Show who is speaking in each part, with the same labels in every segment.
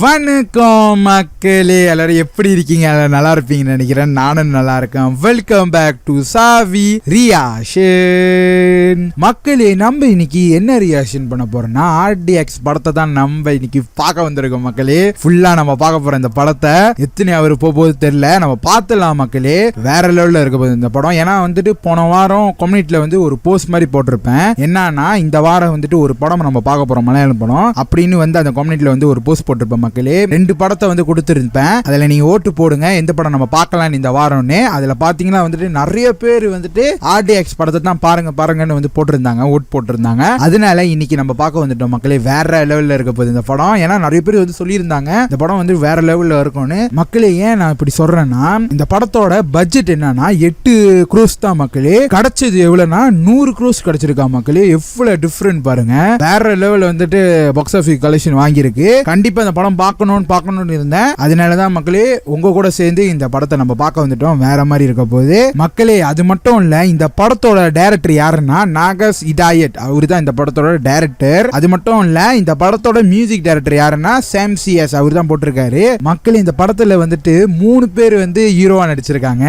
Speaker 1: வணக்கம் மக்களே, எல்லாரும் எப்படி இருக்கீங்க? நல்லா இருப்பீங்கன்னு நினைக்கிறேன். நானும் நல்லா இருக்கேன். வெல்கம் பேக் டு சாவி ரியாக்ஷன். மக்களே, நம்ம இன்னைக்கு என்ன ரியாக்ஷன் பண்ண போறோம்னா ஆர்டிஎக்ஸ் படத்தை தான் நம்ம இன்னைக்கு பார்க்க வந்திருக்கோம் மக்களே. ஃபுல்லா நம்ம பார்க்க போறோம் இந்த படத்தை. எத்தனை அவர் போகுது தெரியல, நம்ம பார்த்துலாம் மக்களே. வேற லெவல்ல இருக்க போகுது இந்த படம். ஏன்னா வந்துட்டு போன வாரம் கம்யூனிட்டில வந்து ஒரு போஸ்ட் மாதிரி போட்டிருப்பேன். என்னன்னா இந்த வாரம் வந்துட்டு ஒரு படம் நம்ம பார்க்க போறோம், மலையாளம் படம் அப்படின்னு வந்து அந்த கம்யூனிட்டில வந்து ஒரு போஸ்ட் போட்டிருப்பேன் மக்களே. 2 படத்தை வந்து கொடுத்துருப்பேன். அதுல நீங்க ஓட்டு போடுங்க எந்த படம் நம்ம பார்க்கலாம் இந்த வாரம்னு. அதுல பாத்தீங்கன்னா வந்துட்டு நிறைய பேர் வந்துட்டு ஆர்டிஎக்ஸ் படத்தை தான் பாருங்கன்னு வந்து போட்டிருந்தாங்க, ஓட்டு போட்டிருந்தாங்க. அதனால இன்னைக்கு நம்ம பார்க்க வந்துட்டோம் மக்களே. வேற லெவல்ல இருக்க போகுது இந்த படம். ஏன்னா நிறைய பேர் வந்து சொல்லியிருந்தாங்க இந்த படம் வந்து வேற லெவல்ல இருக்கும்னு. மக்களே, ஏன் நான் இப்படி சொல்றேன்னா இந்த படத்தோட பட்ஜெட் என்னன்னா 8 crores தான் மக்களே. கிடைச்சது எவ்வளவுனா 100 crores கிடைச்சிருக்கா மக்களே. எவ்வளவு டிஃபரெண்ட் பாருங்க. வேற லெவல்ல வந்துட்டு பாக்ஸ் ஆஃபீஸ் கலெக்ஷன் வாங்கியிருக்கு. கண்டிப்பா இந்த படம் பார்க்கணும்னு இருந்தேன். அதனாலதான் மக்களே உங்க கூட சேர்ந்து இந்த படத்தை நம்ம பார்க்க வந்துட்டோம். வேற மாதிரி இருக்க போகுது மக்களே. அது மட்டும் இல்ல, இந்த படத்தோட டைரக்டர் யாருன்னா நாகஸ் இதாயத். அவரு தான் இந்த படத்தோட டைரக்டர். அது மட்டும் இல்ல, இந்த படத்தோட மியூசிக் டைரக்டர் யாருன்னா சாம் சிஎஸ். அவர் தான் போட்டிருக்காரு மக்களே. இந்த படத்துல வந்துட்டு 3 பேர் வந்து ஹீரோவா நடிச்சிருக்காங்க.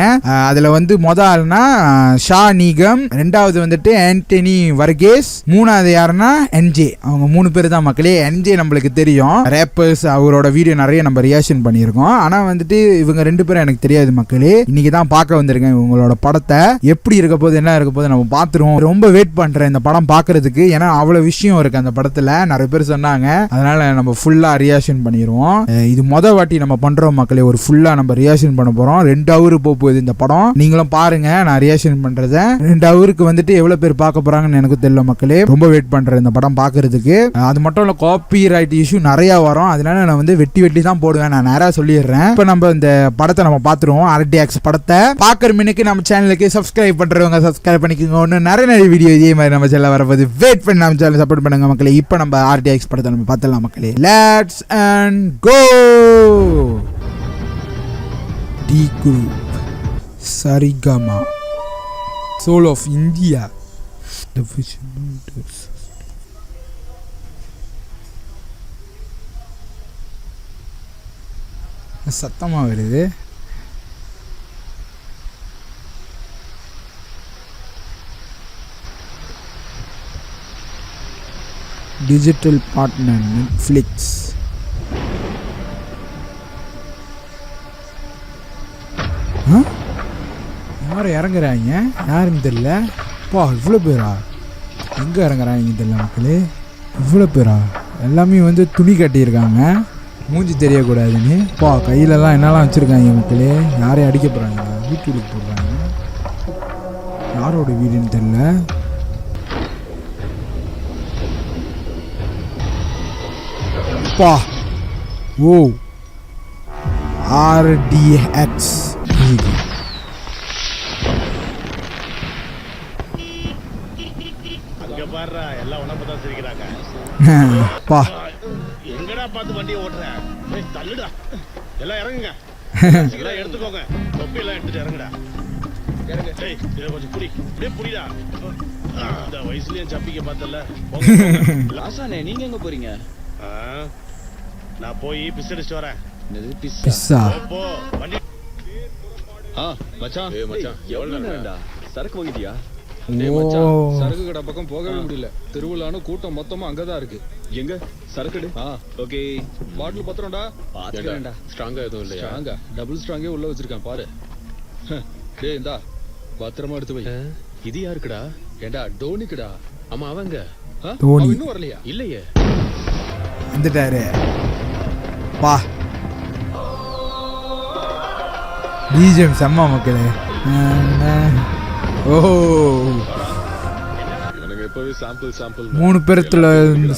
Speaker 1: அதுல வந்து முத ஆள்னா ஷா நீகம், 2வது வந்துட்டு ஆண்டனி வர்கேஸ், 3வது யாருன்னா என்ஜே. அவங்க 3 பேர் தான் மக்களே. என்ஜே நம்மளுக்கு தெரியும், ரேப்பர்ஸ். அவரோட வீடியோ நிறைய நம்ம ரியாக்ஷன் பண்ணியிருக்கோம். ஆனா வந்துட்டு இவங்க 2 பேரும் எனக்கு தெரியாது மக்களே. இன்னைக்கு தான் பார்க்க வந்திருக்கேன் இவங்களோட படத்தை. எப்படி இருக்க போது என்ன இருக்க போது நம்ம பார்த்துருவோம். ரொம்ப வெயிட் பண்றேன் இந்த படம் பார்க்கறதுக்கு. ஏன்னா அவ்வளவு விஷயம் இருக்கு அந்த படத்துல, நிறைய பேர் சொன்னாங்க. அதனால நம்ம ஃபுல்லா ரியாக்ஷன் பண்ணிடுவோம். இது மொத வாட்டி நம்ம பண்றோம் மக்களே. ஒரு ஃபுல்லா நம்ம ரியாக்ஷன் பண்ண போறோம். 2 hour போகுது இந்த படம். நீங்களும் பாருங்க நான் ரியாக்ஷன் பண்றத. 2 hourக்கு வந்துட்டு எவ்வளவு பேர் பார்க்க போறாங்கன்னு எனக்கு தெரியல மக்களே. ரொம்ப வெயிட் பண்றேன் இந்த படம் பார்க்கறதுக்கு. அது மட்டும் இல்ல, காப்பி ரைட் இஷ்யூ நிறைய வரும். அதனால நான் வந்து வெட்டி தான் போடுவேன். நான் நேரா சொல்லிடுறேன். இப்ப நம்ம இந்த படத்தை நம்ம பார்த்துருவோம். ஆர்டிஎக்ஸ் படத்தை பார்க்கற மினிக்கு நம்ம சேனலுக்கு சப்ஸ்கிரைப் பண்றவங்க சப்ஸ்கிரைப் பண்ணிக்கோங்க. ஒன்னும் நிறைய வீடியோ இதே மாதிரி நம்ம சேனல் வரப்போது. வெயிட் பண்ணி நம்ம சேனல் சப்போர்ட் பண்ணுங்க மக்களே. இப்ப நம்ம ஆர்டிஎக்ஸ் படத்தை நம்ம பார்த்துடலாம் மக்களே. Let's and go. T group, Saregama, soul of India, சத்தமா வருது. Digital partner Netflix. யாரும் இறங்குறாங்க, யாருன்னு தெரியல. பா, இவ்வளோ பேரா? எங்கே இறங்குறாங்க தெரியல மக்களே. இவ்வளோ பேரா? எல்லாமே வந்து துணி கட்டியிருக்காங்க, மூஞ்சி தெரியக்கூடாதுன்னு. பா, கையிலலாம் என்னெல்லாம் வச்சுருக்காங்க மக்களே. யாரையும் அடிக்க போகிறாங்க, வீட்டுக்கு போடுறாங்க. யாரோட வீடுன்னு தெரியல. பா, ஓ, ஆர்டிஎக்ஸ். பா,
Speaker 2: எங்கடா பார்த்து வண்டியை ஓட்டுறேன்? தள்ளுடா, எல்லாம் இறங்குங்க, எல்லாம் எடுத்துக்கோங்க, தொப்பி எல்லாம் எடுத்துட்டு இறங்குடா. கொஞ்சம் புடி, அப்படியே புடிடா. இந்த வயசுலயும் சப்பிக்க பார்த்தல.
Speaker 3: லாசானே, நீங்க எங்க போறீங்க?
Speaker 2: நான் போய் பிஸ் அடிச்சுட்டு வரேன்.
Speaker 1: பிஸ்ஸா?
Speaker 2: போ வண்டி.
Speaker 3: மச்சான், எவ்வளவு நேரம்டா? சரக்கு வாங்கிட்டியா?
Speaker 4: சரக்கு கடை பக்கம் போகவே முடியல. திருவிழான்னு கூட்டம் மொத்தமா அங்கதான் இருக்கு.
Speaker 3: எங்க சரக்கு? ஓகே,
Speaker 4: பாட்டில் பத்திரம்டா.
Speaker 3: பாத்துக்கிறேன்டா.
Speaker 4: ஸ்ட்ராங்கா எதுவும் இல்லையா? ஸ்ட்ராங்கா, டபுள் ஸ்ட்ராங்கே உள்ள வச்சிருக்கேன் பாரு. டேய், இந்தா பத்திரமா எடுத்து வை.
Speaker 3: இது யாருக்குடா?
Speaker 4: ஏண்டா, டோனிக்குடா.
Speaker 3: ஆமா, அவங்க
Speaker 4: இன்னும் வரலையா?
Speaker 3: இல்லையே,
Speaker 1: வந்துட்டாரு. பா, பிஜிஎம் செம்ம மக்களே. ஓ,
Speaker 4: எனக்கு எப்பவே சாம்பிள்
Speaker 1: 3 பேர்த்துல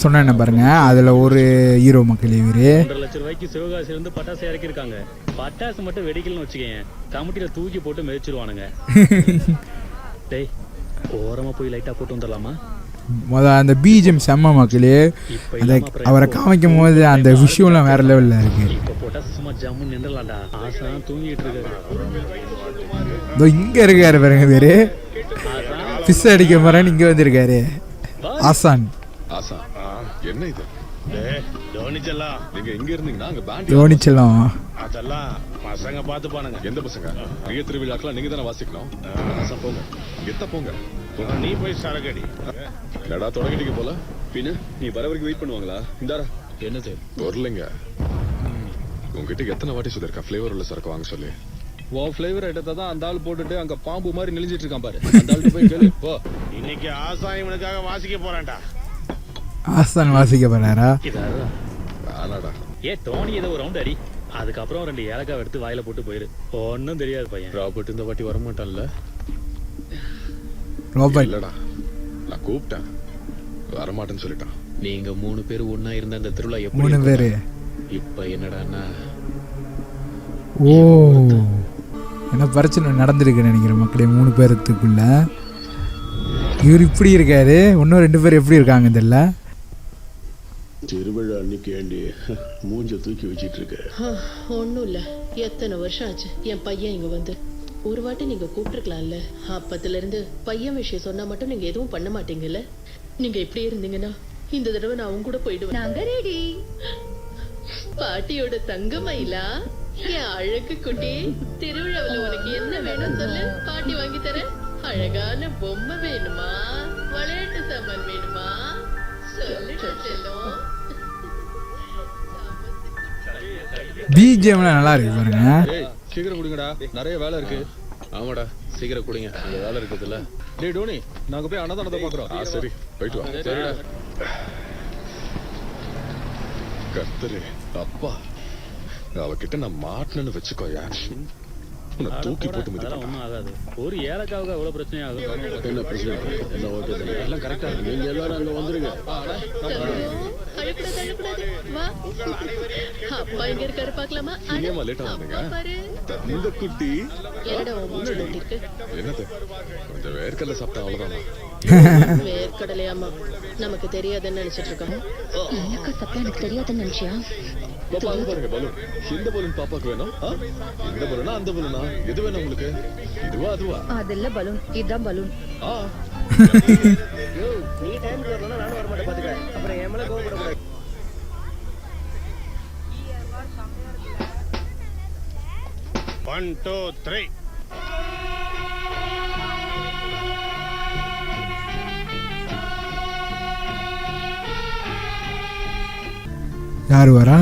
Speaker 1: சொன்ன பாருங்க. அதுல ஒரு ஹீரோ மக்கள். இவரு
Speaker 5: 1.5 லட்சம் ரூபாய்க்கு சிவகாசில இருந்து பட்டாசு இறக்கிருக்காங்க. பட்டாசு மட்டும் வெடிக்கலன்னு வச்சுக்கேன், கமிட்டியில தூக்கி போட்டு மிதிச்சிருவானுங்க. டேய், ஓரமா போய் லைட்டா போட்டு வந்துடலாமா?
Speaker 1: அந்த பிஜிஎம் செம்ம மக்களே. அந்த அவரை காமிக்கும் போது அந்த விஷயம்லாம் வேற லெவல்ல இருக்கு.
Speaker 5: இப்ப போட்டாசு சும்மா ஜம்மு நின்றலாம்டா. ஆசா தூங்கிட்டு இருக்காரு.
Speaker 1: இங்க இருக்காரு பாருங்க பேரு. பிஸ் அடிக்க போறேன்னு இங்க வந்திருக்காரு. ஆசான்.
Speaker 4: என்ன இது?
Speaker 2: டேய் தோனிச்செல்லாம்
Speaker 4: நீங்க இங்க இருந்தீங்கன்னா அங்க பேண்ட்
Speaker 1: தோனிச்சலாம்
Speaker 2: அதெல்லாம் பசங்க பார்த்துப்பானுங்க.
Speaker 4: எந்த பசங்க? நீங்க திருவிழாக்கெல்லாம் நீங்க தானே வாசிக்கணும். வாசம் போங்க, கெத்த போங்க.
Speaker 2: நீ போய் சரக்கடி.
Speaker 4: நடா தொடங்கிட்டீங்க போல.
Speaker 3: பின்ன நீ வர வரைக்கும் வெயிட் பண்ணுவாங்களா? இந்தாரா. என்னது?
Speaker 4: பொருளுங்க. உங்ககிட்ட எத்தனை வாட்டி சொல்லிருக்கேன் ஃபிளேவர் உள்ள சரக்கு வாங்க சொல்லி?
Speaker 3: உன் ஃபிளேவர் ஐட்டத்தை தான் அந்த ஆள் போட்டுட்டு அங்க பாம்பு மாதிரி நெளிஞ்சிட்டு இருக்கான் பாரு. அந்த ஆள்கிட்ட போய் கேளு போ.
Speaker 2: இன்னைக்கு ஆசா இவனுக்காக வாசிக்க போறான்டா.
Speaker 1: ஆஸ்தான் வாசிக்க போறாரா?
Speaker 5: இதான்
Speaker 4: வேணாடா.
Speaker 5: டோனி ஏதோ ஒரு ரவுண்ட் அடி, அதுக்கப்புறம் 2 ஏலக்காய் எடுத்து வாயில போட்டு போயிரு. ஒன்னும் தெரியாது பையன்.
Speaker 3: ராபர்ட் இந்த வாட்டி வரமாட்டான்ல?
Speaker 1: ரோபர்ட்
Speaker 4: இல்லடா, நான் கூப்பிட்டேன், வரமாட்டேன்னு சொல்லிட்டான்.
Speaker 3: நீங்க 3 பேர் ஒண்ணா இருந்த அந்த திருவிழா
Speaker 1: 3
Speaker 3: எப்படி
Speaker 1: பேரு.
Speaker 3: இப்ப என்னடான்னா
Speaker 1: ஓ, என்ன பிரச்சனை நடந்திருக்கு நினைக்கிறேன் மக்களே 3 பேருக்குள்ள. இவர் இப்படி இருக்காரு, இன்னும் 2 பேர் எப்படி இருக்காங்க தெரியல.
Speaker 2: திருவிழா அன்னைக்கு ஏண்டி மூஞ்ச தூக்கி வச்சிட்டு இருக்க?
Speaker 6: ஒன்றும் இல்லை, எத்தனை வருஷம் ஆச்சு என் பையன் இங்கே வந்து. ஒரு வாட்டி நீங்கள் கூப்பிட்டுருக்கலாம்ல. அப்பத்துலேருந்து பையன் விஷயம் சொன்னால் மட்டும் நீங்கள் எதுவும் பண்ண மாட்டீங்கல்ல. நீங்கள் இப்படி இருந்தீங்கன்னா இந்த தடவை நான் அவங்க கூட போயிடுவேன்.
Speaker 7: நாங்க ரெடி.
Speaker 6: பாட்டியோட தங்க மயிலா, என் அழகு குட்டி, திருவிழாவில் உனக்கு என்ன வேணும் சொல்லு, பாட்டி வாங்கி தரேன். அழகான பொம்மை வேணுமா, விளையாட்டு சாமான் வேணுமா, சொல்லுடா செல்லம்.
Speaker 1: பிஜிஎம்லாம் நல்லா இருக்கு பாருங்க.
Speaker 4: ஏய், சீக்கிரம் குடிங்கடா, நிறைய வேலை இருக்கு.
Speaker 3: ஆமாடா, சீக்கிரம் குடிங்க, அந்த வேலை இருக்குதுல்ல.
Speaker 4: டேய் டோனி, நாங்க போய் அன்னதானத்தை பாக்குறோம். சரி, போயிட்டு வா. சரிடா. கர்த்தரே, அப்பா, அவகிட்ட நான் மாட்டினு வச்சுக்கோயா, உன்னை தூக்கி போட்டு
Speaker 5: அதெல்லாம்
Speaker 4: மிதிப்பேன்.
Speaker 5: ஒன்றும் ஆகாது. ஒரு ஏலக்காவுக்கு அவ்வளவு பிரச்சனை ஆகும்.
Speaker 2: என்ன பிரச்சனை? எல்லாம் ஓகே தானே?
Speaker 3: எல்லாம் கரெக்டா இருக்கு.
Speaker 2: நீங்க எல்லாரும் அங்க வந்துருங்க.
Speaker 6: அழக்கூடாது அழக்கூடாது, வா. அப்பா இங்க இருக்காரு பாக்கலாமா?
Speaker 4: ஏமா லேட்டா வந்தீங்க?
Speaker 6: பாரு,
Speaker 4: இந்த குட்டி
Speaker 6: என்னடா உன் மூஞ்சி நோண்டி இருக்கு?
Speaker 4: என்னது? கொஞ்சம் வேர்க்கடலை சாப்பிட்டா அவ்வளவுதானா?
Speaker 6: வேர்க்கடலையாமா, நமக்கு தெரியாதுன்னு நினைச்சிட்டு இருக்கோம்.
Speaker 7: ஏலக்காய் சாப்பிட்டா எனக்கு தெரியாதுன்னு நினைச்சியா?
Speaker 4: பாப்பா, அங்க பாருங்க பலூன். இந்த பலூன் பாப்பாக்கு வேணும்? இந்த பலூனா அந்த பலூனா? எது வேணும் உங்களுக்கு? இதுவா அதுவா?
Speaker 7: அதில்ல பலூன், இதுதான் பலூன்.
Speaker 4: ஆ,
Speaker 8: நீ டைம் வரலன்னா நானும் வர மாட்டேன் பாத்துக்க. அப்புறம் என் மேல கோவப்படக்கூடாது.
Speaker 2: 1 2 3.
Speaker 1: யாரு வரா?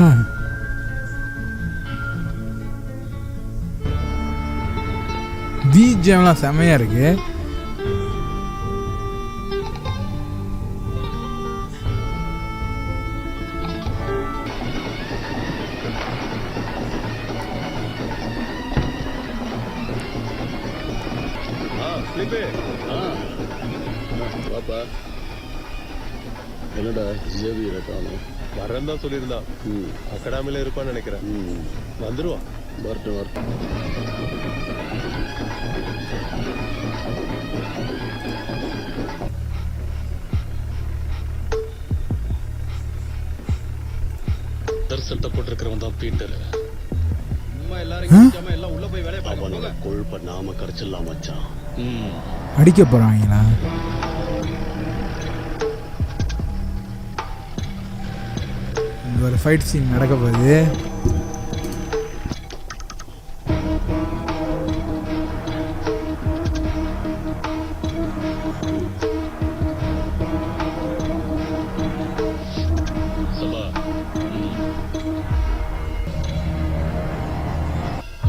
Speaker 1: பிஜிஎம்லாம் செமையா இருக்கு.
Speaker 2: பாப்பா, என்னடா ஜேவியரை காணோம்?
Speaker 3: வரேன் தான் சொல்லியிருந்தான். அகாடமில இருப்பான்னு நினைக்கிறேன். வந்துருவான்.
Speaker 2: வரட்டும் வரட்டும்.
Speaker 3: சட்டை போட்டிருக்கிறவன் தான் பீட்டர்.
Speaker 4: எல்லாம் உள்ள போய் வேலையை
Speaker 2: அவனோட கொழுப்ப நாம கரைச்சிடலாம் மச்சான்.
Speaker 1: அடிக்க போறாங்களா? இங்க ஒரு ஃபைட் சீன் நடக்க போகுது.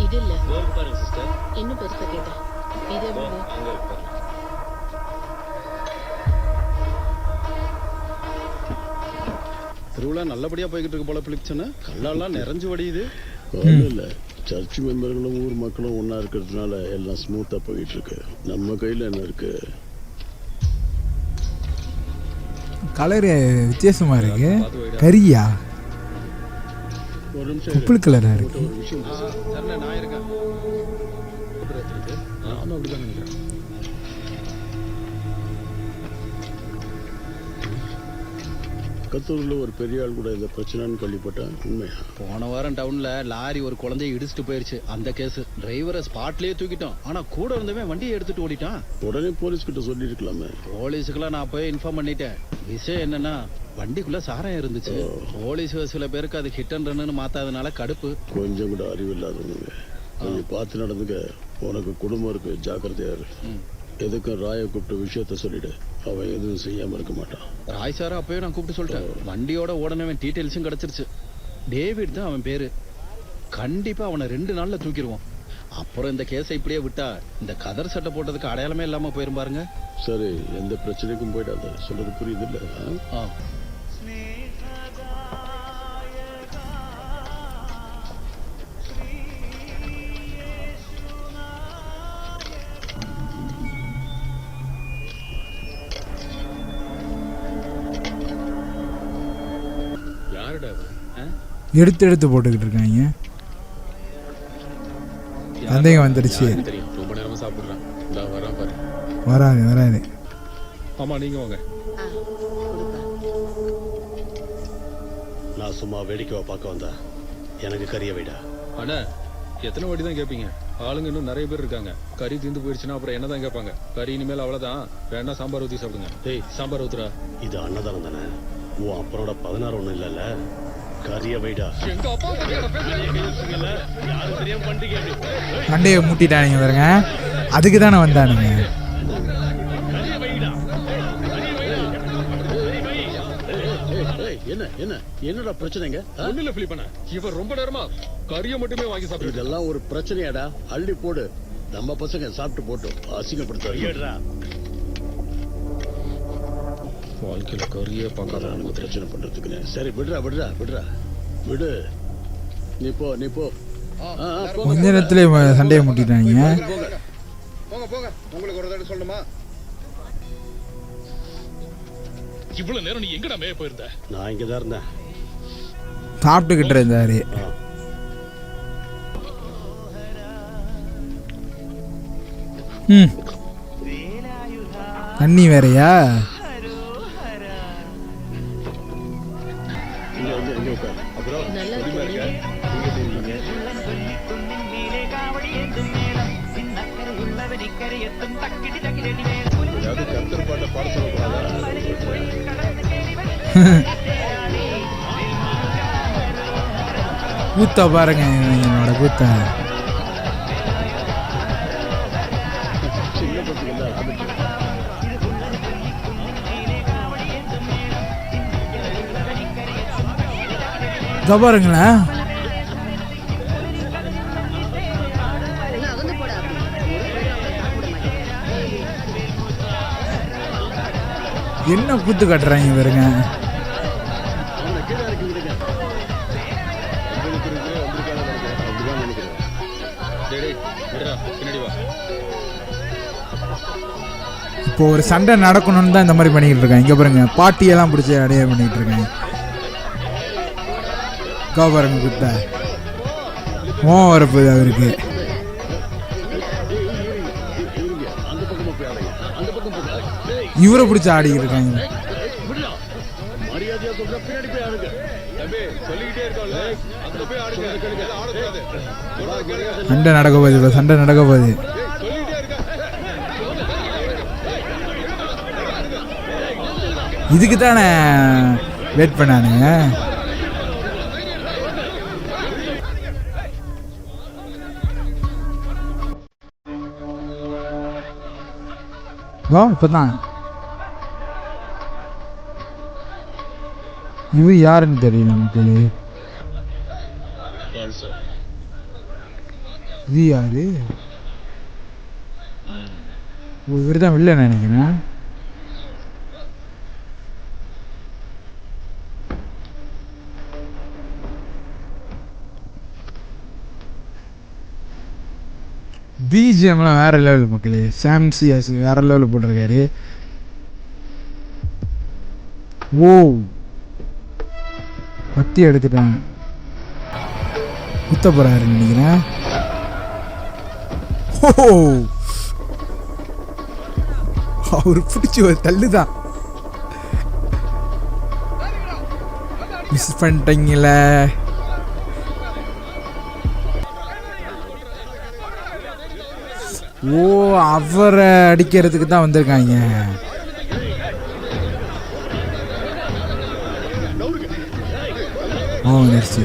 Speaker 6: இது இல்ல,
Speaker 5: பாருங்க சிஸ்டர்,
Speaker 6: இன்னும் பெருசா கேட்டேன். இது எவ்வளவு?
Speaker 5: அங்க இருக்கு.
Speaker 4: திருவிழா நல்லபடியா போய்கிட்டு இருக்கு போல. பிளிக்சனு கல்லெல்லாம் நிறைஞ்சு வடியுது.
Speaker 2: இல்ல, சர்ச் மெம்பர்களும் ஊர் மக்களும் ஒன்னா இருக்கிறதுனால எல்லாம் ஸ்மூத்தா போயிட்டு இருக்கு. நம்ம கையில என்ன இருக்கு?
Speaker 1: கலரு வித்தியாசமா இருக்கு. கரியா
Speaker 2: ஒரு நிமிஷம்
Speaker 1: பர்பிள் கலரா இருக்கு.
Speaker 2: ஒரு விஷயம் பேசு.
Speaker 4: நான் இருக்கேன். நானும் அப்படிதான் நினைக்கிறேன்.
Speaker 2: பக்கத்தூர்ல ஒரு பெரிய ஆள் கூட இந்த பிரச்சனைன்னு கேள்விப்பட்டேன். உண்மையா?
Speaker 3: போன வாரம் டவுன்ல லாரி ஒரு குழந்தைய இடிச்சிட்டு போயிருச்சு. அந்த கேஸ் டிரைவரை ஸ்பாட்லயே தூக்கிட்டோம். ஆனா கூட இருந்தவன் வண்டியை எடுத்துட்டு ஓடிட்டான்.
Speaker 2: உடனே போலீஸ் கிட்ட சொல்லி இருக்கலாமே.
Speaker 3: போலீஸுக்கெல்லாம் நான் போய் இன்ஃபார்ம் பண்ணிட்டேன். விஷயம் என்னன்னா வண்டிக்குள்ள சாராயம் இருந்துச்சு. போலீஸ் சில பேருக்கு அது ஹிட் அண்ட் ரன்னு மாத்தாதனால கடுப்பு.
Speaker 2: கொஞ்சம் கூட அறிவு இல்லாதவனுங்க. நீ பார்த்து நடந்துக்க. உனக்கு குடும்பம் இருக்கு, ஜாக்கிரதையா இரு. எதுக்கும் ராயை கூப்பிட்டு விஷயத்த சொல்லிடு. அவன் எதுவும் செய்யாம இருக்க மாட்டான்.
Speaker 3: ராய் சாரா அப்பவே நான் கூப்பிட்டு சொல்லிட்டேன். வண்டியோட ஓடனவன் டீட்டெயில்ஸும் கிடைச்சிருச்சு. டேவிட் தான் அவன் பேரு. கண்டிப்பா அவனை 2 நாள்ல தூக்கிடுவோம். அப்புறம் இந்த கேஸை இப்படியே விட்டா இந்த கதர் சட்டை போட்டதுக்கு அடையாளமே இல்லாம போயிரும் பாருங்க.
Speaker 2: சரி, எந்த பிரச்சனைக்கும் போயிடாத. சொல்றது புரியுது இல்ல?
Speaker 3: யாருடா
Speaker 1: எடுத்து போட்டுக்கிட்டு இருக்காங்க. சந்தேகம் வந்துடுச்சு.
Speaker 3: தெரியும், ரொம்ப நேரமா சாப்பிடுறான். வரான் பாரு.
Speaker 1: வராது.
Speaker 3: ஆமா, நீங்க வாங்க.
Speaker 2: நான் சும்மா வேடிக்கை பார்க்க வந்தா. எனக்கு கறிய வைடா.
Speaker 3: அண்ணா, எத்தனை வாட்டி தான் கேட்பீங்க? ஆளுங்க இன்னும் நிறைய பேர் இருக்காங்க. கறி தீர்ந்து போயிடுச்சுன்னா அப்புறம் என்னதான் கேட்பாங்க? கறி இனிமேல் அவ்வளவுதான். வேணா சாம்பார் ஊத்தி சாப்பிடுங்க. டேய், சாம்பார் ஊத்துறா.
Speaker 2: இது அன்னதானம் தானே? உன் அப்பனோட 16 ஒண்ணும் இல்லல்ல. கறிய வைடா.
Speaker 1: சண்டையை மூட்டிட்டானுங்க பாருங்க. அதுக்கு தானே வந்தானுங்க.
Speaker 2: என்னடா பிரச்சனைங்க?
Speaker 3: ஒண்ணுல பிலிப் பண்ண. இவர் ரொம்ப நேரமா கறியை மட்டுமே வாங்கி சாப்பிடுறது.
Speaker 2: இதெல்லாம் ஒரு பிரச்சனையாடா? அள்ளி போடு. நம்ம பசங்க சாப்பிட்டு போட்டோம். அசிங்கப்படுத்த
Speaker 3: வாழ்க்கையில கறியே பார்க்காத
Speaker 2: நமக்கு பிரச்சனை பண்றதுக்கு. சரி, விடுறா. விடு. நீ போ.
Speaker 1: கொஞ்ச நேரத்துல சண்டையை மூட்டிட்டாங்க.
Speaker 4: போங்க. உங்களுக்கு ஒரு தடவை சொல்லணுமா?
Speaker 3: இவ்வளவு நேரம் நீ எங்கடா மேய போயிருந்த?
Speaker 2: நான் இங்கதான் இருந்தேன்.
Speaker 1: சாப்பிட்டுக்கிட்டு இருந்தாரு. தண்ணி வேறையா? கூத்த பாருங்க, என்னோட கூத்த. பாருங்களேன். என்ன கூத்து கட்டுறாங்க பாருங்க. இப்போ ஒரு சண்டை நடக்கணும்னு தான் இந்த மாதிரி பண்ணிக்கிட்டு இருக்காங்க. இங்க பாருங்க, பாட்டியெல்லாம் பிடிச்சி அடைய பண்ணிட்டு இருக்காங்க. பாருங்க குத்த வரப்போகுது அவருக்கு. இவரை பிடிச்சி ஆடிக்கிட்டு இருக்காங்க. சண்டை நடக்க போகுது. இதுக்கு தானே வெயிட் பண்ணானுங்க. இப்பதான் இவரு யாருன்னு தெரியல நமக்கு. இது யாரு? இவர் தான் வெளில நினைக்கிறேன். பிஜிஎம்லாம் வேற லெவல் மக்களே. சாம்சியாஸ் வேற லெவலில் போட்டிருக்காரு. ஓ, பத்தி எடுத்துட்டாங்க. குத்த போறாருன்னு நினைக்கிறேன். அவர் பிடிச்சி ஒரு தள்ளுதான். மிஸ் பண்ணிட்டீங்களே. ஓ, அவரை அடிக்கிறதுக்கு தான் வந்திருக்காங்க. ஓ, நெக்ஸ்ட்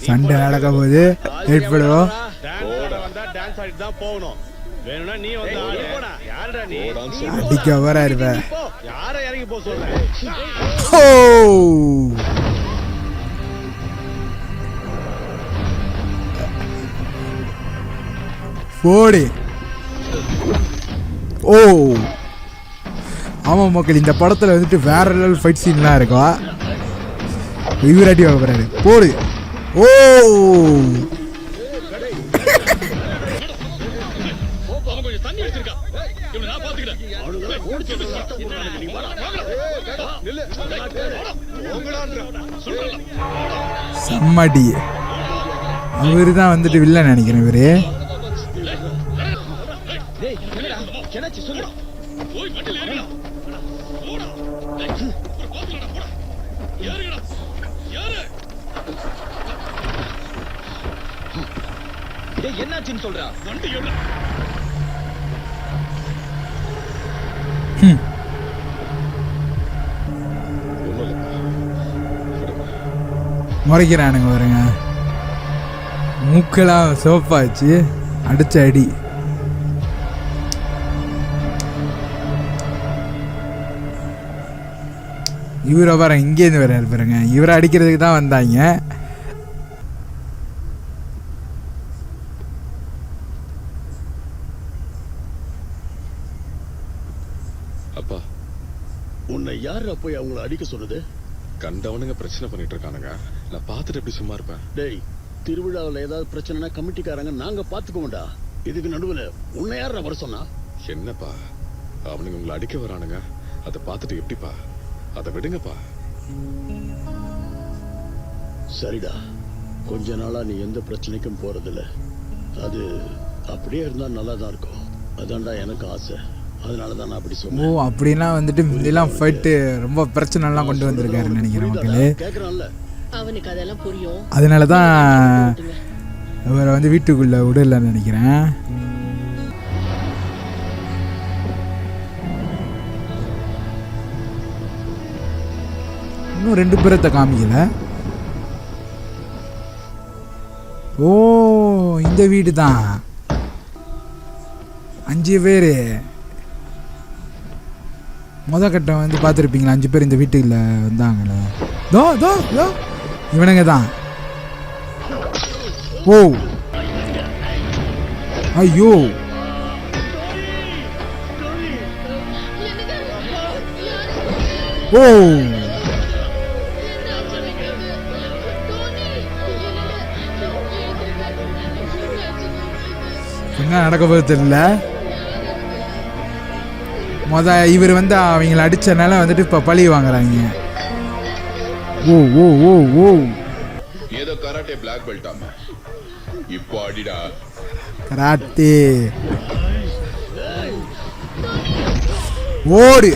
Speaker 1: சண்டை நடக்க போகுது. ஏற்படுவோம். அடிக்க வர இருப்பேன். போடு. ஓ ஆமாம் மக்கள், இந்த படத்தில் வந்துட்டு வேற லெவல் ஃபைட் சீன்லாம் இருக்கும். இவராட்டி வாங்க போறாரு. போடு. ஓ செம்மடி. அவரு தான் வந்துட்டு வில்லன் நினைக்கிறேன். இவரு
Speaker 8: என்னாச்சுன்னு சொல்றா?
Speaker 1: முறைக்கிறானுங்க வருங்க. மூக்கெல்லாம் சோப்பாச்சு. அடிச்ச அடி. இவரை பாருங்க, இங்கேருந்து வர பாருங்க. இவரை அடிக்கிறதுக்கு தான் வந்தாங்க.
Speaker 4: அப்பா,
Speaker 2: உன்னை யாரா போய் அவங்கள அடிக்க சொன்னது?
Speaker 4: கண்டவனுங்க பிரச்சனை பண்ணிட்டு இருக்கானுங்க. நான் பார்த்துட்டு எப்படி சும்மா இருப்பேன்?
Speaker 2: டேய், திருவிழாவில் ஏதாவது பிரச்சனைனா கமிட்டிக்காரங்க நாங்க பாத்துக்கோண்டா. இதுக்கு நடுவுல உன்னை யாரா வர சொன்னா?
Speaker 4: என்னப்பா, அவனுங்க உங்களை அடிக்க வரானுங்க. அதை பார்த்துட்டு எப்படிப்பா? அதை விடுங்கப்பா.
Speaker 2: சரிடா, கொஞ்ச நாளா நீ எந்த பிரச்சனைக்கும் போறதில்ல. அது அப்படியே இருந்தா நல்லா தான் இருக்கும். அதான்டா எனக்கு ஆசை. அதனாலதான் நான் அப்படி
Speaker 1: ஓ,
Speaker 2: சொன்னேன்.
Speaker 1: அப்படின்னா வந்துட்டு இதெல்லாம் ஃபைட்டு ரொம்ப பிரச்சனைலாம் கொண்டு வந்திருக்காருன்னு நினைக்கிறேன் மக்களே.
Speaker 2: கேக்குறான்ல,
Speaker 6: அவனுக்கு அதெல்லாம் புரியும்.
Speaker 1: அதனால தான் அவரை வந்து வீட்டுக்குள்ள விடலன்னு நினைக்கிறேன். இன்னும் 2 பேரத்தை காமிக்கல. ஓ, இந்த வீடு தான். 5 பேர் கட்டம் வந்து பார்த்துருப்பீங்களா? 5 பேர் இந்த வீட்டுக்குள்ள வந்தாங்களே. தோ தோ தோ இவனுங்க தான். ஓ ஐயோ, ஓ என்ன நடக்க போது தெரியல. இவர் வந்து அவங்கள அடிச்சனால வந்துட்டு இப்ப பழி வாங்குறாங்க. ஓ ஓ ஓ ஓ
Speaker 9: ஏதோ கராட்டே பிளாக் பெல்ட் ஆமா. இப்போ அடிடா.
Speaker 1: கராட்டே ஓடு.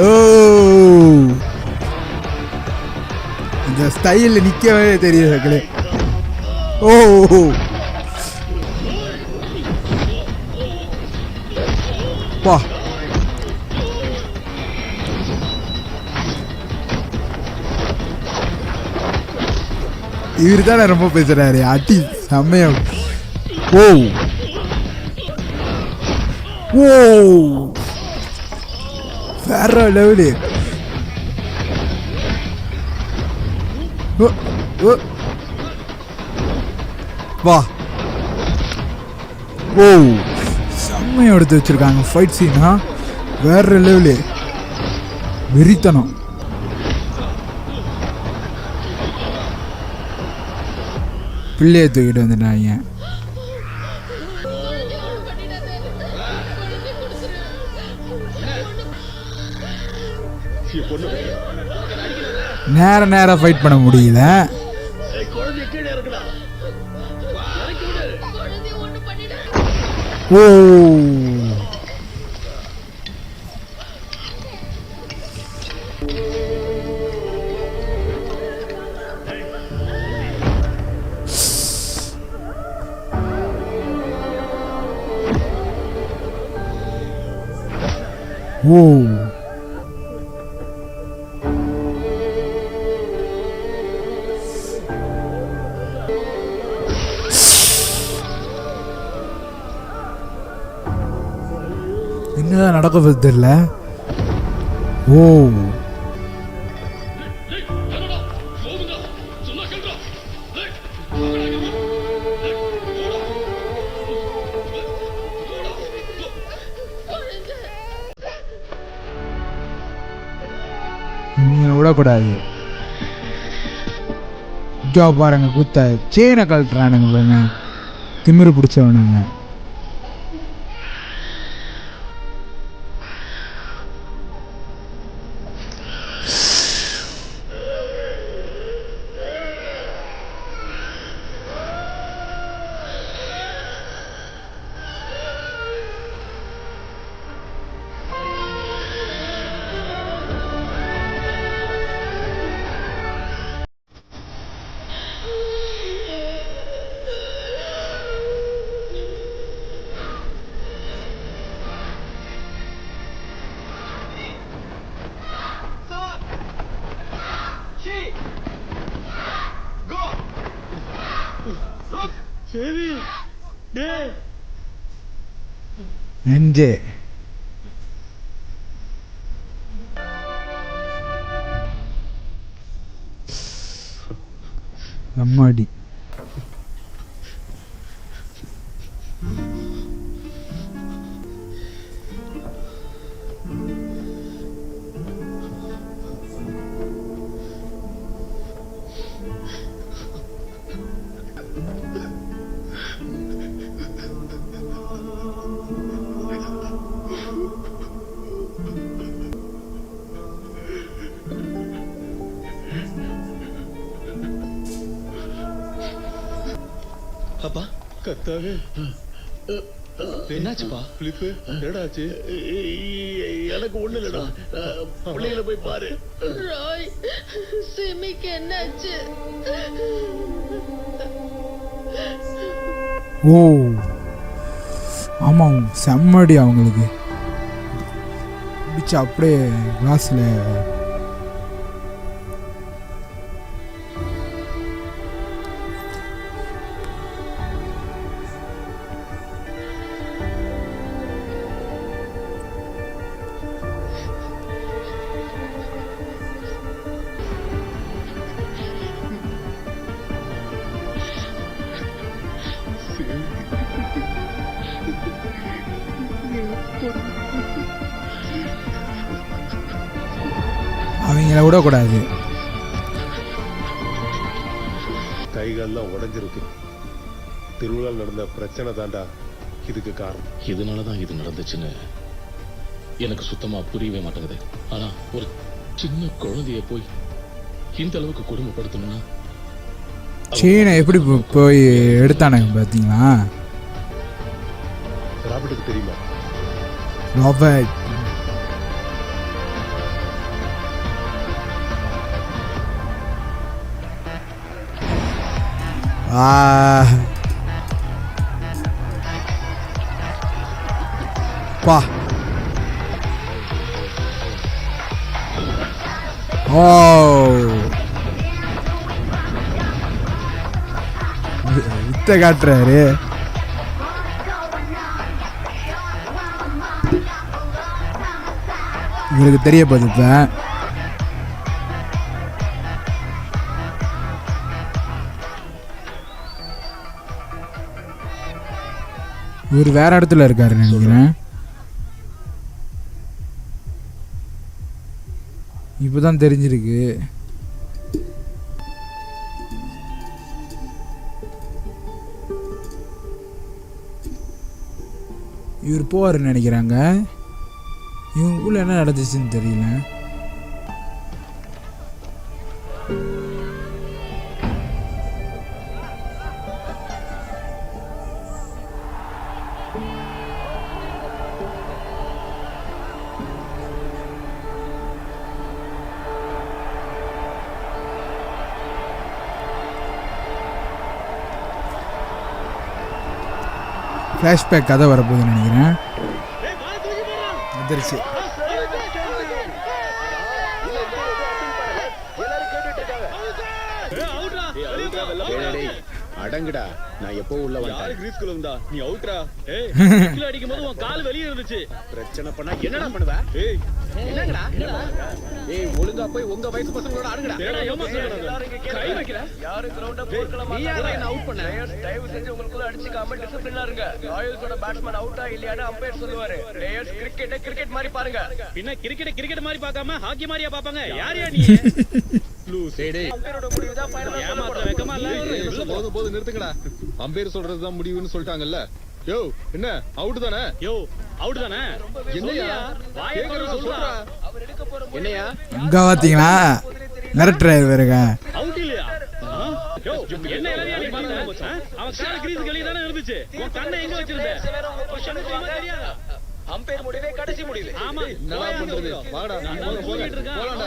Speaker 1: ஓ, இந்த ஸ்டைல் நிக்கவே தெரியுது. ஓ வா, இவரு தானே ரொம்ப பேசுறாரு. அடி சமயம். ஓ ஓ, வேற லெவலு. வா. ஓ, செம்மையாக எடுத்து வச்சிருக்காங்க ஃபைட் சீனா. வேற லெவலு, வெறித்தனம். பிள்ளையை தூக்கிட்டு வந்துட்டாங்க.
Speaker 4: என் பொண்ணு
Speaker 1: நேரம் ஃபைட் பண்ண முடியல.
Speaker 2: குழந்தைய கீழே இருக்குடா. இறக்கி விடு.
Speaker 6: குழந்தைய ஒண்ணு பண்ணிடு.
Speaker 1: ஓ ஓ என்னதான் நடக்க போகுது தெரியல. ஓ நீங்க விடக்கூடாது. இங்கே பாருங்க குத்த செயினை கழட்டுறானுங்க பாருங்க, திமிரு பிடிச்சவனுங்க. நெஞ்சே அம்மாடி.
Speaker 4: அப்பா கத்தாவே
Speaker 3: என்னாச்சுப்பா?
Speaker 4: பிலிப்பு என்னடாச்சு?
Speaker 2: எனக்கு ஒண்ணு இல்லடா. பிள்ளைகளை போய் பாரு.
Speaker 6: ராய், சிமிக்கு என்னாச்சு?
Speaker 1: ஓ ஆமாம், செம்மடி அவங்களுக்கு பிடிச்ச அப்படியே கிளாஸில். அவங்கள விடக்கூடாது.
Speaker 4: கைகள்லாம் உடைஞ்சிருக்கு. திருவிழா நடந்த பிரச்சனை தாண்டா இதுக்கு காரணம்.
Speaker 3: இதனாலதான் இது நடந்துச்சுன்னு எனக்கு சுத்தமா புரியவே மாட்டேங்குது. ஆனா ஒரு சின்ன குழந்தைய போய் இந்த அளவுக்கு கொடுமைப்படுத்தணும்னா
Speaker 1: சீனை எப்படி போய் எடுத்தானுங்க பார்த்தீங்களா?
Speaker 4: ராபர்ட்டுக்கு தெரியுமா?
Speaker 1: ராபர்ட் பா. ஓ வித்த காட்டுறாரு. இவருக்கு தெரிய போகுது இப்ப. இவர் வேற இடத்துல இருக்காரு நினைக்கிறேன். இப்பதான் தெரிஞ்சிருக்கு. இவர் போவாருன்னு நினைக்கிறாங்க. இவங்களுக்குள்ள என்ன நடந்துச்சுன்னு தெரியல. ஃப்ளாஷ்பேக் கதை வரப்போகுதுன்னு நினைக்கிறேன். வந்துருச்சு.
Speaker 3: அடங்குடா, நான் எப்போ உள்ள வந்தேன்.
Speaker 5: கிரீஸ்குள்ள இருந்தா நீ அவுட்ரா. ஏய் கில அடிக்கும்போது உன் கால் வெளிய இருந்துச்சு.
Speaker 3: பிரச்சனை பண்ணா என்னடா பண்ணுவ?
Speaker 5: ஏய்
Speaker 3: என்னங்கடா? ஏய் ஒழுங்கா போய் உங்க வயசு பசங்களோட ஆடுங்கடா.
Speaker 5: ஏடா ஏமா சொல்றடா.
Speaker 3: கை வைக்கற. யாரு கிரவுண்ட போர்க்கல நீ யாரா என்ன அவுட் பண்ண? தயவு செஞ்சு உங்களுக்குள்ள அடிச்சுக்காம டிசிப்ளினா இருங்க. ராயல்ஸோட பேட்ஸ்மேன் அவுட்டா இல்லையான்னு அம்பையர் சொல்லுவாரு. பிளேயர்ஸ் கிரிக்கெட் மாதிரி பாருங்க.
Speaker 5: பின்ன கிரிக்கெட் மாதிரி பார்க்காம ஹாக்கி மாதிரியா பாப்பாங்க? யாரையா நீ? லூஸ். டேய்
Speaker 3: அம்பையரோட முடிவு தான் ஃபைனல்.
Speaker 5: ஏமாத்த வெக்கமா இல்ல?
Speaker 4: போதும் நிறுத்துங்கடா. அம்பையர் சொல்றதுதான் முடிவுன்னு சொல்லிட்டாங்கல்ல. யோ என்ன அவுட் தானே?
Speaker 5: யோ அவுட் தானே?
Speaker 4: என்னையா
Speaker 5: வாயை திறந்து சொல்றா.
Speaker 3: என்னையா?
Speaker 1: அங்க பாத்தீங்களா மிரட்டுறாரு வேறுங்க.
Speaker 5: அவுட் இல்லையா? யோ என்ன எல்லாரையும் நீ பாருங்க. அவன் கால் கிரீஸ் வெளிய தானே இருந்துச்சு. உன் கண்ணை எங்க வச்சிருந்த? தெரியாதா?
Speaker 3: அம்பையர் முடிவே கடைசி முடிவு.
Speaker 5: ஆமா
Speaker 4: என்னடா பண்றது? வாடா போலாம்டா.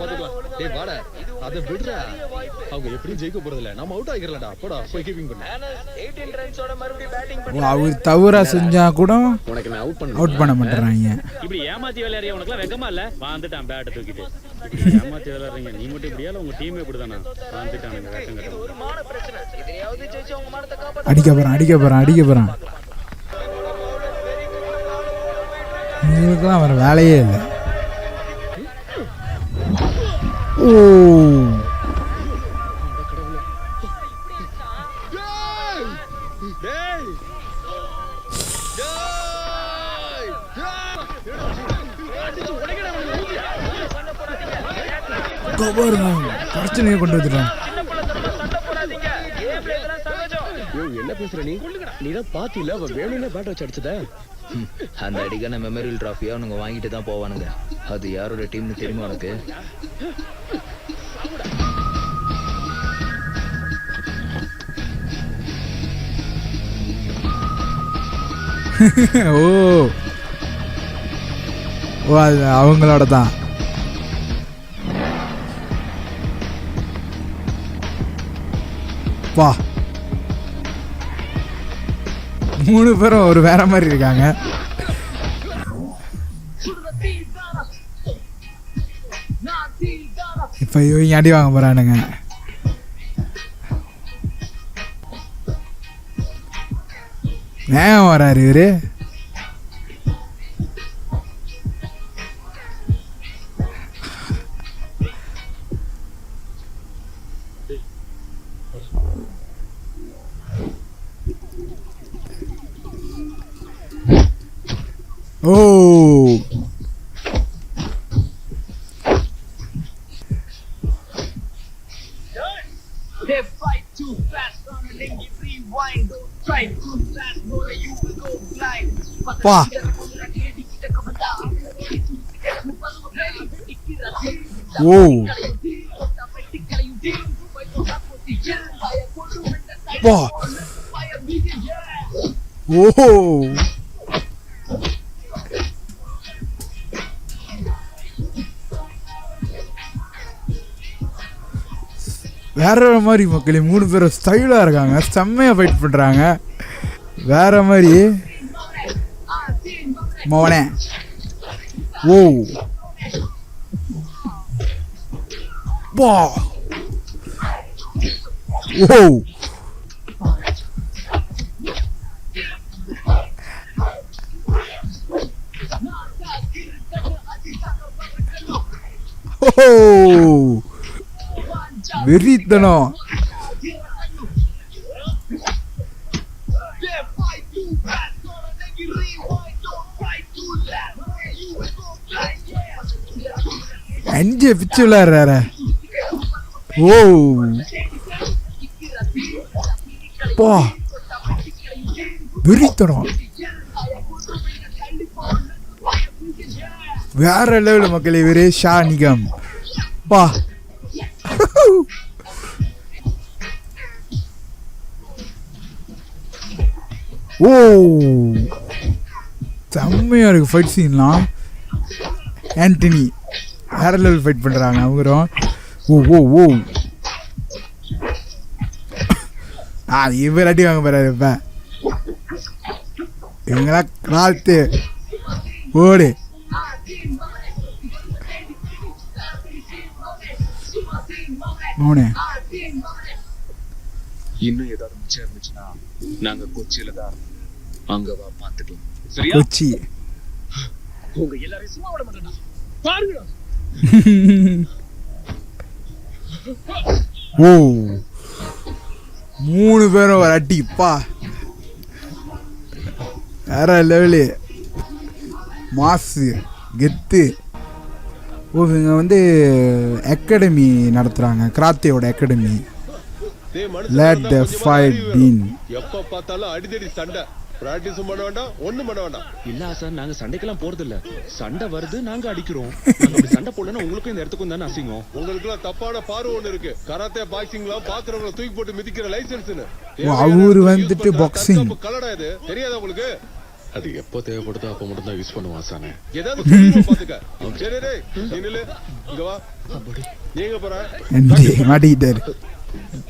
Speaker 4: பாத்துக்கலாம். டேய் வாடா. அத விடுடா. அவங்க எப்படியும் ஜெயிக்க போறது இல்ல. நாம அவுட் ஆகிரலடா. போடா போய் கீப்பிங் பண்ணு.
Speaker 3: 18 ரன்ஸோட மறுபடியும் பேட்டிங்
Speaker 1: ஓ, அவர் தவறா செஞ்சா கூட
Speaker 3: உனக்கு நான்
Speaker 1: அவுட் பண்ண மாட்டேறாங்க.
Speaker 5: இப்படி ஏமாத்தி விளையாடுறிய உனக்குலாம் வெக்கமா இல்ல? வந்துட்டான் பேட் தூக்கிட்டு. இப்படி ஏமாத்தி விளையாடுறீங்க. நீ மட்டும் இப்படியால உங்க டீம் இப்படிதானா? வந்துட்டானுங்க வெக்கம் கட்ட.
Speaker 3: ஒரு மான பிரச்சனை. இதையாவது ஜெயிச்சு உங்க மானத்தை காப்பாத்து.
Speaker 1: அடிக்க போறான். இவங்களுக்குலாம் வர வேலையே இல்லை. ஓ பிரச்சனையை கொண்டு வந்துட்டான்.
Speaker 3: என்ன பேசுற நீ? நீதான் பாத்தில அவ வேணும்னே பேட் வச்சு அடிச்சத.
Speaker 8: அந்த அடிக்கான மெமரியல் டிராஃபியா அவங்க வாங்கிட்டு தான் போவானுங்க. அது யாரோட டீம்னு தெரியுமா உனக்கு?
Speaker 1: ஓ அது அவங்களோட தான். வா 3 பேரும் ஒரு வேற மாதிரி இருக்காங்க. இப்ப இவங்க அடி வாங்க போறானுங்க. ஏன் வராரு இவரு? ஓ பா ஓ பா ஓ வேற மாதிரி மக்களே 3 பேரும் ஸ்டைலா இருக்காங்க. செம்மையா ஃபைட் பண்றாங்க. வேற மாதிரி மோனே. ஓ பா ஓ ஓ வெறித்தனம். அஞ்சு பிச்சு விளையாடுறாரு. ஓ பா வெறித்தனம். வேற லெவல் மக்களே. இவரே ஷா நிகம் பா ஓ செம்மையா இருக்கு ஃபைட் சீன்லாம். ஆண்டனி வேற லெவல் ஃபைட் பண்றாங்க அவங்களும். ஓ ஓ ஓ இவர் அடி வாங்க போறாரு இப்ப. இவங்களா கிராத்து ஓடு.
Speaker 10: இன்னும் ஏதாவது மிச்சம் இருந்துச்சுன்னா நாங்க கொச்சியில தான் அங்க வா பாத்துக்கலாம். சரியா?
Speaker 1: கொச்சி
Speaker 10: உங்க எல்லாரையும் சும்மா விட மாட்டேன். பாருங்க.
Speaker 1: ஓ 3 பேரும் ஒரு அடிப்பா வேற லெவலு மாசு கெத்து. ஓ இவங்க வந்து அகாடமி நடத்துறாங்க, கிராத்தியோட academy. Let the fight begin.
Speaker 4: எப்ப பார்த்தாலும் அடிதடி சண்டை. பிராக்டிஸும் பண்ண வேண்டாம், ஒண்ணும் பண்ண வேண்டாம்.
Speaker 10: இல்ல சார், நாங்க சண்டைக்கெல்லாம் போறது இல்ல. சண்டை வருது, நாங்க அடிக்கிறோம். நாங்க அப்படி சண்டை போடலன்னா உங்களுக்கும் இந்த இடத்துக்கும் தானே அசிங்கம்.
Speaker 4: உங்களுக்கு எல்லாம் தப்பான பார்வை ஒண்ணு இருக்கு. கராத்தே பாக்ஸிங்லாம் பாக்குறவங்களை தூக்கி போட்டு மிதிக்கிற லைசன்ஸ்னு.
Speaker 1: அவரு வந்துட்டு பாக்ஸிங்
Speaker 4: கலடா இது தெரியாதா உங்களுக்கு?
Speaker 2: அது எப்போ தேவைப்படுதோ அப்போ மட்டும் தான் யூஸ் பண்ணுவான் சானே.
Speaker 4: ஏதாவது புரியுமா பாத்துக்க. சரி டேய் நீ நில்லு, இங்க வா. நீங்க போற
Speaker 1: மாட்டிக்கிட்டாரு.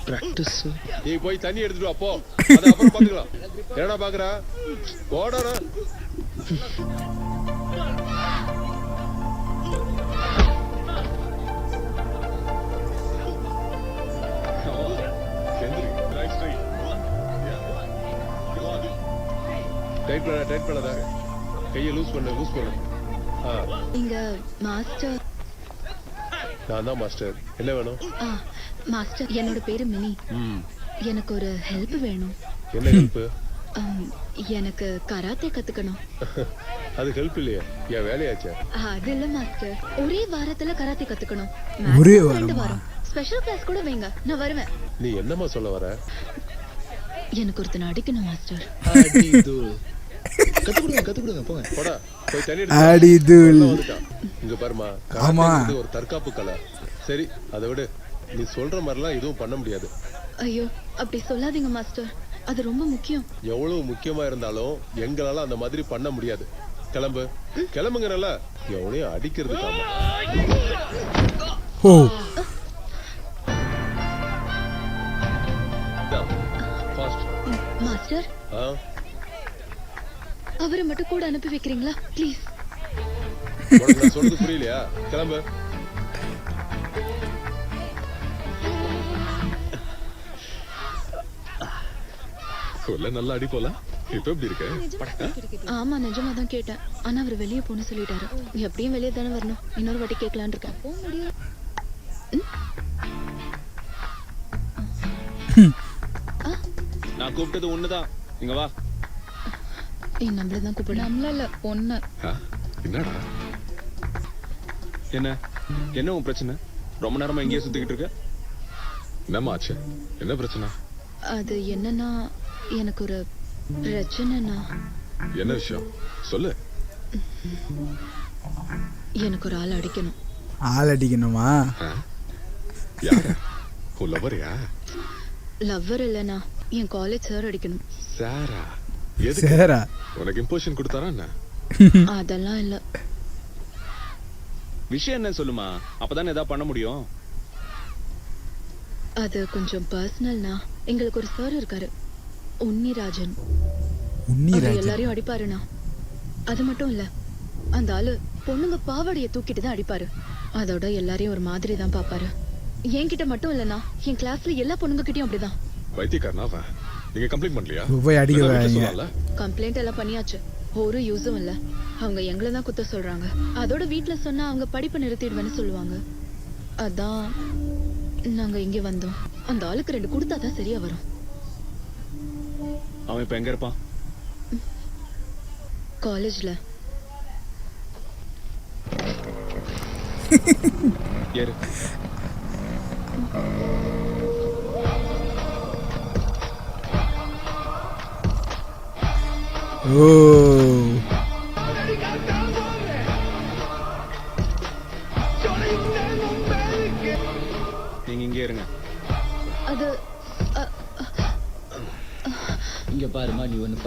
Speaker 10: பிராக்டிஸ்
Speaker 4: நீ போய் தண்ணி எடுத்துட்டு வா போ. அத அப்புறம் பாத்துக்கலாம். என்னடா பாக்குற? போடா. டைட் பண்ணாத. கையை லூஸ் பண்ணு.
Speaker 7: இங்க மாஸ்டர்.
Speaker 4: நான் தான் மாஸ்டர். என்ன வேணும்?
Speaker 7: மாஸ்டர் என்னோட பேரு மினி. எனக்கு ஒரு ஹெல்ப் வேணும்.
Speaker 4: என்ன ஹெல்ப்?
Speaker 7: எனக்கு கராத்தே கத்துக்கணும்.
Speaker 4: அது ஹெல்ப் இல்லையா, என் வேலையாச்சே.
Speaker 7: அது இல்ல மாஸ்டர், ஒரே வாரத்துல கராத்தே கத்துக்கணும்.
Speaker 1: ஒரே
Speaker 7: வாரம் ஸ்பெஷல் கிளாஸ் கூட வைங்க, நான் வருவேன்.
Speaker 4: நீ என்னமா சொல்ல வர?
Speaker 7: எனக்கு ஒருத்தனை அடிக்கணும் மாஸ்டர்.
Speaker 10: கத்துக்கிடுங்க போங்க.
Speaker 4: போடா போய் தண்ணி
Speaker 1: எடுத்து.
Speaker 4: இங்க பாருமா,
Speaker 1: ஆமா
Speaker 4: ஒரு தற்காப்பு கலை. சரி அதை விடு. நீ சொல்ற மாதிரிலாம் எதுவும் பண்ண முடியாது.
Speaker 7: ஐயோ அப்படி சொல்லாதீங்க மாஸ்டர், அது ரொம்ப முக்கியம்.
Speaker 4: எவ்வளவு முக்கியமா இருந்தாலும் எங்களால அந்த மாதிரி பண்ண முடியாது. கிளம்புங்க. நல்லா எவ்வளவு அடிக்கிறதுக்காம.
Speaker 1: ஓ
Speaker 7: மாஸ்டர் அவரை மட்டும் கூட அனுப்பி வைக்கிறீங்களா ப்ளீஸ்?
Speaker 4: சொல்றது புரியலையா? கிளம்பு. நல்லா அடி போல. இப்ப எப்படி இருக்க?
Speaker 7: ஆமா நிஜமா தான் கேட்டேன். ஆனா அவர் வெளியே போன சொல்லிட்டாரு. எப்படியும் வெளியே தானே வரணும். இன்னொரு வாட்டி கேட்கலான்னு இருக்கேன். போக முடியல.
Speaker 10: நான் கூப்பிட்டது ஒண்ணுதான். இங்க வா.
Speaker 7: நம்மளதான் கூப்பிட. நம்மள இல்ல பொண்ணு.
Speaker 4: என்னடா?
Speaker 10: என்ன உன் பிரச்சனை? ரொம்ப நேரமா எங்கேயே சுத்திக்கிட்டு இருக்க?
Speaker 4: என்னம்மா ஆச்சு? என்ன பிரச்சனை?
Speaker 7: அது என்னன்னா, எனக்கு ஒரு பிரச்சனைனா.
Speaker 4: என்ன விஷயம் சொல்லு.
Speaker 7: எனக்கு ஒரு ஆள் அடிக்கணும்.
Speaker 1: ஆள் அடிக்கணுமா?
Speaker 4: லவ்வரியா?
Speaker 7: லவ்வர் இல்லனா என் காலேஜ் சார் அடிக்கணும்.
Speaker 4: சாரா?
Speaker 1: சாரா
Speaker 4: உனக்கு இம்போஷன் கொடுத்தாரா என்ன?
Speaker 7: அதெல்லாம் இல்ல.
Speaker 10: விஷயம் என்ன சொல்லுமா, அப்பதானே ஏதாவது பண்ண முடியும்.
Speaker 7: அது கொஞ்சம் பர்சனல்னா. எங்களுக்கு ஒரு சார் இருக்காரு, உன்னிராஜன். எல்லாரையும் அடிப்பாருண்ணா. அது மட்டும் இல்ல, அந்த ஆளு பொண்ணுங்க பாவாடைய தூக்கிட்டு தான் அடிப்பாரு. அதோட எல்லாரையும் ஒரு மாதிரி தான் பாப்பாரு. என்கிட்ட மட்டும் இல்லனா, என் கிளாஸ்ல எல்லா பொண்ணுங்க கிட்டயும் அப்படிதான்.
Speaker 4: வைத்தியக்காரனா? நீங்க கம்ப்ளைண்ட் பண்ணலையா?
Speaker 1: போய் அடிக்கறாங்க.
Speaker 7: கம்ப்ளைண்ட் எல்லாம் பண்ணியாச்சு, ஒரு யூஸும் இல்ல. அவங்க எங்களை தான் குத்த சொல்றாங்க. அதோட வீட்ல சொன்னா அவங்க படிப்பை நிறுத்திடுவேன்னு சொல்லுவாங்க. அதான் நாங்க இங்க வந்தோம். அந்த ஆளுக்கு 2 கொடுத்தாதான் சரியா வரும்.
Speaker 10: அவன் இப்ப எங்க இருப்பான்?
Speaker 7: காலேஜ்ல.
Speaker 10: ஏறு.
Speaker 1: ஓ
Speaker 10: நீங்க இங்கே இருங்க.
Speaker 7: அது
Speaker 8: இங்க பாருமா, நீ ஒண்ணு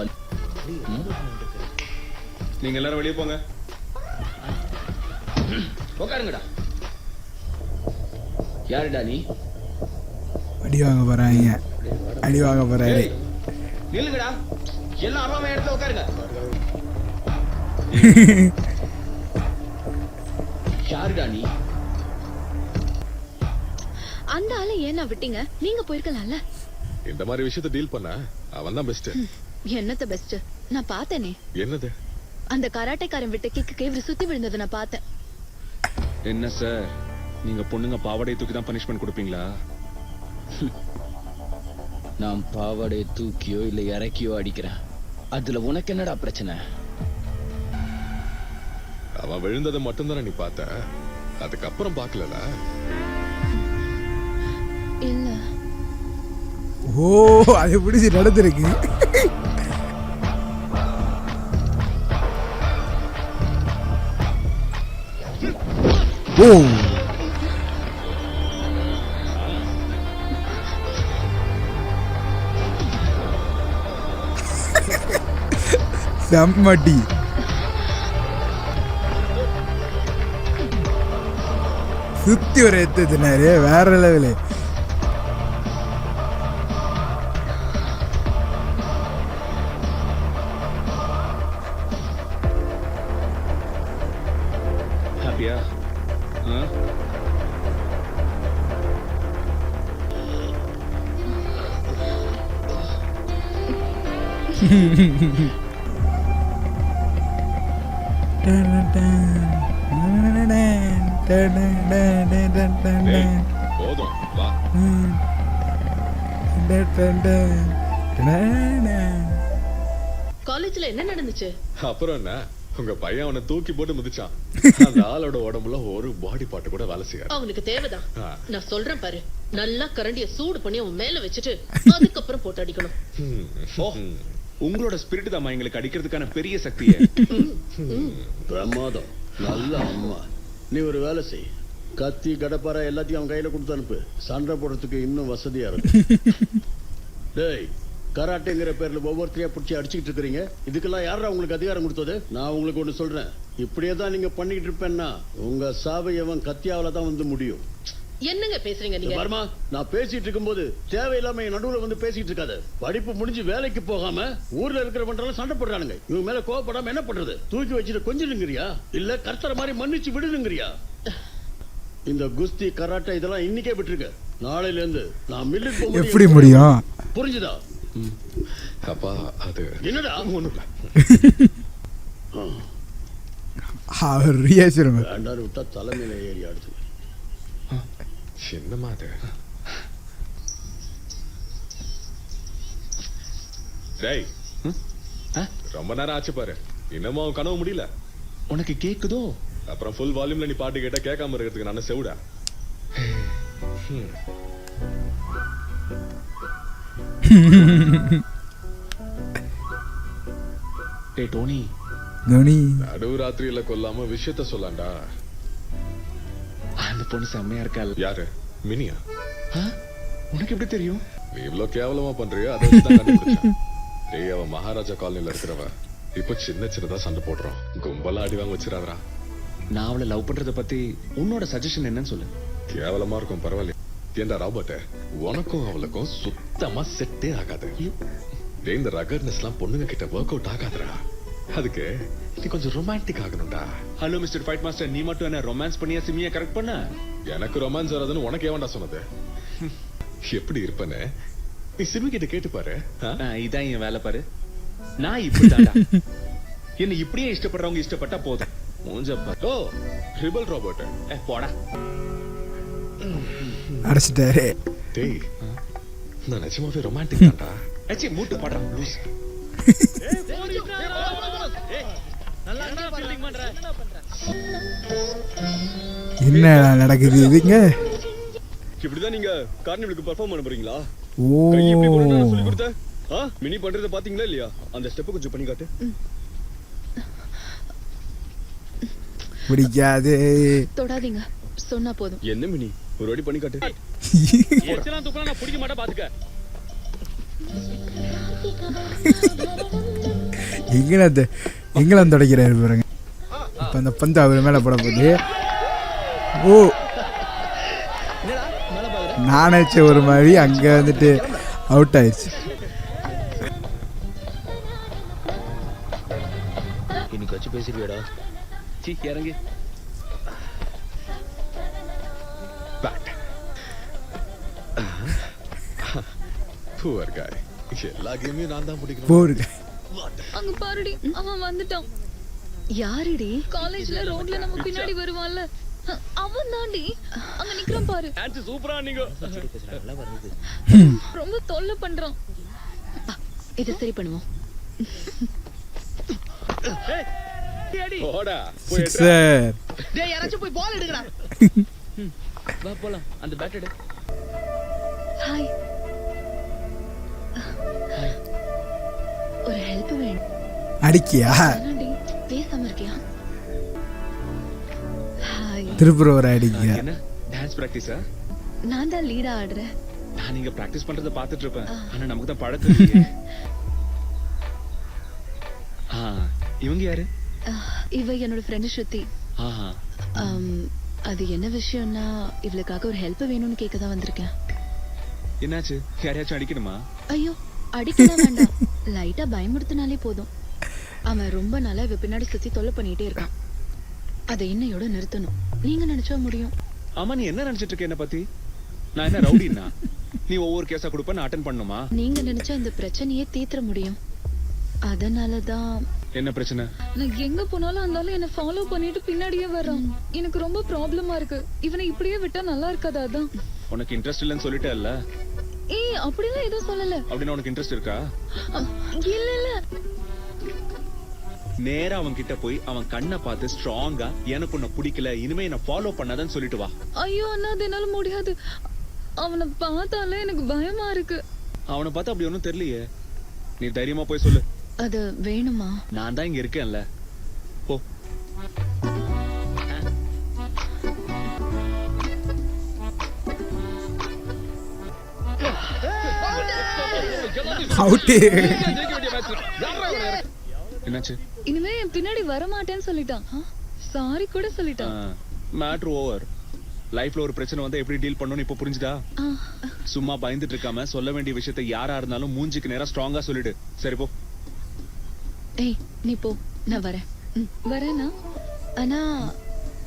Speaker 10: நீங்க எல்லாரும் வெளியே போங்க.
Speaker 8: உட்காருங்கடா. யாருடா நீ?
Speaker 1: அடி வாங்க போறாங்க, அடி வாங்க போறாரு.
Speaker 8: நில்லுங்கடா, எல்லாம் அவன் இடத்துல உட்காருங்க. யாருடா நீ?
Speaker 7: அந்த ஆளை ஏன் நான் விட்டீங்க? நீங்க போயிருக்கலாம்ல.
Speaker 4: இந்த மாதிரி விஷயத்தை டீல் பண்ண அவன் தான் பெஸ்ட்.
Speaker 7: என்னத்த பெஸ்ட்? நான் பார்த்தேனே.
Speaker 4: என்னது?
Speaker 7: அந்த கராட்டைக்காரன் விட்ட கிக்கு இவரு சுத்தி விழுந்ததை நான் பார்த்தேன்.
Speaker 10: என்ன சார், நீங்க பொண்ணுங்க பாவாடையை தூக்கி தான் பனிஷ்மெண்ட் கொடுப்பீங்களா?
Speaker 3: நான் பாவாடையை தூக்கியோ இல்ல இறக்கியோ அடிக்கிறேன், அதுல உனக்கு என்னடா பிரச்சனை?
Speaker 4: அவன் விழுந்ததை மட்டும்தானே நீ பார்த்த, அதுக்கப்புறம் பார்க்கல.
Speaker 7: இல்ல.
Speaker 1: ஓ, அது பிடிச்சி நடந்திருக்கு. ஓ, செம்மடி. சுத்தி ஒரு எத்துனாரு, வேற லெவலு.
Speaker 10: ஹாப்பியா?
Speaker 4: போதும் வா.
Speaker 6: காலேஜ்ல என்ன நடந்துச்சு?
Speaker 4: அப்புறம் என்ன, உங்க பையன் அவனை தூக்கி போட்டு மிதிச்சான். அந்த ஆளோட உடம்புல ஒரு பாடி பார்ட் கூட வேலை செய்யாது.
Speaker 6: அவனுக்கு தேவைதான். நான் சொல்றேன் பாரு, நல்லா கரண்டிய சூடு பண்ணி அவன் மேல வச்சுட்டு அதுக்கப்புறம் போட்டு அடிக்கணும்.
Speaker 10: உங்களோட ஸ்பிரிட் தான் எங்களுக்கு அடிக்கிறதுக்கான பெரிய சக்தியே.
Speaker 2: பிரமாதம். நல்ல அம்மா. நீ ஒரு வேலை செய், கத்தி கடப்பார எல்லாத்தையும் அவன் கையில கொடுத்து அனுப்பு. சண்டை போடுறதுக்கு இன்னும் வசதியா இருக்கும். டேய், கராட்டேங்கிற பேர்ல ஒவ்வொருத்தரையா பிடிச்சி அடிச்சுக்கிட்டு இருக்கிறீங்க. இதுக்கெல்லாம் யாரா உங்களுக்கு அதிகாரம் கொடுத்தது? நான் உங்களுக்கு ஒண்ணு சொல்றேன், இப்படியே தான் நீங்க பண்ணிக்கிட்டு இருப்பேன்னா உங்க சாவை எவன் கத்தியாவில தான் வந்து முடியும்.
Speaker 6: என்னங்க பேசுறீங்க நீங்க?
Speaker 2: வர்மா, நான் பேசிட்டு இருக்கும்போது தேவையில்லாம என் நடுவுல வந்து பேசிட்டு இருக்காத. படிப்பு முடிஞ்சு வேலைக்கு போகாம ஊர்ல இருக்கிறவன்றாலும் சண்டை போடுறானுங்க. இவங்க மேல கோவப்படாம என்ன பண்றது? தூக்கி வச்சுட்டு கொஞ்சிடுங்கிறியா இல்ல கர்த்தர மாதிரி மன்னிச்சு விடுதுங்கிறியா? இந்த குஸ்தி கராட்டை இதெல்லாம் இன்னைக்கே விட்டுருக்க. நாளையில இருந்து நான் மில்லுக்கு போக
Speaker 1: எப்படி முடியும்?
Speaker 2: புரிஞ்சுதா?
Speaker 4: அப்பா அது
Speaker 2: என்னடா? ஒண்ணும் இல்ல.
Speaker 1: அவர் ரியாக்ஷன்
Speaker 2: ரெண்டாவது விட்டா தலைமையில ஏறி ஆடுது.
Speaker 4: என்னமா அது? டேய், ரொம்ப நேரம் ஆச்சு பாரு, இன்னமும் அவன் கனவு முடியல.
Speaker 10: உனக்கு கேக்குதோ?
Speaker 4: அப்புறம் ஃபுல் வால்யூம்ல நீ பாட்டு கேட்டா கேட்காம இருக்கிறதுக்கு நான் செவுடா.
Speaker 10: டேய் டோனி,
Speaker 4: நடுவு ராத்திரியில கொல்லாம விஷயத்த சொல்லாண்டா.
Speaker 10: அந்த பொண்ணு செம்மையா இருக்கா.
Speaker 4: யாரு? மினியா?
Speaker 10: உனக்கு எப்படி தெரியும்?
Speaker 4: நீ இவ்வளவு கேவலமா பண்றியோ அதை வச்சுதான் கண்டுபிடிச்சேன். டேய், அவன் மகாராஜா காலனில இருக்கிறவ. இப்ப சின்ன சின்னதா சண்டை போடுறோம், கும்பலா அடி வாங்க வச்சிடாதா.
Speaker 10: நான் அவளை லவ் பண்றத பத்தி உன்னோட சஜஷன் என்னன்னு சொல்லு.
Speaker 4: கேவலமா இருக்கும், பரவாயில்ல. ஏண்டா ராபர்ட், உனக்கும் அவளுக்கும் சுத்தமா செட்டே ஆகாது. டேய், இந்த ரகர்னஸ் எல்லாம் பொண்ணுங்க கிட்ட ஒர்க் அவுட் ஆகாதுடா. அதுக்கு நீ கொஞ்சம் ரொமான்டிக் ஆகணும்டா.
Speaker 10: ஹலோ மிஸ்டர் ஃபைட் மாஸ்டர், நீ மட்டும் என்ன ரொமான்ஸ் பண்ணியா சிமியா கரெக்ட் பண்ண?
Speaker 4: எனக்கு ரொமான்ஸ் வராதுன்னு உனக்கு ஏவன்டா சொன்னது? எப்படி இருப்பேன்னு நீ சிமி கிட்ட கேட்டு பாரு.
Speaker 10: இதான் என் வேலை பாரு. நான் இப்படிதான்டா. என்ன இப்படியே இஷ்டப்படுறவங்க இஷ்டப்பட்டா போதும். மூஞ்சப்பா.
Speaker 4: ஓ, ரிபல் ராபர்ட்.
Speaker 10: போடா.
Speaker 1: அடிச்சிட்டாரு.
Speaker 4: டேய், நான் நிஜமாவே ரொமான்டிக் தான்டா.
Speaker 10: ஏச்சி மூட்டு போடா லூஸ்.
Speaker 1: என்ன நடக்குது இதுங்க?
Speaker 4: இப்படிதான் நீங்க கார்னிவலுக்கு பெர்ஃபார்ம் பண்ண போறீங்களா?
Speaker 1: ஓ,
Speaker 4: கை எப்படி போடணும்னு சொல்லி கொடுத்த? மினி பண்றத பாத்தீங்களா இல்லையா? அந்த ஸ்டெப் கொஞ்சம் பண்ணி காட்டு.
Speaker 1: பிடிக்காது.
Speaker 7: தொடாதீங்க, சொன்னா போதும்.
Speaker 4: என்ன மினி, ஒரு வாட்டி பண்ணி காட்டு.
Speaker 5: எச்சலாம் துப்பலாம் நான் பிடிக்க மாட்டேன் பாத்துக்க.
Speaker 1: இங்கிலாந்து தொடக்கிறாரு பாருங்க. இப்போ அந்த பந்து அவர் மேலே போட போகுது. ஓ நானேச்ச ஒரு மாதிரி அங்கே வந்துட்டு அவுட் ஆயிடுச்சு.
Speaker 8: இன்னைக்கு வச்சு பேசிடுவியாடா?
Speaker 10: இறங்கி
Speaker 4: Poor guy. எல்லா கேமையும் நான் தான் பிடிக்கிறேன்.
Speaker 1: போருங்க.
Speaker 7: அங்க பாருடி, அவன் வந்துட்டான். யாருடி? காலேஜ்ல ரோட்ல நம்ம பின்னாடி வருவான்ல, அவன் தாண்டி. அங்க நிக்கிறான் பாரு.
Speaker 5: டான்ஸ் சூப்பரா நீங்க.
Speaker 8: நல்லா வருது.
Speaker 7: ரொம்ப தொல்லை பண்றான். இத சரி பண்ணுவோம்.
Speaker 10: போடா.
Speaker 1: சிக்ஸர்.
Speaker 3: டேய் யாராச்சும் போய் பால் எடுங்கடா.
Speaker 5: வா போலாம். அந்த பேட் எடு.
Speaker 7: ஹாய். ஒரு ஹெல்ப் வேணும்.
Speaker 1: அடிக்கியா?
Speaker 7: என்னடி பேசாம இருக்கியா? ஹாய்.
Speaker 1: திருப்புறவர் அடிக்கியா?
Speaker 10: என்ன டான்ஸ் பிராக்டிஸா?
Speaker 7: நான் தான் லீடா ஆடுறேன்.
Speaker 10: நான் நீங்க பிராக்டிஸ் பண்றத பாத்துட்டு இருப்பேன். ஆனா நமக்கு தான் பழக்கம் இல்லையே. இவங்க யாரு?
Speaker 7: இவ என்னோட ஃப்ரெண்ட் ஸ்ருதி.
Speaker 10: ஆஹா.
Speaker 7: அது என்ன விஷயம்னா, இவளுக்காக ஒரு ஹெல்ப் வேணும்னு கேட்க தான் வந்திருக்கேன்.
Speaker 10: என்னாச்சு? யாரையாச்சும் அடிக்கணுமா?
Speaker 7: ஐயோ அடிக்கலாம் வேண்டாம். லைட்டா பயமுறுத்தினாலே போதும். அவன் ரொம்ப நாளா இவ பின்னாடி சுத்தி தொல்லை பண்ணிட்டே இருக்கான். அதை இன்னையோட நிறுத்தணும். நீங்க நினைச்சா முடியும்.
Speaker 10: ஆமா, நீ என்ன நினைச்சிட்டு இருக்க என்ன பத்தி? நான் என்ன ரவுடினா? நீ ஒவ்வொரு கேஸா கொடுப்ப நான் அட்டெண்ட் பண்ணுமா?
Speaker 7: நீங்க நினைச்சா இந்த பிரச்சனையே தீர்த்த முடியும். அதனாலதான்.
Speaker 10: என்ன பிரச்சனை?
Speaker 7: நான் எங்க போனாலும் அந்த என்ன ஃபாலோ பண்ணிட்டு பின்னாடியே வர்றான். எனக்கு ரொம்ப ப்ராப்ளமா இருக்கு. இவனை இப்படியே விட்டா நல்லா இருக்காது. அதான்.
Speaker 10: உனக்கு இன்ட்ரெஸ்ட் இல்லைன்னு சொல்லிட்டேல்ல?
Speaker 7: ஏய் அப்படிலாம் எதுவும் சொல்லல.
Speaker 10: அப்படின்னா உனக்கு இன்ட்ரெஸ்ட் இருக்கா?
Speaker 7: இல்ல இல்ல.
Speaker 10: நேரா அவன் கிட்ட போய் அவன் கண்ணை பார்த்து ஸ்ட்ராங்கா எனக்கு உன்னை பிடிக்கல, இனிமே என்ன ஃபாலோ பண்ணாதன்னு சொல்லிட்டு வா.
Speaker 7: ஐயோ அண்ணா, அது என்னால முடியாது. அவனை பார்த்தாலே எனக்கு பயமா இருக்கு.
Speaker 10: அவனை பார்த்தா அப்படி ஒன்னும் தெரியலையே. நீ தைரியமா போய் சொல்லு.
Speaker 7: அது வேணுமா?
Speaker 10: நான் தான் இங்க இருக்கேன்ல. போ.
Speaker 1: அவுட்டு.
Speaker 10: என்னாச்சு?
Speaker 7: இனிமே என் பின்னாடி வர மாட்டேன்னு சொல்லிட்டான். சாரி கூட சொல்லிட்டான்.
Speaker 10: Matter over. லைஃப்ல ஒரு பிரச்சனை வந்தா எப்படி டீல் பண்ணணும்னு இப்ப புரிஞ்சுதா? சும்மா பயந்துட்டு இருக்காம சொல்ல வேண்டிய விஷயத்தை யாரா இருந்தாலும் மூஞ்சிக்கு நேரா ஸ்ட்ராங்கா சொல்லிடு. சரி போ.
Speaker 7: ஏய் நீ போ, நான் வரேன். வரேனா? ஆனா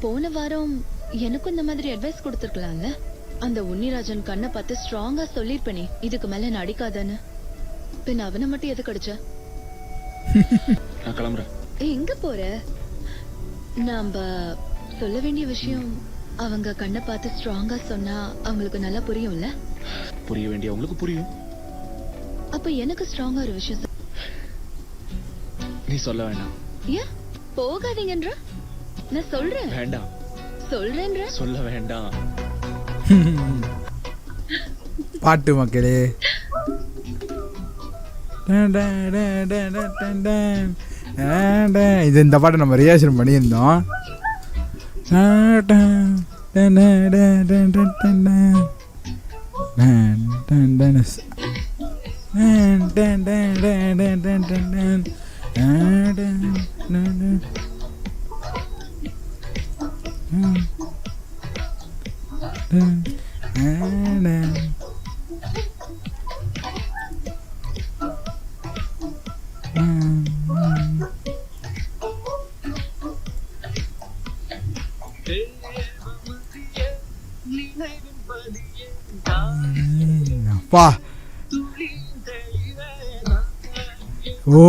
Speaker 7: போன வாரம் எனக்கும் இந்த மாதிரி அட்வைஸ் கொடுத்துருக்கலாம்ல. அந்த உன்னிராஜன் கண்ணை பார்த்து ஸ்ட்ராங்கா சொல்லிருப்பனே, இதுக்கு மேல நான் அடிக்காதன்னு. பின் அவனை மட்டும் எதுக்கு அடிச்ச?
Speaker 10: நான் கிளம்புறேன்.
Speaker 7: எங்க போற? நாம சொல்ல வேண்டிய விஷயம் அவங்க கண்ணை பார்த்து ஸ்ட்ராங்கா சொன்னா அவங்களுக்கு நல்லா புரியும்ல?
Speaker 10: புரிய வேண்டிய அவங்களுக்கு புரியும்.
Speaker 7: அப்ப எனக்கு ஸ்ட்ராங்கா ஒரு விஷயம்
Speaker 10: நீ சொல்ல வேண்டாம்.
Speaker 7: ஏன் போகாதீங்கன்ற? நான் சொல்றேன்.
Speaker 10: வேண்டாம்.
Speaker 7: சொல்றேன்ற?
Speaker 10: சொல்ல வேண்டாம்.
Speaker 1: பாட்டு மக்களே. இது இந்த பாட்டை நம்ம ரியாக்ஷன் பண்ணியிருந்தோம். அப்பா ஓ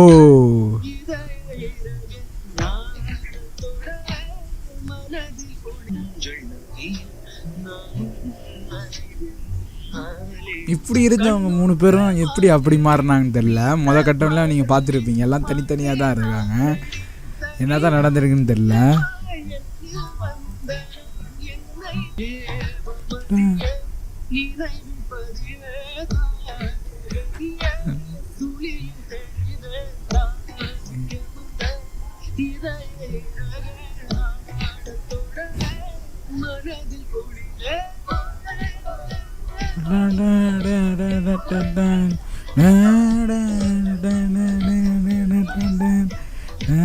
Speaker 1: இப்படி இருந்தவங்க 3 பேரும் எப்படி அப்படி மாறினாங்கன்னு தெரியல. முத கட்டம்லாம் நீங்கள் பார்த்துருப்பீங்க, எல்லாம் தனித்தனியாக தான் இருக்காங்க. என்னதான் நடந்திருக்குன்னு தெரியல.
Speaker 3: இது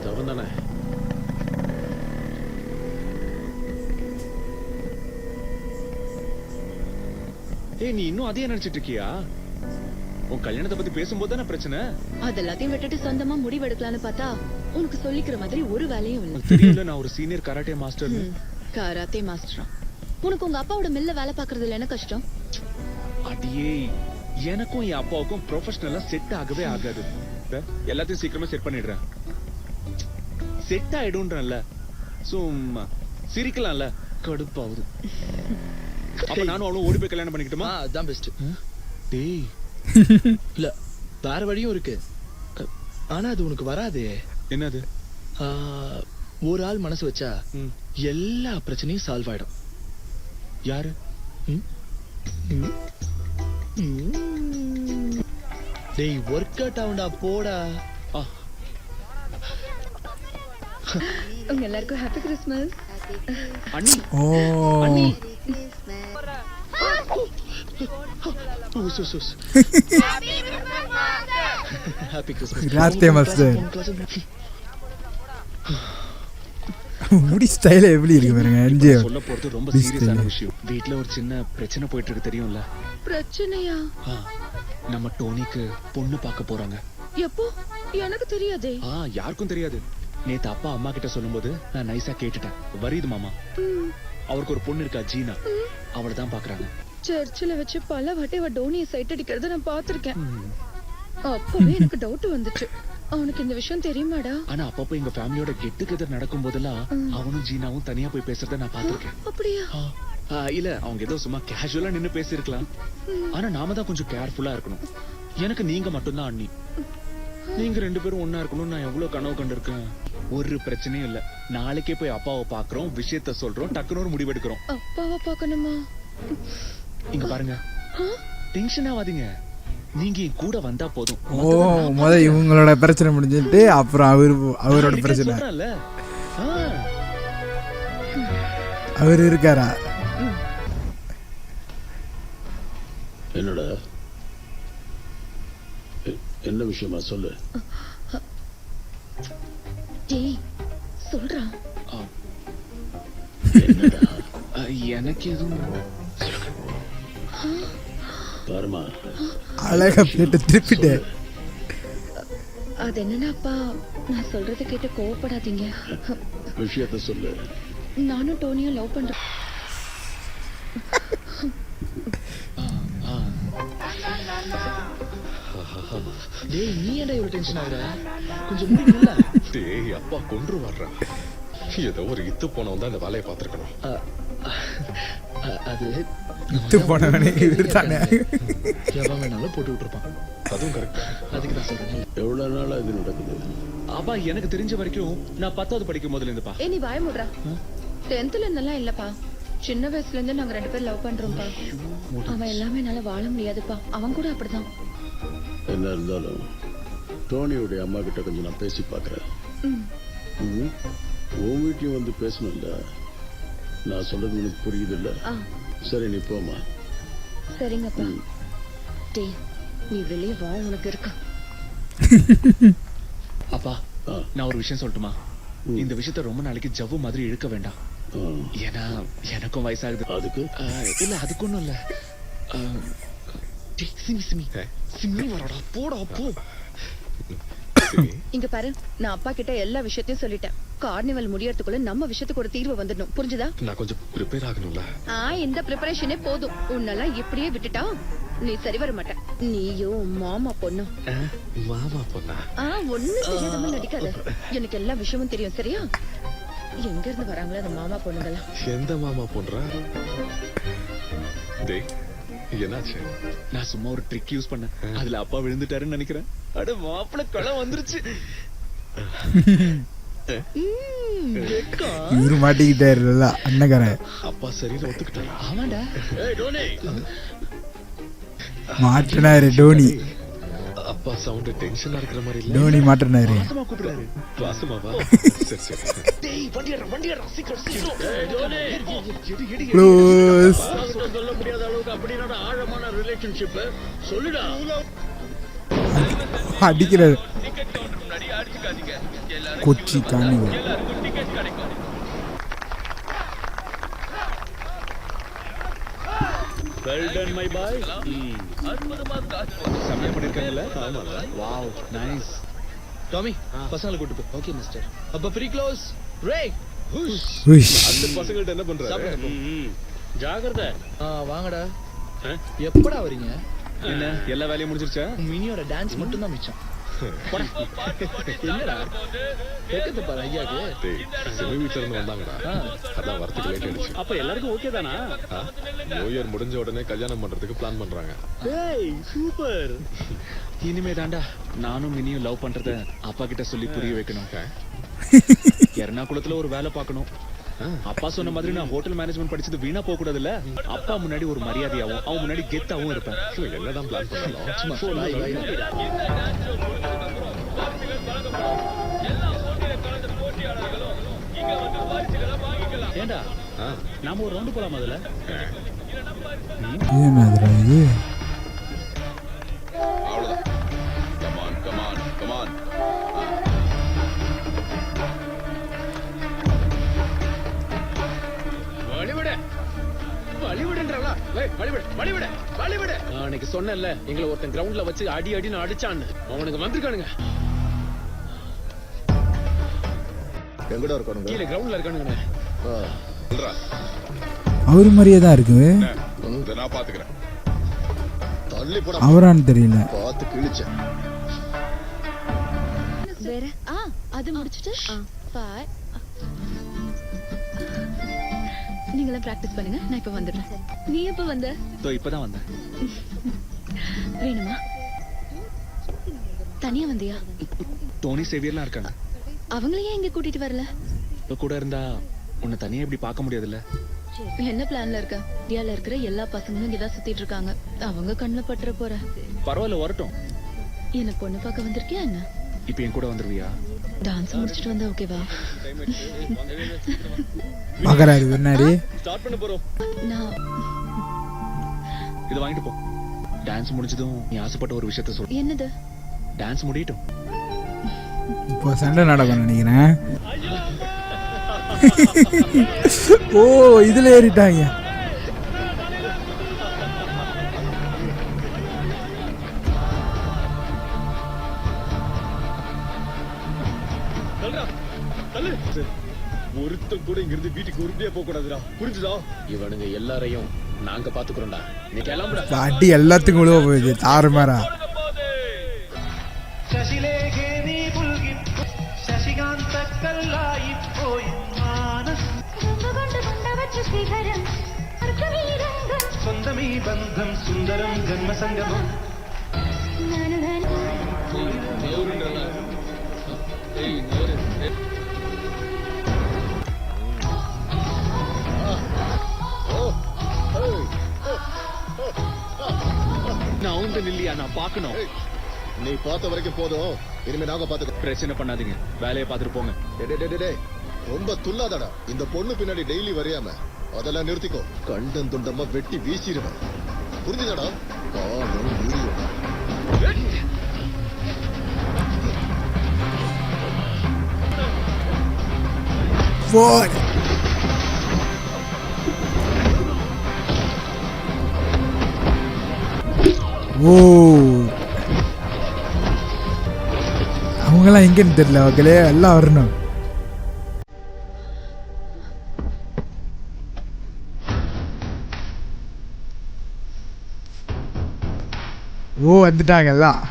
Speaker 3: அவன் தானே?
Speaker 10: ஏய் நீ இன்னும் அதையே நினைச்சிட்டு இருக்கியா? உன் கல்யாணத்தை பத்தி பேசும்போது தானே பிரச்சனை.
Speaker 7: அதெல்லாத்தையும் விட்டுட்டு சொந்தமா முடிவெடுக்கலான்னு பார்த்தா உனக்கு சொல்லிக்கிற மாதிரி ஒரு வேலையும் இல்ல.
Speaker 10: உனக்கு தெரியல நான் ஒரு சீனியர் கராட்டே மாஸ்டர்.
Speaker 7: கராத்தே மாஸ்டரா? உனக்கு உங்க அப்பாவோட மில்ல வேலை பாக்குறதுல என்ன கஷ்டம்?
Speaker 10: அடியே எனக்கும் என் அப்பாவுக்கும் ப்ரொஃபஷனலா செட் ஆகவே ஆகாது. எல்லாத்தையும் சீக்கிரமா செட் பண்ணிடுறேன். செட் ஆயிடும்ன்றல சும்மா சிரிக்கலாம்ல, கடுப்பாவுது. அப்ப நானும் அவளும் ஓடி போய் கல்யாணம் பண்ணிக்கிட்டுமா?
Speaker 8: அதான் பெஸ்ட்.
Speaker 10: டேய்
Speaker 8: இல்ல வேற வழியும் இருக்கு, ஆனா அது உனக்கு வராது.
Speaker 10: என்னது?
Speaker 8: ஒரு ஆள் மனசு வச்சா எல்லா பிரச்சனையும் சால்வ் ஆயிடும்.
Speaker 10: யாரு?
Speaker 8: டேய் ஒர்க் அவுட் ஆகும்டா, போடா.
Speaker 7: உங்க எல்லாருக்கும் ஹாப்பி கிறிஸ்மஸ்.
Speaker 10: அண்ணி
Speaker 1: ஓ
Speaker 10: அண்ணி
Speaker 8: ஹாப்பி கிறிஸ்மஸ்.
Speaker 1: கராத்தே மாஸ்டர் முடி ஸ்டைல எப்படி இருக்கு பாருங்க. என்ஜே
Speaker 10: சொல்ல போறது ரொம்ப சீரியஸான விஷயம். வீட்ல ஒரு சின்ன பிரச்சனை போயிட்டு இருக்கு, தெரியும்ல?
Speaker 7: பிரச்சனையா?
Speaker 10: நம்ம டோனிக்கு பொண்ணு பார்க்க போறாங்க.
Speaker 7: எப்போ? எனக்கு தெரியாதே.
Speaker 10: யாருக்கும் தெரியாது. நேத்து அப்பா அம்மா கிட்ட சொல்லும்போது நான் நைஸா கேட்டுட்டேன். வருது மாமா, அவருக்கு ஒரு பொண்ணு இருக்கா, ஜீனா. அவளை தான் பாக்குறாங்க.
Speaker 7: சர்ச்சில் வச்சு பல வாட்டி அவ டோனியை சைட் அடிக்கிறத நான் பாத்திருக்கேன். அப்பவே எனக்கு டவுட் வந்துச்சு, அவனுக்கு இந்த விஷயம் தெரியுமாடா?
Speaker 10: ஆனா அப்பப்போ எங்க ஃபேமிலியோட கெட் டுகெதர் நடக்கும் போதெல்லாம் அவனும் ஜீனாவும் தனியா போய் பேசுறத நான் பாத்திருக்கேன்.
Speaker 7: அப்படியா?
Speaker 10: இல்ல அவங்க ஏதோ சும்மா கேஷுவலா நின்னு பேசிருக்கலாம். ஆனா நாம தான் கொஞ்சம் கேர்ஃபுல்லா இருக்கணும். எனக்கு நீங்க மட்டும்தான் அண்ணி. நீங்க 2 பேரும் ஒன்னா இருக்கணும் நான் எவ்வளவு கனவு கண்டிருக்கேன். ஒரு பிரச்சனையும் இல்ல. நாளைக்கே போய் அப்பாவை பாக்குறோம், விஷயத்த சொல்றோம், டக்குனு ஒரு முடிவெடுக்கிறோம்.
Speaker 7: அப்பாவை பார்க்கணுமா?
Speaker 10: இங்க பாருங்க, டென்ஷன் ஆகாதீங்க. நீங்க என் கூட வந்தா போதும்.
Speaker 1: ஓ முத இவங்களோட பிரச்சனை முடிஞ்சிட்டு அப்புறம் அவரோட பிரச்சனை. அவர் இருக்காரா?
Speaker 2: என்னடா என்ன விஷயமா சொல்லு.
Speaker 7: டேய் சொல்றா.
Speaker 10: எனக்கு எதுவும்
Speaker 2: பாருமா,
Speaker 1: அழகா போட்டு திருப்பிட்டேன்.
Speaker 7: அது என்னன்னாப்பா, நான் சொல்றதை கேட்டு கோவப்படாதீங்க.
Speaker 2: விஷயத்த சொல்லு.
Speaker 7: நானும் டோனியும் லவ் பண்றேன்.
Speaker 8: டேய் நீ என்ன இவ்வளவு டென்ஷன் ஆகுற? கொஞ்சம் முடியல.
Speaker 4: டேய் அப்பா கொன்று வர்றா. ஏதோ ஒரு இத்து போனவன் தான் இந்த வேலையை பார்த்திருக்கணும்.
Speaker 8: அது
Speaker 1: இத்து போனவனே இவர்தானே.
Speaker 8: எவன் வேணாலும் போட்டு விட்டுருப்பான்.
Speaker 4: அதுவும் கரெக்ட்.
Speaker 8: அதுக்கு தான் சொல்றேன்.
Speaker 2: எவ்வளவு நாளா இது நடக்குது?
Speaker 10: அப்பா எனக்கு தெரிஞ்ச வரைக்கும் நான் 10வது படிக்கும் போதுல இருந்துப்பா.
Speaker 7: நீ வாய மூடுறா. 10th இருந்தெல்லாம் இல்லப்பா, சின்ன வயசுல இருந்து நாங்க 2 பேரும் லவ் பண்றோம்ப்பா. அவன் எல்லாமே என்னால வாழ முடியாதுப்பா, அவன் கூட அப்படிதான்.
Speaker 2: என்ன இருந்தாலும் டோனியோடைய அம்மா கிட்ட கொஞ்சம் நான் பேசி பாக்குறேன். உன் வீட்லயும் வந்து பேசணும்ல. நான் சொல்றது உனக்கு புரியுது இல்ல? சரி நீ போமா.
Speaker 7: சரிங்கப்பா. டேய் நீ வெளியே வா, உனக்கு இருக்கு.
Speaker 10: அப்பா நான் ஒரு விஷயம் சொல்லட்டுமா? இந்த விஷயத்த ரொம்ப நாளைக்கு ஜவ்வு மாதிரி இழுக்க வேண்டாம். ஏன்னா எனக்கும் வயசாகுது.
Speaker 2: அதுக்கு
Speaker 10: இல்ல அதுக்கு ஒண்ணும் இல்ல. சிமி வரடா, போடா போ.
Speaker 7: இங்க பாரு, நான் அப்பா கிட்ட எல்லா விஷயத்தையும் சொல்லிட்டேன். கார்னிவல் முடியறதுக்குள்ள நம்ம விஷயத்துக்கு ஒரு தீர்வு வந்துடணும், புரிஞ்சுதா?
Speaker 4: நான் கொஞ்சம் ப்ரிப்பேர் ஆகணும்ல.
Speaker 7: இந்த ப்ரிப்பரேஷனே போதும். உன்னெல்லாம் இப்படியே விட்டுட்டா நீ சரி வர மாட்ட. நீயும் மாமா பொண்ணும்.
Speaker 4: மாமா பொண்ணா?
Speaker 7: ஒண்ணு தெரியாத மாதிரி நடிக்காத. எனக்கு எல்லா விஷயமும் தெரியும், சரியா? எங்க இருந்து வராங்களோ அந்த மாமா பொண்ணுங்கெல்லாம்.
Speaker 4: எந்த மாமா பொண்ணுறா? டேய் என்னாச்சு?
Speaker 10: நான் சும்மா ஒரு ட்ரிக் யூஸ் பண்ணேன், அதுல அப்பா விழுந்துட்டாருன்னு நினைக்கிறேன். அட மாப்பிள களம் வந்துருச்சு.
Speaker 1: இவரு மாட்டிக்கிட்டாருல அண்ணகாரன்.
Speaker 4: அப்பா சரியில்லை ஒத்துக்கிட்டாரா?
Speaker 10: ஆமாண்டா.
Speaker 1: மாட்டினாரு டோனி.
Speaker 4: அப்பா சவுண்ட் டென்ஷனா இருக்கிற மாதிரி இல்ல.
Speaker 1: டோனி மாட்டினாரு.
Speaker 10: பாசமா கூப்பிடுறாரு.
Speaker 4: பாசமாவா? சரி சரி
Speaker 10: டேய் வண்டி ஏறா சீக்கிரம் சீக்கிரம்
Speaker 1: க்ளோஸ்.
Speaker 2: சொல்ல முடியாத அளவுக்கு அப்படின்னா ஆழமான ரிலேஷன்ஷிப் சொல்லுடா.
Speaker 1: அடிக்கிறாரு கொச்சி காணி.
Speaker 5: Well done my boy.
Speaker 10: சமையல் பண்ணிருக்காங்கல்ல
Speaker 3: வாவ் நைஸ். டாமி பசங்களை கூட்டு போ. Okay mister. அப்ப ஃப்ரீ க்ளோஸ் ரே.
Speaker 1: உஷ்.
Speaker 4: அந்த பசங்கள்ட்ட என்ன பண்றாரு
Speaker 5: ஜாகிரதை.
Speaker 3: வாங்கடா.
Speaker 5: ஆ?
Speaker 3: எப்படா வரீங்க?
Speaker 10: என்ன எல்லா வேலையும் முடிஞ்சிருச்சா
Speaker 3: மினியோட டான்ஸ் மட்டும் தான் மிச்சம். என்னடா வெக்கத்தை பாரு ஐயாக்கு.
Speaker 4: டேய் செமி வீட்ல இருந்து வந்தாங்கடா அதான் வரத்துக்கு லேட் ஆயிடுச்சு
Speaker 5: அப்ப எல்லாருக்கும் ஓகே தானா?
Speaker 4: நியூ இயர் முடிஞ்ச உடனே கல்யாணம் பண்றதுக்கு பிளான் பண்றாங்க
Speaker 5: டேய் சூப்பர்.
Speaker 10: இனிமே தாண்டா நானும் மினியும் லவ் பண்றத அப்பா கிட்ட சொல்லி புரிய வைக்கணும். எர்ணாகுளத்துல ஒரு வேலை பார்க்கணும். அப்பா சொன்ன மாதிரி நான் ஹோட்டல் மேனேஜ்மெண்ட் படிச்சது வீணா போக கூடாதுல்ல. அப்பா முன்னாடி ஒரு மரியாதையாவும் அவன் முன்னாடி கெத்தாவும் இருப்பேன்.
Speaker 4: என்னதான் பிளான் பண்ணாலும்
Speaker 3: சும்மா வாய் வாய்.
Speaker 5: ஏண்டா நாம ஒரு ரவுண்டு போலாம் அதுல.
Speaker 1: என்னதுடா இது?
Speaker 9: அவ்வளவுதான். Come on come on come on.
Speaker 3: அன்னைக்கு சொன்னேன்ல எங்களை ஒருத்தன் கிரவுண்ட்ல வச்சு அடி அடின்னு அடிச்சான்னு. அவனுக்கு வந்திருக்கானுங்க.
Speaker 2: எங்கடா இருக்கானுங்க?
Speaker 3: கீழே கிரவுண்ட்ல இருக்கானுங்க.
Speaker 9: சொல்றா.
Speaker 1: அவரு மாதிரியே தான் இருக்கு.
Speaker 9: இதை நான் பாத்துக்கிறேன்.
Speaker 2: தள்ளி போட
Speaker 1: அவரான்னு தெரியல.
Speaker 2: பார்த்து கிழிச்சேன்.
Speaker 7: வேற அது முடிச்சிட்டு பாய். நீங்களாம் பிராக்டிஸ் பண்ணுங்க, நான் இப்ப வந்துடுறேன். நீ எப்ப வந்த?
Speaker 10: இப்பதான் வந்தேன்.
Speaker 7: வேணுமா? தனியா வந்தியா?
Speaker 10: டோனி சேவியர்லாம் இருக்காங்க.
Speaker 7: அவங்களையே இங்க கூட்டிட்டு வரல?
Speaker 10: இப்ப கூட இருந்தா உன்னை தனியா இப்படி பார்க்க முடியாதுல்ல.
Speaker 7: என்ன பிளான்ல இருக்க? இந்தியால இருக்கிற எல்லா பசங்களும் இங்கதான் சுத்திட்டு இருக்காங்க. அவங்க கண்ணுல பட்டுற போற.
Speaker 10: பரவாயில்ல வரட்டும்.
Speaker 7: என்ன பொண்ணு பார்க்க வந்திருக்கியா என்ன?
Speaker 10: இப்ப என் கூட வந்துருவியா?
Speaker 7: டான்ஸ் முடிச்சிட்டு வந்தா ஓகேவா?
Speaker 1: பாக்குறாரு பின்னாடி.
Speaker 5: ஸ்டார்ட் பண்ண போறோம்.
Speaker 7: நான்
Speaker 10: இதை வாங்கிட்டு போ. டான்ஸ் முடிஞ்சதும் நீ ஆசைப்பட்ட ஒரு விஷயத்த சொல்லு.
Speaker 7: என்னது?
Speaker 10: டான்ஸ் முடியட்டும்.
Speaker 1: இப்போ சண்டை நடக்கும் நினைக்கிறேன். ஓ இதுல ஏறிட்டாங்க.
Speaker 2: ஒருத்தன் கூட இங்க இருந்து வீட்டுக்கு உருப்படியா போக கூடாதுடா. புரிஞ்சுதா?
Speaker 3: இவனுங்க எல்லாரையும் நாங்க பாத்துக்கிறோம்டா. நீ கிளம்புடா.
Speaker 1: அடி எல்லாத்துக்கும் உழுவ போகுது தாறுமாறா.
Speaker 11: சொந்தமீ பந்தம் சுந்தரம் ஜன்ம சங்கமம்.
Speaker 10: நான் வந்து நில்லியா, நான் பாக்கணும்.
Speaker 2: நீ பார்த்த வரைக்கும் போதும். இனிமே நாங்க பாத்துக்கிறோம்.
Speaker 10: பிரச்சனை பண்ணாதீங்க, வேலையை பார்த்துட்டு போங்க.
Speaker 2: டேய், ரொம்ப துல்லாதடா. இந்த பொண்ணு பின்னாடி டெய்லி வரையாம அதெல்லாம் நிறுத்திக்கோ. கண்டம் துண்டமா வெட்டி வீசிடுவேன். புரிஞ்சுதாடா? காலம் வீரியம்.
Speaker 1: ஓ அவங்கெல்லாம் எங்கன்னு தெரியல. மக்களே எல்லாம் வரணும். ஓ வந்துட்டாங்க எல்லாம்.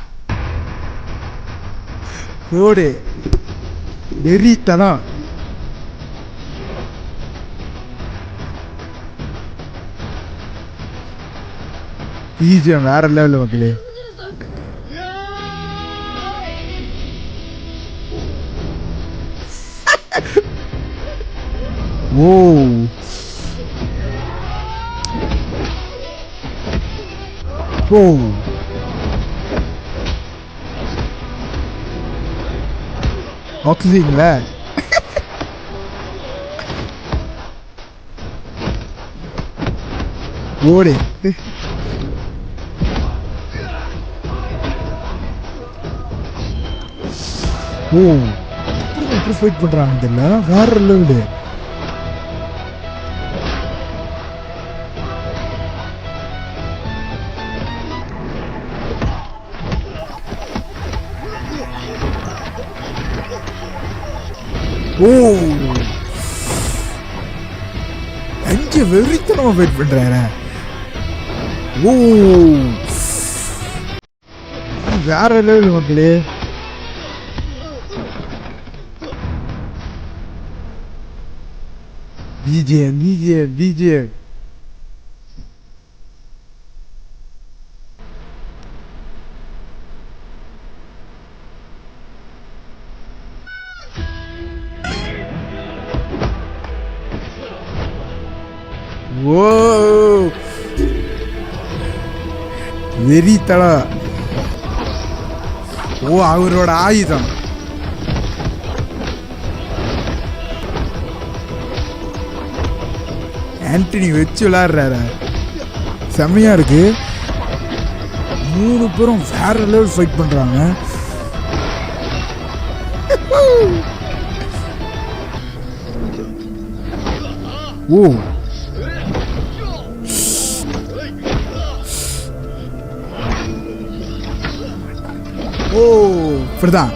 Speaker 1: ரோடு வெறித்தனம். ஈஸியாக வேற லெவலில் மக்களே. ஓ ஓ ஆக்சிஜன்ல ஓடு. ஓ எப்படி ஃபைட் பண்றாங்க தெரியல, வேற லெவலு. ஓ அஞ்சு வெறித்தனமா ஃபைட் பண்றாரு. ஓ வேற லெவல் மக்களே. BGM. ஓ வெறித்தல. ஓ அவரோட ஆயுதம். ஆண்டனி வச்சு விளையாடுறாரு, செம்மையா இருக்கு. 3 பேரும் வேற லெவல் ஃபைட் பண்றாங்க. ஓ ஓ இப்படிதான்.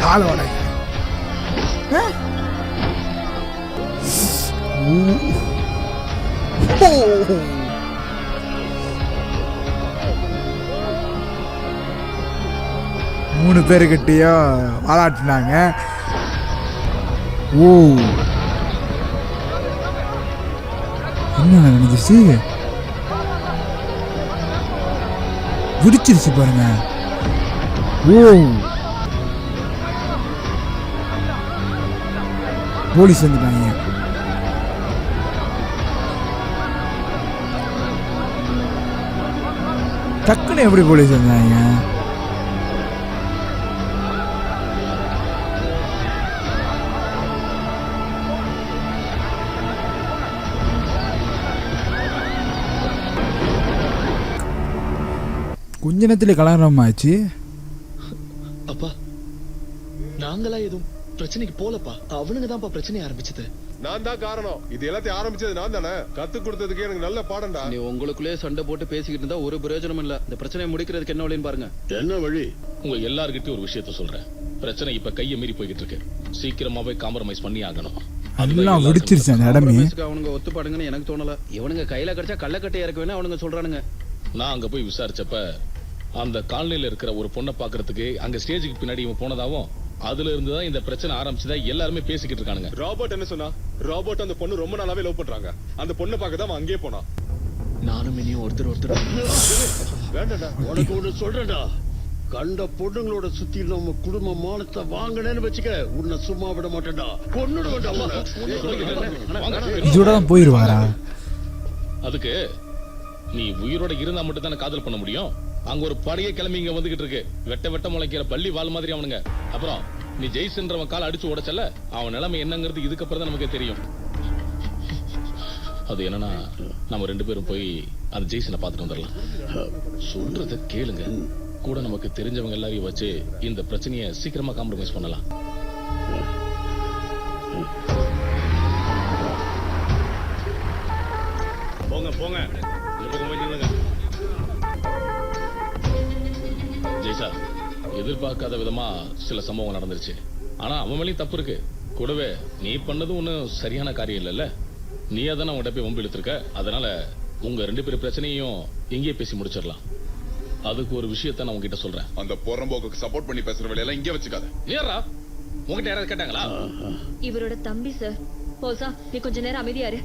Speaker 1: காலோட 3 பேருக்கிட்டயோ வாலாட்டினாங்க. ஓ என்ன நடந்துச்சு, விரிச்சிருச்சு பாருங்க. ஓ போலீஸ் வந்துட்டாங்க. டக்குன்னு எப்படி போலீஸ் வந்தாங்க? கொஞ்ச நேரத்துல கலரமாச்சு.
Speaker 3: அப்பா நாங்களா எதுவும் பிரச்சனைக்கு போலப்பா, அவனுங்க தான்ப்பா பிரச்சனை ஆரம்பிச்சது.
Speaker 12: நான் தான் காரணம். இது எல்லாத்தையும் ஆரம்பிச்சது நான் தானே. கத்து கொடுத்ததுக்கு எனக்கு நல்ல பாடம்டா.
Speaker 3: நீ உங்களுக்குள்ளே சண்டை போட்டு பேசிக்கிட்டு இருந்தா ஒரு பிரயோஜனம் இல்ல. இந்த பிரச்சனையை முடிக்கிறதுக்கு என்ன வழின்னு பாருங்க.
Speaker 2: என்ன வழி?
Speaker 13: உங்க எல்லார்கிட்டயும் ஒரு விஷயத்த சொல்றேன். பிரச்சனை இப்ப கையை மீறி போய்கிட்டு இருக்கு. சீக்கிரமாவே காம்ப்ரமைஸ் பண்ணி ஆகணும்.
Speaker 1: அதெல்லாம் வெடிச்சிருச்சு அந்த இடமே.
Speaker 3: அவனுங்க ஒத்துப்பாடுங்கன்னு எனக்கு தோணல. இவனுங்க கையில கிடைச்சா கள்ளக்கட்டை இறக்க வேணா அவனுங்க சொல்றானுங்க.
Speaker 13: நான் அங்க போய் விசாரிச்சப்ப அந்த காலனில இருக்கிற ஒரு பொண்ணை பாக்குறதுக்கு அங்க ஸ்டேஜுக்கு பின்னாடி இவன் போனதாவும், அதுல இருந்துதான் இந்த பிரச்சனை ஆரம்பிச்சதா எல்லாருமே பேசிக்கிட்டு இருக்கானுங்க.
Speaker 12: ராபர்ட் என்ன சொன்னா? ராபர்ட் அந்த பொண்ணு ரொம்ப நாளாவே லவ் பண்றாங்க. அந்த பொண்ணை பார்க்க தான் அங்கேயே போனா.
Speaker 3: நானும் இனியும் ஒருத்தர்
Speaker 2: வேண்டாடா, உனக்கு ஒண்ணு சொல்றேன்டா. கண்ட பொண்ணுங்களோட சுத்தி நம்ம குடும்ப மானத்தை வாங்கினேன்னு வச்சுக்க, உன்னை சும்மா விட மாட்டேன்டா. கொன்னுடுவேன்டா.
Speaker 1: இதோட தான் போயிருவாரா?
Speaker 13: அதுக்கு நீ உயிரோட இருந்தா மட்டும் தானே காதல் பண்ண முடியும். அங்க ஒரு படையே கிளம்பி இங்க வந்துகிட்டு இருக்கு. வெட்ட முளைக்கிற பள்ளி வால் மாதிரி அவனுங்க. அப்புறம் நீ ஜெய்சன்றவன் கால அடிச்சு உடைச்சல, அவன் நிலைமை என்னங்கிறது இதுக்கப்புறம் தான் நமக்கு தெரியும். அது என்னன்னா, நம்ம 2 பேரும் போய் அந்த ஜெய்சனை பார்த்துட்டு வந்துடலாம். சொல்றத கேளுங்க. கூட நமக்கு தெரிஞ்சவங்க எல்லாரையும் வச்சு இந்த பிரச்சனையை சீக்கிரமா காம்ப்ரமைஸ் பண்ணலாம்.
Speaker 12: போங்க.
Speaker 13: ஜெய்சா, எதிர்பார்க்காத விதமா சில சம்பவம் நடந்துருச்சு. ஆனா அவன் மேலேயும் தப்பு இருக்கு. கூடவே நீ பண்ணதும் ஒன்னும் சரியான காரியம் இல்லைல்ல. நீ அதான உன்கிட்ட போய் வம்பு இழுத்துருக்க. அதனால உங்க 2 பேரும் பிரச்சனையும் இங்கே பேசி முடிச்சிடலாம். அதுக்கு ஒரு விஷயத்த நான் உங்ககிட்ட சொல்றேன்.
Speaker 9: அந்த பொறம்போக்கு சப்போர்ட் பண்ணி பேசுற வேலையெல்லாம் இங்கே வச்சுக்காத.
Speaker 13: ஏறா, உங்ககிட்ட யாராவது கேட்டாங்களா?
Speaker 7: இவரோட தம்பி சார். போசா, நீ கொஞ்ச நேரம் அமைதியாரு.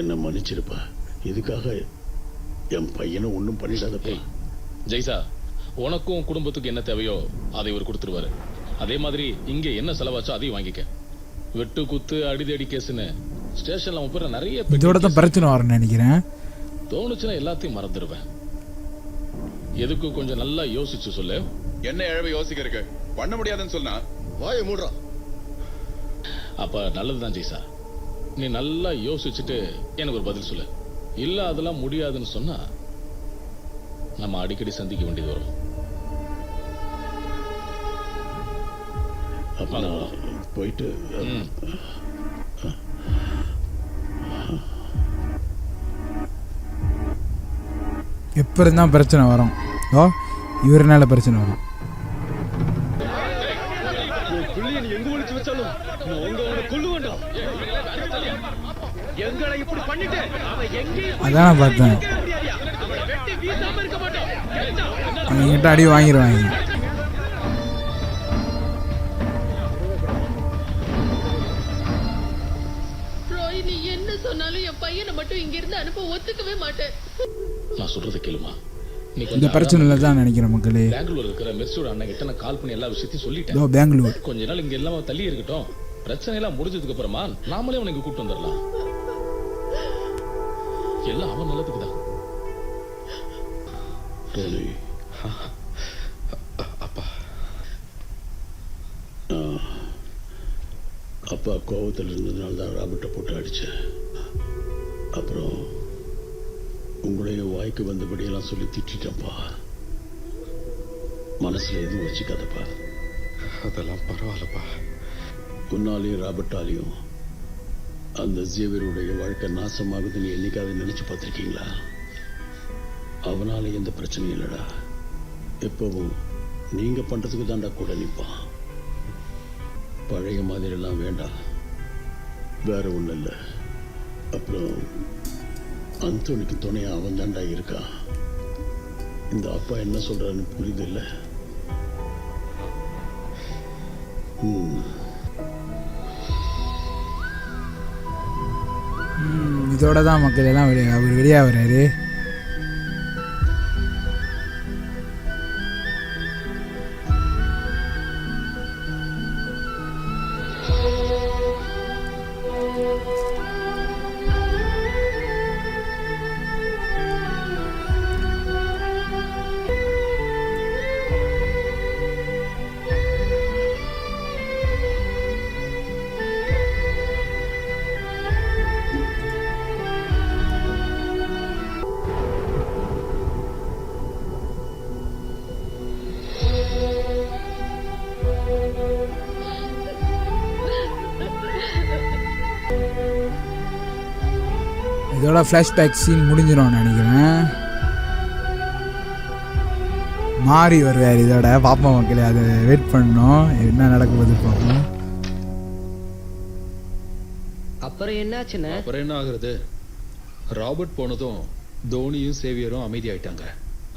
Speaker 2: என்ன மன்னிச்சிருப்பா. இதுக்காக என் பையனை ஒண்ணும் பண்ணிடாதப்பா.
Speaker 13: ஜெய்சா, உனக்கும் குடும்பத்துக்கு என்ன தேவையோ அதை இவர் கொடுத்துருவாரு. அதே மாதிரி இங்க என்ன செலவாச்சோ அதையும் வாங்கிக்க. வெட்டு குத்து அடிதடி கேஸ்னு ஸ்டேஷன்ல அவன் பேர் நிறைய
Speaker 1: இதோட தான் பிரச்சனை வரணும்னு நினைக்கிறேன்.
Speaker 13: தோணுச்சுன்னா எல்லாத்தையும் மறந்துடுவேன். எதுக்கு கொஞ்சம் நல்லா யோசிச்சு சொல்லு.
Speaker 9: என்ன இழவை யோசிக்க இருக்கு? பண்ண முடியாதுன்னு சொன்னா
Speaker 2: வாயை மூடுறா.
Speaker 13: அப்ப நல்லதுதான் ஜெய்சா. நீ நல்லா யோசிச்சுட்டு எனக்கு ஒரு பதில் சொல்லு. இல்ல அதெல்லாம் முடியாதுன்னு சொன்னா நம்ம அடிக்கடி சந்திக்க வேண்டியது வரும்.
Speaker 2: அப்ப நான் போயிட்டு
Speaker 1: எப்போ இருந்தால் பிரச்சனை வரும். ஓ இவருனால பிரச்சனை வரும். அதான் பார்த்தேன், அவங்ககிட்ட அடி வாங்கிடுவாங்க.
Speaker 6: ரோய், நீ என்ன சொன்னாலும் என் பையனை மட்டும் இங்க இருந்து அனுப்ப ஒத்துக்கவே மாட்டேன்.
Speaker 13: நான் சொல்றதை கேளுமா. நீ
Speaker 1: இந்த பிரச்சனைல தான் நினைக்கிறேன் மக்களே.
Speaker 13: பெங்களூர் இருக்கிற மெர்சூட் அண்ணன் கிட்ட நான் கால் பண்ணி எல்லா விஷயத்தையும் சொல்லிட்டேன்.
Speaker 1: பெங்களூர்
Speaker 13: கொஞ்ச நாள் இங்க எல்லாம் தள்ளி இருக்கட்டும். பிரச்சனை எல்லாம் முடிஞ்சதுக்கு அப்புறமா நாமளே அவனுக்கு கூப்பிட்டு வந்துடலாம். எல்லாம் அவன் நல்லதுக்கு தான்.
Speaker 2: அப்பா கோவத்தில் இருந்ததுனால தான் ராபர்ட்டை போட்டு அடித்தேன். அப்புறம் உங்களையும் வாய்க்கு வந்தபடியெல்லாம் சொல்லி திட்டேன்ப்பா. மனசில் எதுவும் வச்சுக்காதப்பா.
Speaker 4: அதெல்லாம் பரவாயில்லப்பா.
Speaker 2: உன்னாலையும் ராபர்ட்டாலையும் அந்த ஜேவியருடைய வாழ்க்கை நாசமாகுதுன்னு என்னைக்காவது நினைச்சு பார்த்துருக்கீங்களா? அவனால எந்த பிரச்சனையும் இல்லைடா. எப்பவும் நீங்க பண்றதுக்கு தாண்டா கூட நிற்பான். பழைய மாதிரிலாம் வேண்டாம், வேற ஒன்றும் இல்லை. அப்புறம் அந்தோனிக்கு துணையா அவன் தாண்டா இருக்கான். இந்த அப்பா என்ன சொல்றான்னு புரியுது இல்லை?
Speaker 1: இதோட தான் மக்கள் எல்லாம் அவர் வெளியாகிறாரு. இதோட ஃப்ளாஷ்பேக் சீன் முடிஞ்சிடும் நினைக்கிறேன். மாறி வருவார் இதோட. பார்ப்போம் மக்களே, அதை வெயிட் பண்ணணும் என்ன நடக்குது பார்ப்போம்.
Speaker 8: அப்புறம் என்னாச்சுன்னு?
Speaker 3: அப்புறம் என்ன ஆகுறது? ராபர்ட் போனதும் தோனியும் சேவியரும் அமைதியாயிட்டாங்க.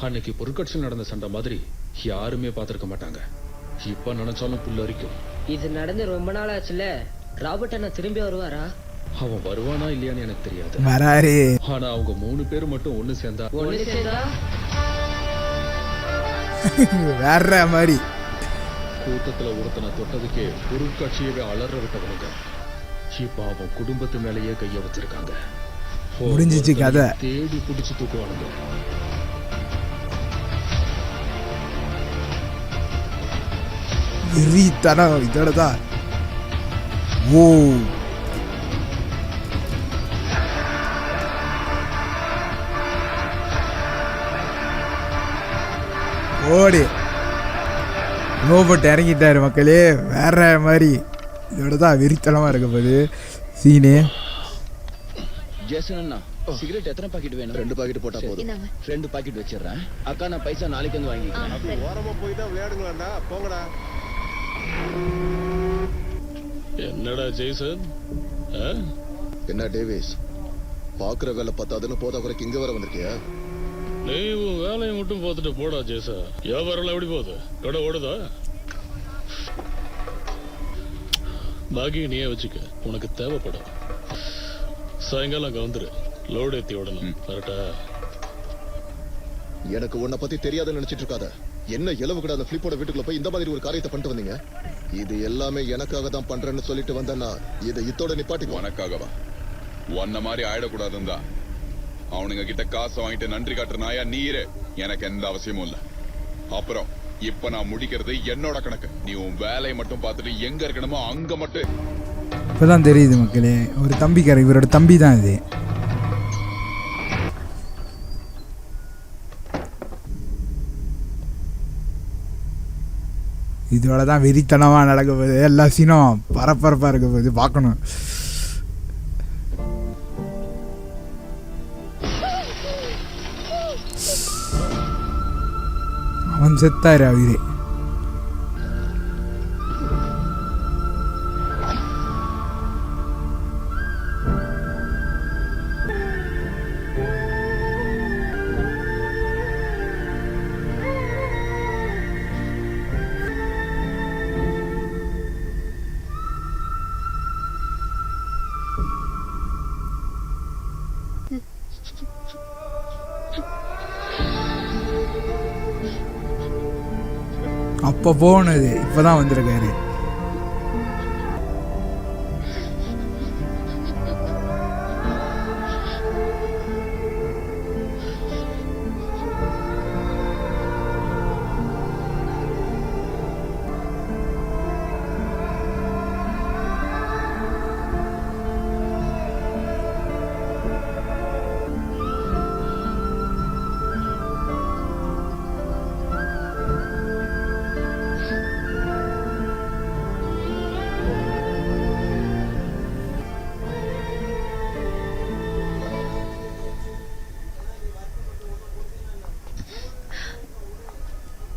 Speaker 3: அன்னைக்கு பொருட்காட்சியில் நடந்த சண்டை மாதிரி யாருமே பார்த்திருக்க மாட்டாங்க. இப்ப நினைச்சாலும் புல்லரிக்கும்.
Speaker 8: இது நடந்து ரொம்ப நாள் ஆச்சுல. ராபர்ட் அண்ணா திரும்பி வருவாரா?
Speaker 3: அவன் வருவானா இல்லையான்னு எனக்கு தெரியாது.
Speaker 1: வராரு.
Speaker 3: ஆனா அவங்க 3 பேர் மட்டும் ஒண்ணு சேர்ந்தா
Speaker 1: வேற மாதிரி.
Speaker 3: கூட்டத்துல ஒருத்தனை தொட்டதுக்கே பொருட்காட்சியவே அலற விட்டவனுங்க இப்ப அவன் குடும்பத்து மேலேயே கைய வச்சிருக்காங்க.
Speaker 1: முடிஞ்சிச்சு கதை.
Speaker 3: தேடி பிடிச்சு தூக்குவானுங்க.
Speaker 1: தரம் இதோட தான். ஓ ஓடி ரோபோட் இறங்கிட்டாரு மக்களே. வேற மாதிரி இதோட தான் வெறித்தனமா இருக்க போகுது சீனு.
Speaker 3: ஜேசன் அண்ணா, சிகரெட் எத்தனை பாக்கெட் வேணும்? 2 பாக்கெட் போட்டா போதும். 2 பாக்கெட் வச்சிடுறேன். அக்கா நான் பைசா நாளைக்கு வந்து வாங்கிக்கிறேன்.
Speaker 12: ஓரமா போய் தான் விளையாடுங்களா? போங்கடா.
Speaker 13: என்னடா ஜெய்சன்?
Speaker 14: என்ன டேவிஸ், பாக்குற வேலை பத்தாதுன்னு போதா குறைக்கு இங்க வர வந்திருக்கியா?
Speaker 13: நீ உன் வேலையை மட்டும் பார்த்துட்டு போடா ஜேசா. வியாபாரம் எப்படி போகுது? கடை ஓடுதா? பாக்கி நீயே வச்சுக்க, உனக்கு தேவைப்படும். சாயங்காலம் அங்க வந்துரு, லோடு ஏத்தி விடணும். கரெக்டா?
Speaker 14: எனக்கு உன்னை பத்தி தெரியாதுன்னு நினைச்சிட்டு இருக்காத. என்ன இலவு கூட அந்த பிளிப்போட வீட்டுக்குள்ள போய் இந்த மாதிரி ஒரு காரியத்தை பண்ணிட்டு வந்தீங்க? இது எல்லாமே எனக்காக தான் பண்றேன்னு சொல்லிட்டு வந்தேன்னா இதை இத்தோட நிப்பாட்டி.
Speaker 9: உனக்காகவா? உன்ன மாதிரி ஆயிடக்கூடாதுன்னு தான் அவனுங்க கிட்ட காசை வாங்கிட்டு நன்றி காட்டுற நாயா நீரே. எனக்கு எந்த அவசியமும் இல்ல. அப்புறம் இப்ப நான் முடிக்கிறது என்னோட கணக்கு. நீ உன் வேலையை மட்டும் பார்த்துட்டு எங்க இருக்கணுமோ அங்க மட்டும்
Speaker 1: இப்பதான் தெரியுது மக்களே, ஒரு தம்பிக்கார, இவரோட தம்பி தான் இது. இதோட தான் வெறித்தனமா நடக்க போகுது, எல்லா சீனும் பரபரப்பா இருக்க போகுது, பார்க்கணும். அவன் செத்தாரு அவரே. அப்போ போனது இப்பதான் வந்திருக்காரு.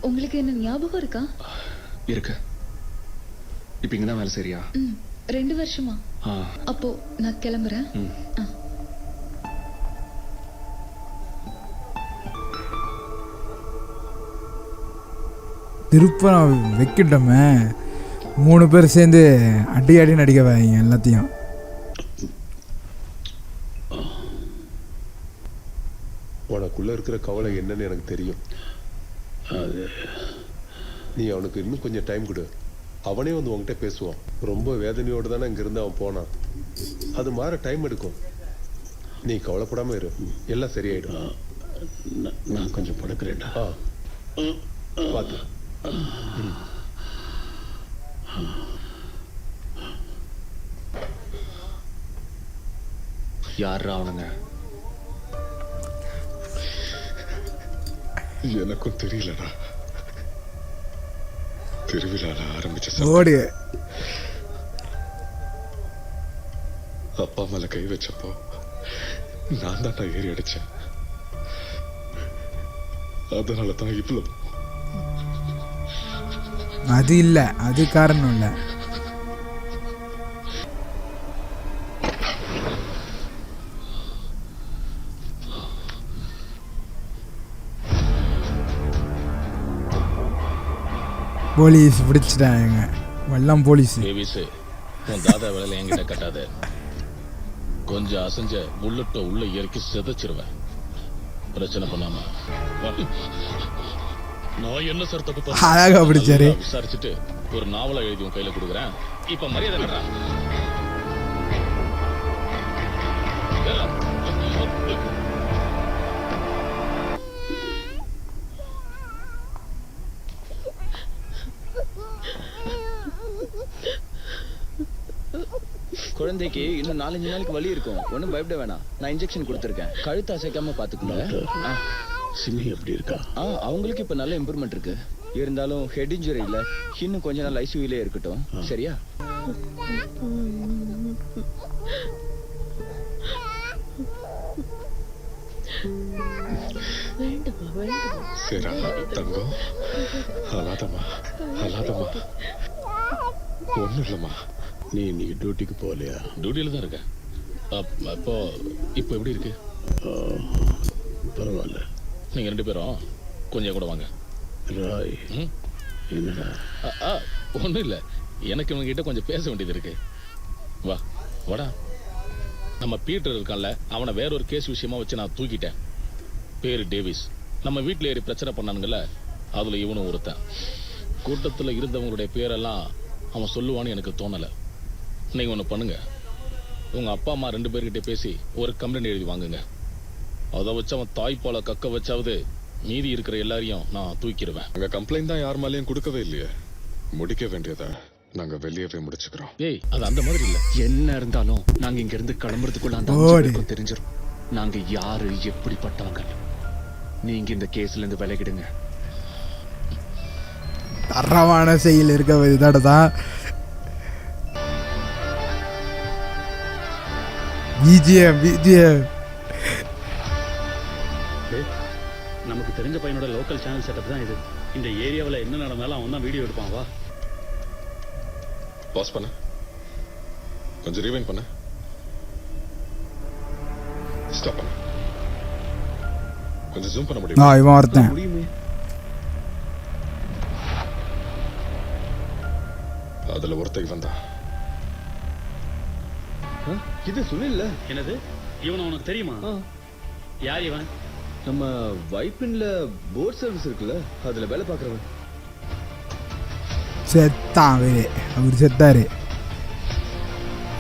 Speaker 7: உங்களுக்கு என்ன ஞாபகம் இருக்கா?
Speaker 10: இருக்கு. இப்ப இங்கதான் வேலை சரியா?
Speaker 7: 2 வருஷமா? அப்போ நான் கிளம்புறேன்.
Speaker 1: திருப்பம் வைக்கிட்டோமே, 3 பேர் சேர்ந்து அடி அடி நடிக்க வைங்க எல்லாத்தையும்.
Speaker 12: உனக்குள்ள இருக்கிற கவலை என்னன்னு எனக்கு தெரியும்.
Speaker 2: அது
Speaker 12: நீ அவனுக்கு இன்னும் கொஞ்சம் டைம் கொடு, அவனே வந்து உன்கிட்ட பேசுவான். ரொம்ப வேதனையோடு தானே இங்கிருந்து அவன் போனான். அது மாற டைம் எடுக்கும். நீ கவலைப்படாம இரு, எல்லாம் சரியாயிடும்.
Speaker 2: நான் கொஞ்சம் படுக்கிறேன்டா.
Speaker 12: பார்த்து.
Speaker 10: யாரா அவனுங்க?
Speaker 4: எனக்கும் தெரியலடா. திருவிழால ஆரம்பிச்ச
Speaker 1: ஓடி
Speaker 4: அப்பா மேல கை வச்சப்போ நான் தான் ஏறி அடிச்சேன். அதனாலதான் இவ்வளவு.
Speaker 1: அது இல்ல, அது காரணம் இல்ல. போலீஸ் பிடிச்சிட்டாங்க, எல்லாம் போலீஸ்.
Speaker 13: டேவிஸ், உன் தாதா வேலையில என்கிட்ட கட்டாத. கொஞ்சம் அசைஞ்ச புல்லட்ட உள்ள இறக்கி செதைச்சிருவேன். பிரச்சனை பண்ணாம. நான் என்ன சார் தப்பு
Speaker 1: அழகா பிடிச்சாரு.
Speaker 13: விசாரிச்சுட்டு ஒரு நாவலை எழுதி உன் கையில கொடுக்குறேன். இப்ப மரியாதை கட்டுறா.
Speaker 8: குழந்தைக்கு இன்னும் 4-5 நாளைக்கு வலி இருக்கும். ஒன்றும் பயப்பட வேணாம். நான் இன்ஜெக்ஷன் கொடுத்துருக்கேன். கழுத்து அசைக்காம பாத்துக்கோங்க.
Speaker 2: சிமி எப்படி இருக்கா?
Speaker 8: அவங்களுக்கு இப்ப நல்ல இம்ப்ரூவ்மெண்ட் இருக்கு. இருந்தாலும் ஹெட் இன்ஜுரி இல்ல, இன்னும் கொஞ்ச நாள் ஐசியூலே இருக்கட்டும். சரியா?
Speaker 4: சரிடா தங்கம், அழாதம்மா அழாதம்மா. ஒண்ணும் இல்லம்மா.
Speaker 2: நீ இன்னைக்கு டியூட்டிக்கு போகலையா?
Speaker 13: டியூட்டியில தான் இருக்கேன். அப்போ இப்போ எப்படி இருக்கு?
Speaker 2: பரவாயில்ல.
Speaker 13: நீங்க 2 பேரும் கொஞ்சம் கூட வாங்க.
Speaker 2: ராய், என்னடா?
Speaker 13: ஒன்றும் இல்லை, எனக்கு இவங்ககிட்ட கொஞ்சம் பேச வேண்டியது இருக்கு. வா வாடா. நம்ம பீட்டர் இருக்கான்ல, அவனை வேற ஒரு கேஸ் விஷயமா வச்சு நான் தூக்கிட்டேன். பேரு டேவிஸ். நம்ம வீட்டில் ஏறி பிரச்சனை பண்ணானுங்கல்ல, அதுல இவனும் ஒருத்தன். கூட்டத்தில் இருந்தவங்களுடைய பேரெல்லாம் அவன் சொல்லுவான்னு எனக்கு தோணலை. நீங்க ஒன்று பண்ணுங்க, உங்க அப்பா அம்மா 2 பேர்கிட்ட பேசி ஒரு கம்ப்ளைண்ட் எழுதி வாங்குங்க. அதை வச்சு அவன் தாய்ப்பாலை கக்க வச்சாவது மீதி இருக்கிற எல்லாரையும் நான் தூக்கிடுவேன்.
Speaker 4: அங்க கம்ப்ளைண்ட் தான் யார் மேலேயும் கொடுக்கவே இல்லையே. முடிக்க வேண்டியதா? நாங்க வெளியவே முடிச்சுக்கிறோம்.
Speaker 13: ஏய் அது அந்த மாதிரி இல்ல.
Speaker 10: என்ன இருந்தாலும் நாங்க இங்க இருந்து கிளம்புறதுக்குள்ள அந்த
Speaker 1: ஓடி.
Speaker 10: 5 பேருக்கும் தெரிஞ்சிரும் நாங்க யாரு எப்படிப்பட்டவங்க. நீங்க இந்த கேஸ்ல இருந்து விலகிடுங்க.
Speaker 1: தரமான செயல் இருக்க இதோட தான் பிஜிஎம்.
Speaker 5: நமக்கு தெரிஞ்ச பையனோட லோக்கல் சேனல் செட்டப் தான் இது. இந்த ஏரியாவில் என்ன நடந்தாலும் அவன் தான் வீடியோ எடுப்பான். வா
Speaker 4: பாஸ் பண்ண, கொஞ்சம் ரீவைண்ட் பண்ண, ஸ்டாப் பண்ண, கொஞ்சம் ஜூம் பண்ண முடியும்.
Speaker 1: இவன் ஒருத்தன்.
Speaker 10: முடியுமே.
Speaker 4: அதுல ஒருத்தன் இவன் தான்.
Speaker 10: இது சுனில்ல.
Speaker 5: என்னது, இவன் உனக்கு தெரியுமா? யார் இவன்?
Speaker 10: நம்ம வைப்பின்ல போர்ட் சர்வீஸ் இருக்குல்ல, அதுல வேலை பார்க்கறவன்.
Speaker 1: செத்தான் அவரு. அவர் செத்தாரு,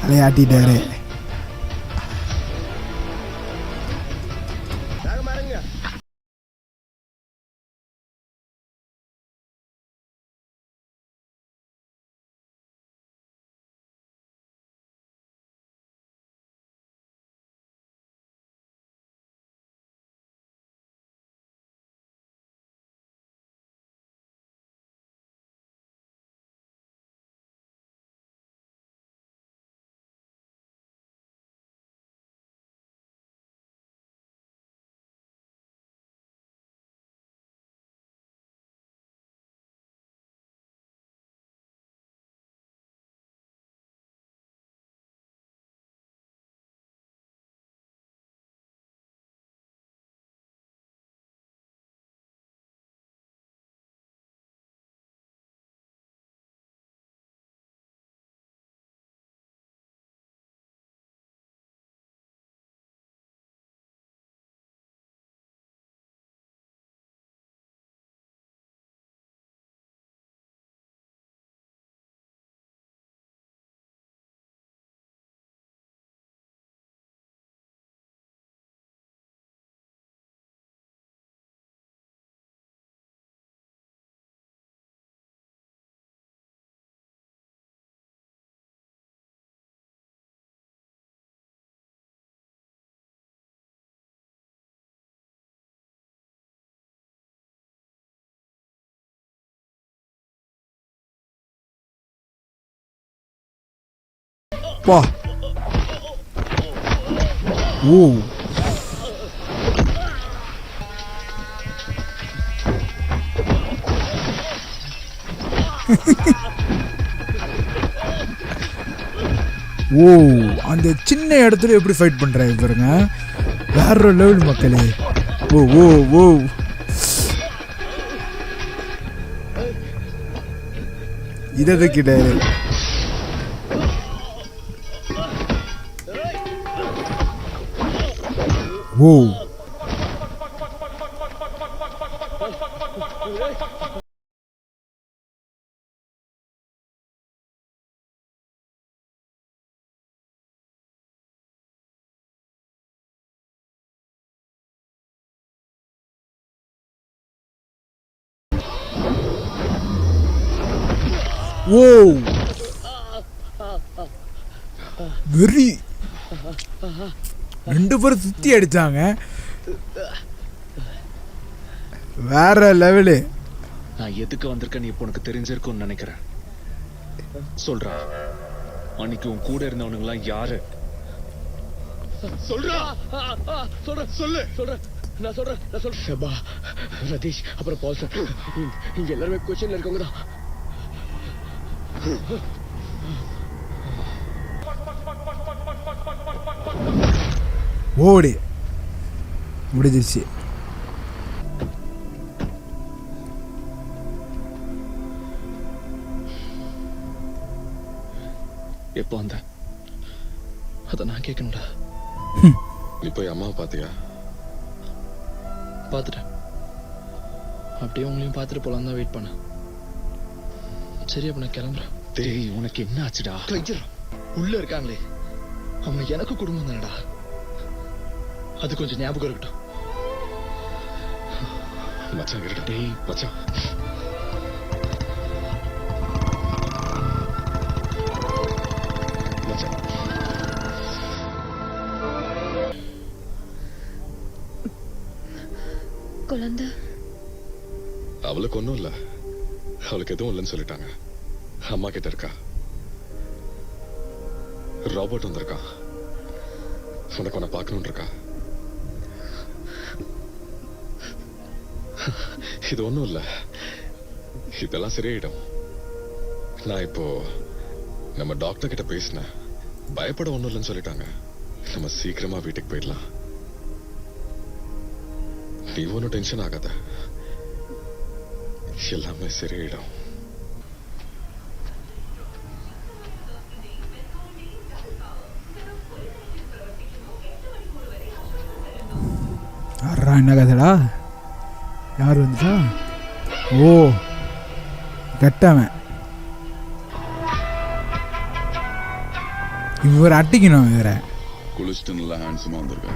Speaker 1: அலையாட்டிட்டாரு. பா ஓ ஓ, அந்த சின்ன இடத்துல எப்படி ஃபைட் பண்றாங்க பாருங்க, வேற லெவல் மக்களே. ஓ ஓ ஓ, இதை கிட்டாரு. ஓ ஓ, வெறி. ரெண்டு பேரும் சுத்தி அடிச்சாங்க, வேற லெவலு.
Speaker 10: நான் எதுக்கு வந்திருக்கேன்னு இப்போ உனக்கு தெரிஞ்சிருக்கும்னு நினைக்கிறேன். சொல்றா, அன்னைக்கு உன் கூட இருந்தவனுங்களாம் யாரு?
Speaker 2: சொல்றா, சொல்லு. நான் சொல்றேன். ஷபா, ரதீஷ், அப்புறம் பால் சார். இங்க எல்லாருமே கொஸ்டின்ல இருக்கவங்க தான்.
Speaker 1: ஓடி முடிஞ்சிருச்சு.
Speaker 10: எப்போ வந்த? அத நான் கேட்கணும்டா.
Speaker 4: நீ போய் அம்மாவை பாத்தியா?
Speaker 8: பார்த்துட்டேன். அப்படியே உங்களையும் பார்த்துட்டு போலாம் தான் வெயிட் பண்ணேன். சரி, அப்ப நான் கிளம்புறேன்.
Speaker 10: டேய், உனக்கு என்ன ஆச்சுடா?
Speaker 8: உள்ள இருக்காங்களே, அவங்க எனக்கு குடும்பம் தானடா, அது கொஞ்சம் ஞாபகம் இருக்கட்டும்.
Speaker 4: மச்சான் இருக்கட்டும். டேய் மச்சான்,
Speaker 7: குழந்தை?
Speaker 4: அவளுக்கு ஒண்ணும் இல்ல, அவளுக்கு எதுவும் இல்லைன்னு சொல்லிட்டாங்க. அம்மா கிட்ட இருக்கா. ராபர்ட் வந்திருக்கான், உனக்கு உன்னை பார்க்கணும்னு இருக்கா. இது ஒண்ணும் இல்ல, இதெல்லாம் சரியாயிடும். நான் இப்போ நம்ம டாக்டர் கிட்ட பேசினேன், பயப்பட ஒண்ணும் இல்லைன்னு சொல்லிட்டாங்க. நம்ம சீக்கிரமா வீட்டுக்கு போயிடலாம். நீ ஒன்னும் டென்ஷன் ஆகாத, எல்லாமே சரியாயிடும்.
Speaker 1: என்ன கதைடா? யார் வந்துட்டா? ஓ, கட்டவன். இவர் அட்டிக்கணும். இவரை
Speaker 9: குளிச்சுட்டு நல்லா ஹேண்ட்ஸமா வந்திருக்க.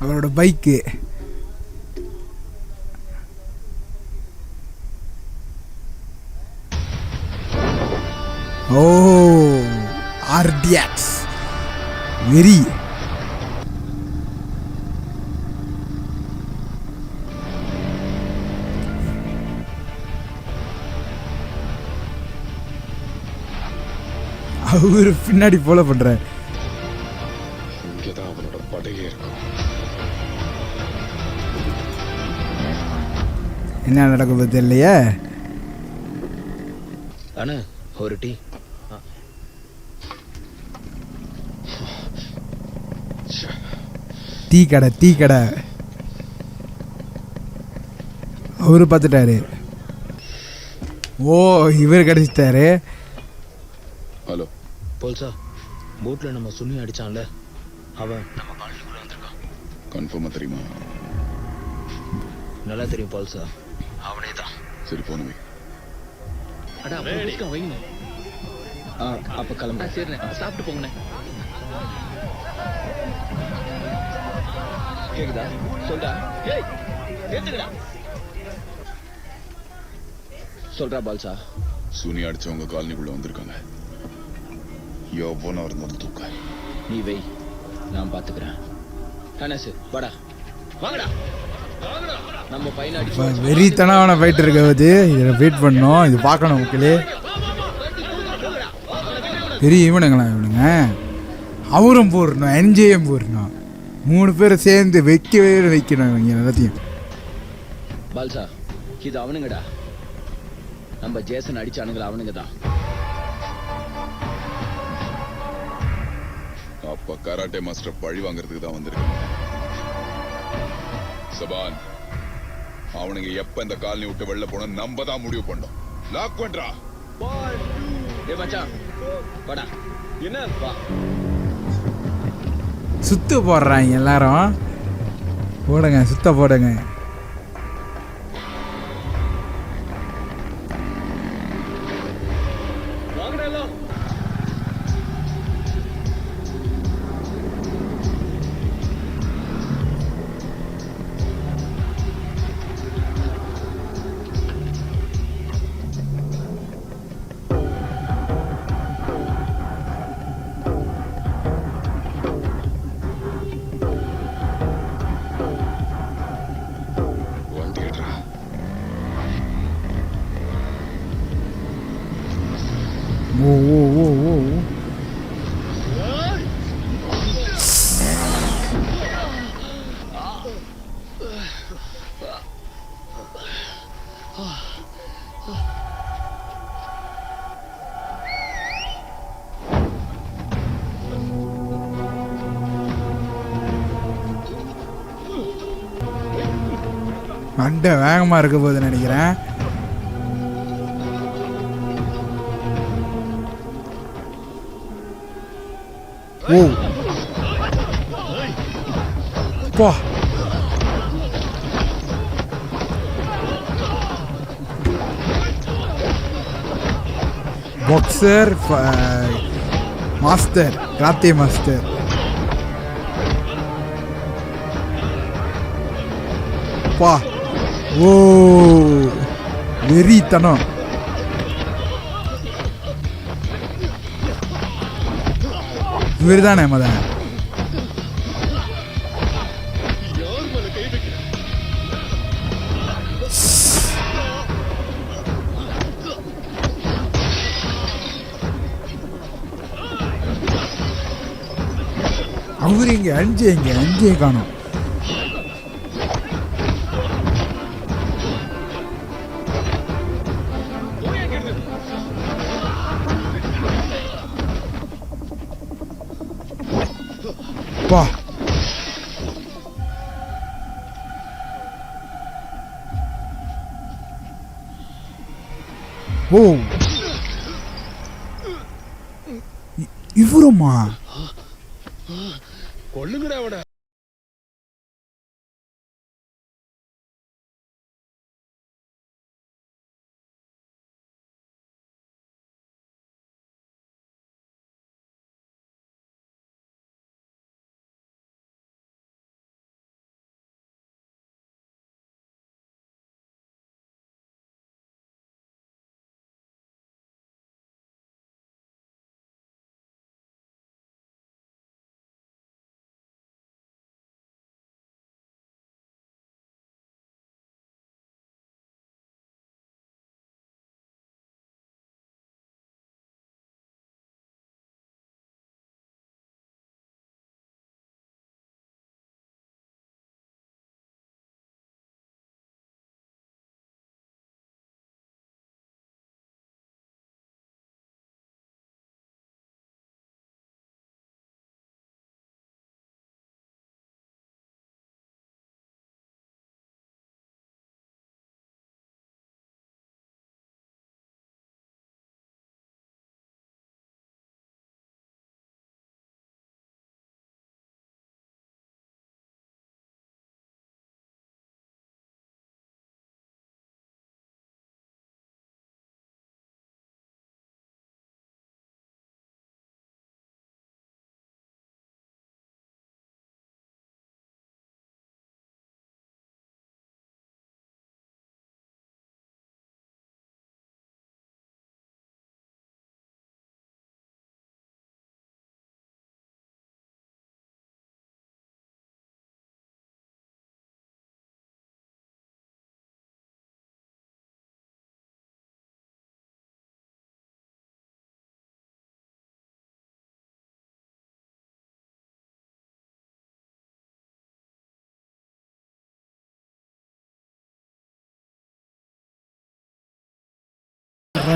Speaker 1: அவரோட பைக்கு. ஓ, RDX வெரி. அவரு பின்னாடி போல பண்ற.
Speaker 4: இங்கதான் அவனோட படையே இருக்கும்.
Speaker 1: என்ன நடக்குது தெரியலையே.
Speaker 8: அண்ணா ஒரு டீ.
Speaker 1: டீ கடை, டீ கடை. அவரு பார்த்துட்டாரு. ஓ, இவர் கிடைச்சிட்டாரு.
Speaker 9: ஹலோ
Speaker 8: போல்சா, போட்ல நம்ம சுனி அடிச்சான்ல, அவன் நம்ம காலனிக்குள்ள வந்திருக்கான்.
Speaker 9: கன்ஃபார்மா தெரியுமா?
Speaker 8: நல்லா தெரியும் போல்சா, அவனே தான்.
Speaker 9: சரி, போனவே.
Speaker 3: அடா வைங்க.
Speaker 8: அப்ப கிளம்பு.
Speaker 3: சரிண்ணே, சாப்பிட்டு போங்கண்ணே.
Speaker 8: கேக்குதா? சொல்றா. ஏய், கேட்டுக்கடா. சொல்றா பால்சா.
Speaker 9: சுனி அடிச்சவங்க காலனிக்குள்ள வந்திருக்காங்க. எவ்வளோ இருந்தாலும் தூக்க.
Speaker 8: நீ வை, நான் பாத்துக்கிறேன். கணேஷ் வாடா, வாங்கடா. நம்ம பையன் அடிச்சு
Speaker 1: வெறித்தனமான ஃபைட் இருக்காது. இதில் வெயிட் பண்ணோம், இது பார்க்கணும். மக்களே பெரிய இவனுங்களா இவனுங்க. அவரும் போடணும், என்ஜேயும் போடணும். 3 பேரை சேர்ந்து வைக்கணும் இவங்க எல்லாத்தையும்.
Speaker 8: பால்சா, இது அவனுங்கடா. நம்ம ஜேசன் அடிச்சானுங்களா, அவனுங்க தான்.
Speaker 9: அப்ப கராட்டே மாஸ்டர் பழி வாங்குறதுக்கு தான் வந்திருக்காங்க. சபான், அவனுங்க எப்ப இந்த காலனி விட்டு வெளில போன நம்ம தான் முடிவு பண்ணோம். லாக் பண்றா.
Speaker 8: ஏ மச்சான், வாடா. என்ன வா.
Speaker 1: சுத்து போடுறாங்க எல்லாரும். போடுங்க, சுத்த போடுங்க. அண்டை வேகமா இருக்க போகுதுன்னு நினைக்கிறேன். ஓ பா, பாக்ஸர் மாஸ்டர், கராத்தே மாஸ்டர். பா, ஓ வெறித்தனம். இவர் தானே மத அவரு இங்க அஞ்சே காணும். பா ஓ இவருமா
Speaker 2: கொள்ளுங்கடா அவன.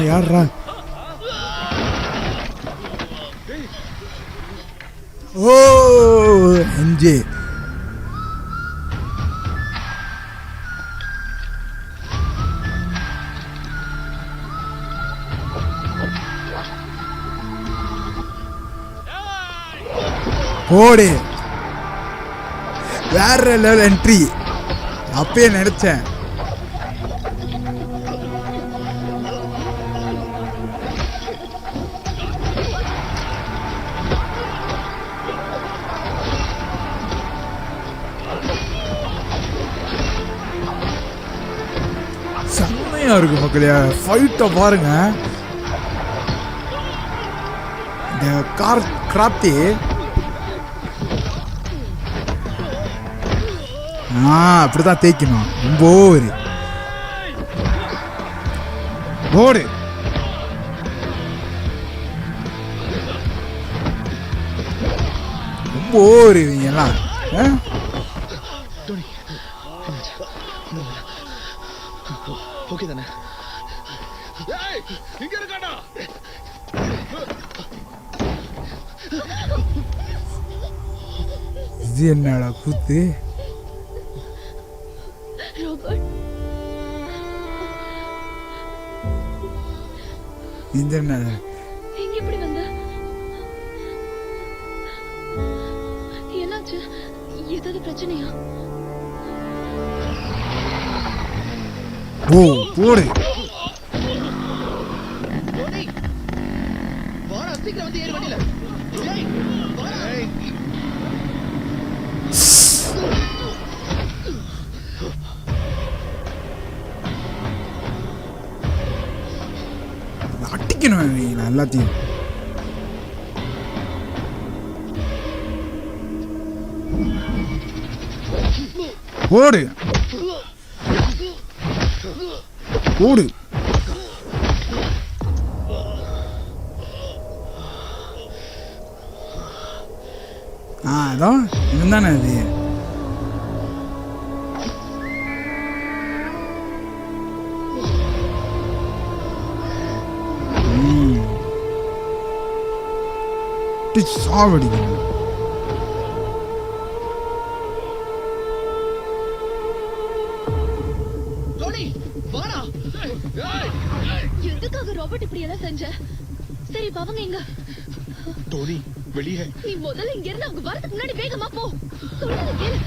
Speaker 1: யாரா ஓ அஞ்சே போடு வேற லெவல் என்ட்ரி. அப்பயே நினைச்சேன். செம்மையா இருக்கு மக்களே, ஃபைட்டை பாருங்க. இந்த கிராப்தி அப்படிதான் தேய்க்கணும். ரொம்ப ஓவரு போடு. ரொம்ப ஓவரு இவங்க எல்லாம்.
Speaker 8: ஓகே தானே?
Speaker 2: இங்க இருக்காடா.
Speaker 1: இது என்னடா கூத்து? இந்த என்ன
Speaker 7: எங்க எப்படி வந்த? என்னாச்சு? ஏதாவது பிரச்சனையா?
Speaker 1: ஓ போடு.
Speaker 8: வாடா சீக்கிரம் வந்து ஏறு வண்டியில.
Speaker 1: அடிக்கணும் எல்லாத்தையும். ஓடு ஓடு. அதோ இதுதானே அது. சாவடிக்கணும்.
Speaker 7: எதுக்காக ராபர்ட் இப்படி எல்லாம் செஞ்ச? சரி அவங்க எங்க?
Speaker 8: டோனி வெளியே.
Speaker 7: நீ முதல்ல இங்க இருந்து அவங்க வரதுக்கு முன்னாடி வேகமா போ. சொல்றத கேளு.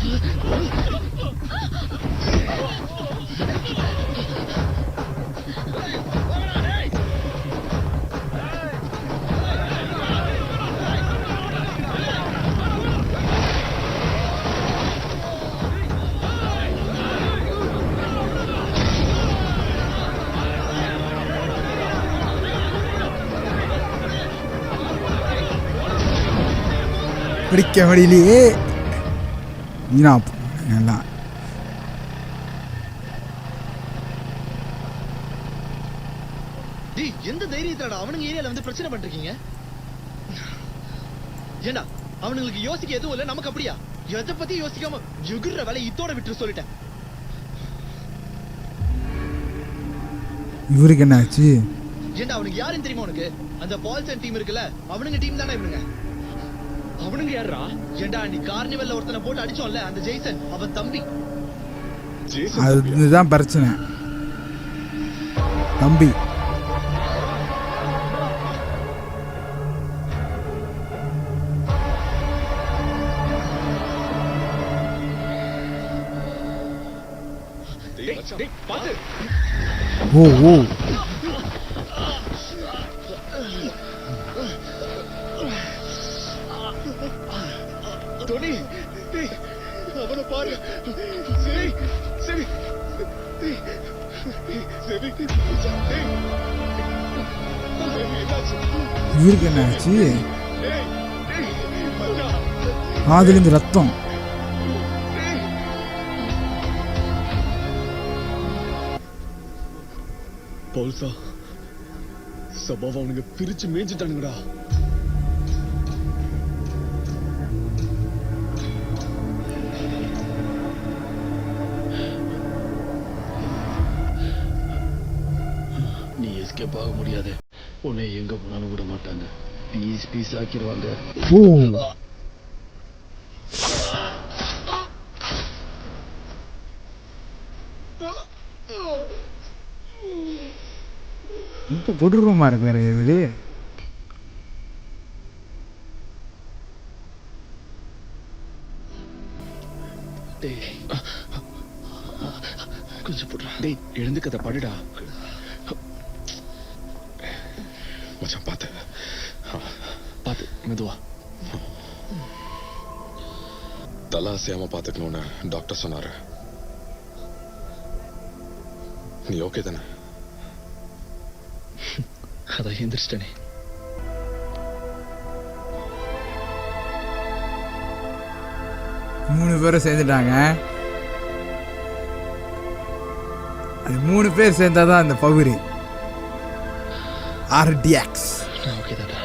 Speaker 1: பிடிக்க வழியிலேயே வீணா எல்லாம்.
Speaker 8: எந்த தைரியத்தோட அவனுங்க ஏரியால வந்து பிரச்சனை பண்றீங்க? ஏண்டா அவனுங்களுக்கு யோசிக்க எதுவும் இல்ல, நமக்கு அப்படியா? எதை பத்தி யோசிக்காம எகுற வேலை இத்தோட விட்டு சொல்லிட்டேன்.
Speaker 1: இவருக்கு என்ன ஆச்சு?
Speaker 8: ஏண்டா அவனுக்கு யாருன்னு தெரியுமா உனக்கு? அந்த பால்சன் டீம் இருக்குல்ல, அவனுங்க டீம் தானே இவனுங்க.
Speaker 10: அவனுங்க யாரா?
Speaker 8: ஏண்டா நீ கார்னிவல்ல ஒருத்தனை போட்டு அடிச்சோம்ல, அந்த ஜெய்சன் அவன் தம்பி.
Speaker 1: அதுதான் பிரச்சனை. தம்பி
Speaker 10: பாத்து.
Speaker 1: ஓ ஓ
Speaker 8: டோனி அவனை பாரு. சரி சரி
Speaker 1: இவருக்கு என்ன ஆச்சு? காதுலேருந்து ரத்தம்.
Speaker 8: பவுல்சா சபாவை அவனுங்க பிரிச்சு மேய்ஞ்சிட்டானுங்கடா.
Speaker 2: நீ எஸ்கேப் ஆக முடியாது. உன்னை எங்க போனாலும் விட மாட்டாங்க. பீஸ் பீஸ் ஆக்கிடுவாங்க.
Speaker 1: ரொம்ப கொடூரமா இருக்கு இவரு.
Speaker 8: கொஞ்சம் போடுறா.
Speaker 10: டேய் எழுந்துக்கத படுடா.
Speaker 4: மச்சான் பாத்து
Speaker 10: பாத்து மெதுவா.
Speaker 4: தலை அசையாம பாத்துக்கணும்னு டாக்டர் சொன்னாரு. நீ ஓகே தானே?
Speaker 8: அதான் எந்திரிச்சிட்டனே.
Speaker 1: மூணு பேரும் சேர்ந்துட்டாங்க. அது 3 பேர் சேர்ந்தாதான் அந்த பவுரு. RDX.
Speaker 8: ஓகே தாடா.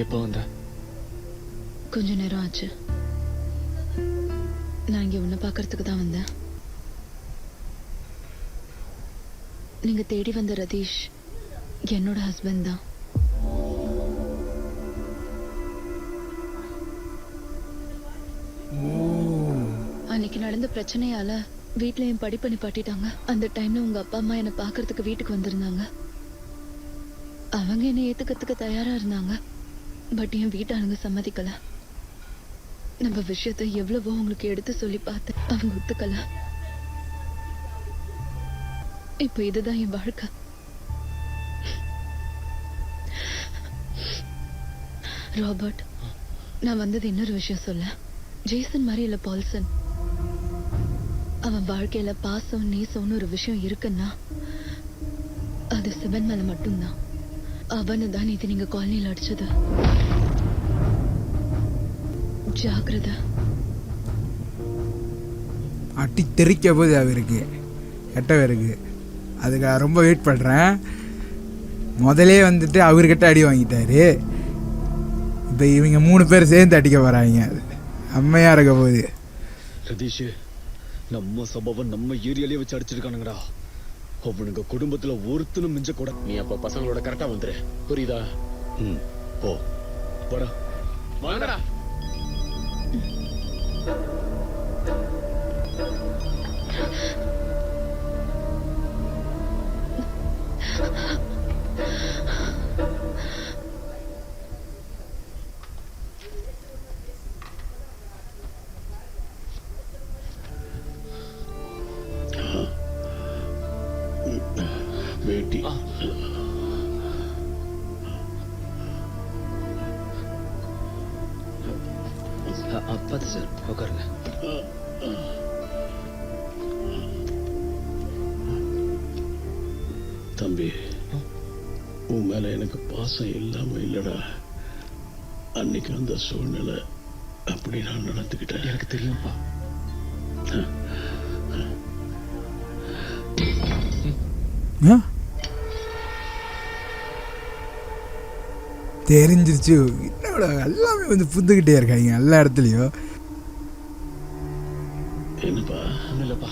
Speaker 10: எப்போ வந்த?
Speaker 7: கொஞ்ச நேரம் ஆச்சு. நான் இங்க உன்னை பார்க்கறதுக்கு தான் வந்தேன். நீங்க தேடி வந்த ரதீஷ் என்னோட ஹஸ்பண்ட் தான். அன்னைக்கு நடந்த பிரச்சனையால வீட்டுல என் படிப்பை நிப்பாட்டிட்டாங்க. அந்த டைம்ல உங்க அப்பா அம்மா என்னை பார்க்கறதுக்கு வீட்டுக்கு வந்திருந்தாங்க. அவங்க என்னை ஏத்துக்கிறதுக்கு தயாரா இருந்தாங்க. பட் என் வீட்டாளுங்க சம்மதிக்கல. நம்ம விஷயத்தை எவ்வளவோ உங்களுக்கு எடுத்து சொல்லி பார்த்தேன், அவங்க ஒத்துக்கல. இப்ப இதுதான் என் வாழ்க்கை. ராபர்ட், நான் வந்தது இன்னொரு விஷயம் சொல்ல. ஜேசன் மாதிரி இல்ல பால்சன். அவன் வாழ்க்கையில பாசம் நேசம்னு ஒரு விஷயம் இருக்குன்னா அது சிவன் மேல மட்டும்தான். அவனு தான் இது நீங்க காலனியில் அடிச்சது. ஜாக்கிரதை.
Speaker 1: அட்டி தெரிக்க போது அவருக்கு கெட்டவருக்கு. அதுக்கு நான் ரொம்ப வெயிட் பண்ணுறேன். முதலே வந்துட்டு அவர்கிட்ட அடி வாங்கிட்டாரு. இப்போ இவங்க 3 பேர் சேர்ந்து அடிக்க போகிறாங்க. அம்மையாக இருக்க போகுது.
Speaker 8: ரதீஷ், நம்ம சம்பவம் நம்ம ஏரியாலே வச்சு அடிச்சிருக்கானுங்கடா. அவனுங்க குடும்பத்துல ஒருத்தனும் மிஞ்ச கூட.
Speaker 13: நீ அப்ப பசங்களோட கரெக்டா வந்துரு, புரியுதா?
Speaker 8: போ போடா.
Speaker 13: வாங்கடா.
Speaker 2: வேட்டி
Speaker 8: பார்த்து சார், உட்காருங்க.
Speaker 2: தம்பி, உன் மேல எனக்கு பாசம் இல்லாம இல்லடா. அன்னைக்கு அந்த சூழ்நிலை அப்படி நான் நடந்துக்கிட்டேன்.
Speaker 8: எனக்கு தெரியும்ப்பா.
Speaker 1: தெரிஞ்சிருச்சு. என்னோட எல்லாமே வந்து புந்துக்கிட்டே இருக்காங்க எல்லா இடத்துலையும்.
Speaker 2: என்னப்பா?
Speaker 8: ஒன்றும் இல்லைப்பா.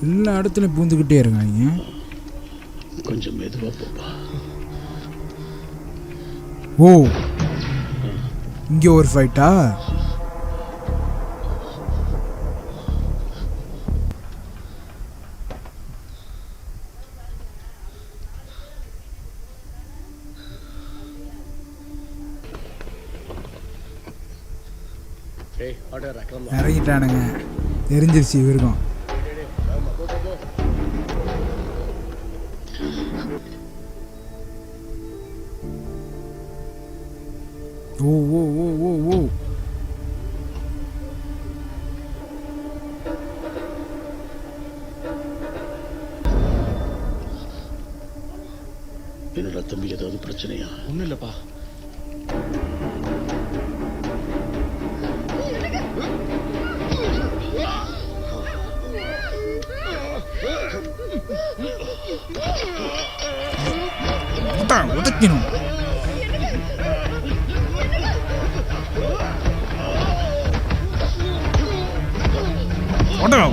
Speaker 1: எல்லா இடத்துலையும் பூந்துக்கிட்டே இருக்காங்க.
Speaker 2: கொஞ்சம் மெதுவா போப்பா.
Speaker 1: ஓ, இங்கே ஒரு ஃபைட்டா? இறங்கிட்டானுங்க. தெரிஞ்சிருச்சு இவருக்கும். ஓ ஓ ஓ ஓ ஓ
Speaker 2: என்னடா தம்பி, ஏதாவது பிரச்சனையா?
Speaker 8: ஒன்றும் இல்லைப்பா.
Speaker 1: உதைக்கணும்.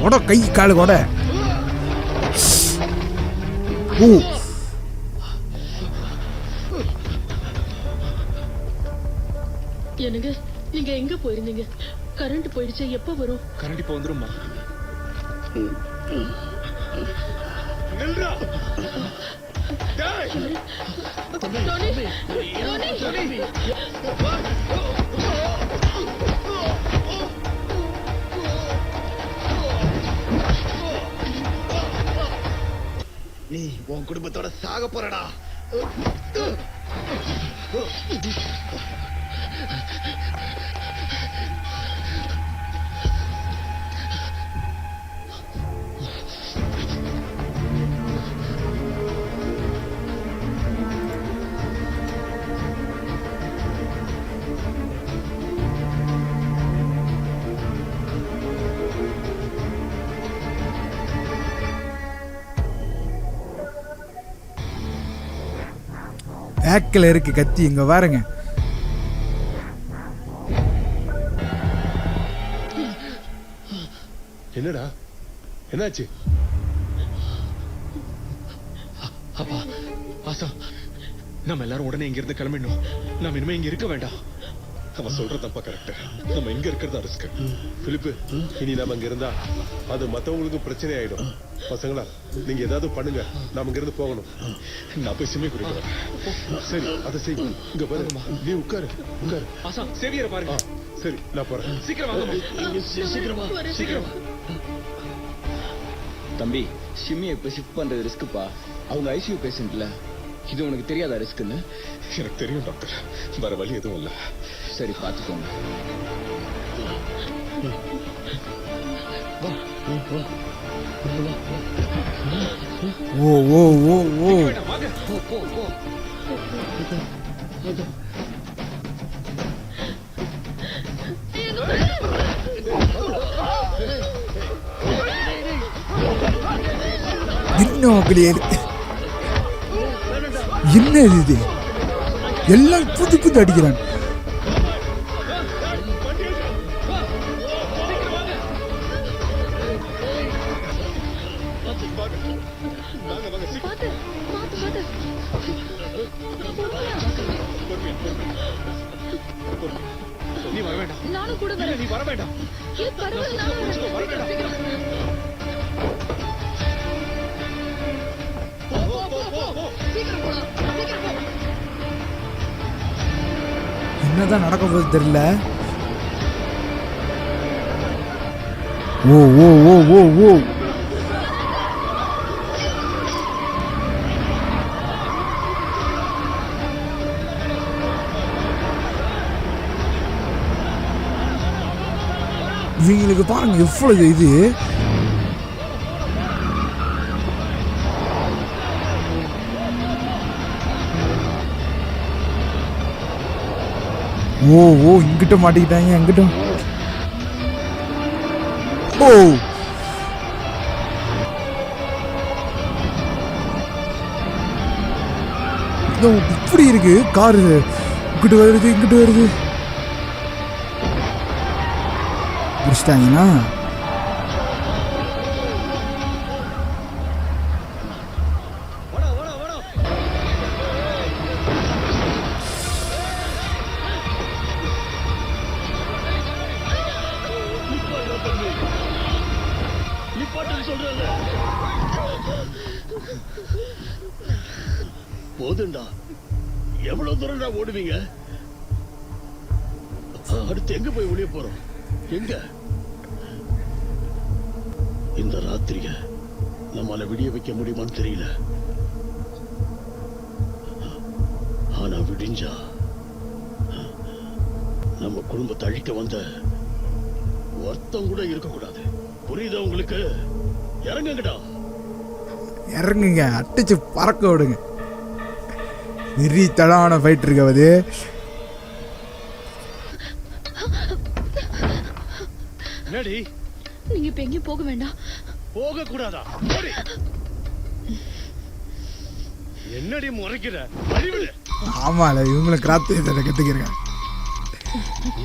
Speaker 1: உட கை காலு கூட. ஓ,
Speaker 6: எனக்கு நீங்க எங்க போயிருந்தீங்க? கரண்ட் போயிடுச்சு. எப்ப வரும்?
Speaker 10: கரண்ட் இப்போ வந்துருமா?
Speaker 8: நீ உன் குடும்பத்தோட சாக போறடா.
Speaker 1: பேக்கில் இருக்கு கத்தி. இங்க பாருங்க.
Speaker 12: என்னடா, என்னாச்சு?
Speaker 10: அப்பா, ஆசா, நம்ம எல்லாரும் உடனே இங்க இருந்து கிளம்பிடணும். நாம இனிமே இங்க இருக்க வேண்டாம்.
Speaker 4: அவன் சொல்றதப்பா கரெக்ட். நம்ம இங்க இருக்கிறதா ரிஸ்க்.
Speaker 12: பிலிப்பு, இனி நாம இங்க இருந்தா அது மத்தவங்களுக்கு பிரச்சனை ஆயிடும். பசங்களா, நீங்க ஏதாவது பண்ணுங்க. நாம இங்க இருந்து போகணும்.
Speaker 4: நான் போய் சிம்மி குடிக்கிறேன்.
Speaker 12: சரி, அதை செய். இங்க பாரு, நீ உட்காரு உட்காரு.
Speaker 10: ஆசா, சேவியரை பாருங்க.
Speaker 12: சரி, நான் போறேன்.
Speaker 10: சீக்கிரம் வாங்க.
Speaker 6: சீக்கிரமா சீக்கிரமா.
Speaker 8: தம்பி, ஷிம்மியை இப்ப ஷிஃப்ட் பண்றது ரிஸ்க்குப்பா. அவங்க ஐசியூ பேஷண்ட்ல. இது உனக்கு தெரியாதா ரிஸ்க்குன்னு?
Speaker 4: எனக்கு தெரியும் டாக்டர். வேற வழி எதுவும் இல்ல.
Speaker 8: சரி, பாத்துக்கோங்க.
Speaker 1: ஓ ஓ ஓ ஓ என்ன மக்களே என்ன இது எல்லாம் புது புது அடிக்கிறான்
Speaker 10: நீ வர வேண்டாம்.
Speaker 7: நானும் கூட வரேன்.
Speaker 10: நீ வர வேண்டாம்.
Speaker 7: பரவாயில்ல, நானும் வரேன்.
Speaker 10: வர வேண்டாம்.
Speaker 1: என்னதான் நடக்க போகுது தெரியல. ஓ ஓ ஓ ஓ ஓ இவங்களுக்கு பாருங்க எவ்வளவு இது. ஓ ஓ இங்கிட்ட மாட்டிக்கிட்டாங்க எங்கிட்ட. ஓ இப்படி இருக்கு காரு. இங்கிட்டு வருது இங்கிட்டு வருது. முடிச்சிட்டாங்கன்னா
Speaker 2: போதுண்டா. எவ்வளவு தூரம்டா ஓடுவீங்க? அடுத்து எங்க போய் ஒளிய போறோம்? எங்க? இந்த ராத்திரிய நம்மால விடிய வைக்க முடியுமான்னு தெரியல. ஆனா விடிஞ்சா நம்ம குடும்பத்தை அழிக்க வந்த ஒருத்தம் கூட இருக்க கூடாது. புரியுதா உங்களுக்கு? இறங்குங்கடா.
Speaker 1: இறங்குங்க, அடிச்சு பறக்க விடுங்க. வெறி தடான ஃபைட் இருக்காது.
Speaker 2: என்னடி?
Speaker 7: நீங்க இப்ப எங்கேயும் போக வேண்டாம்.
Speaker 2: போக கூடாதா? என்னடி முறைக்கிற? அறிவிடு.
Speaker 1: ஆமால இவங்களும் கிராத்து இதை கத்துக்கிறேன்.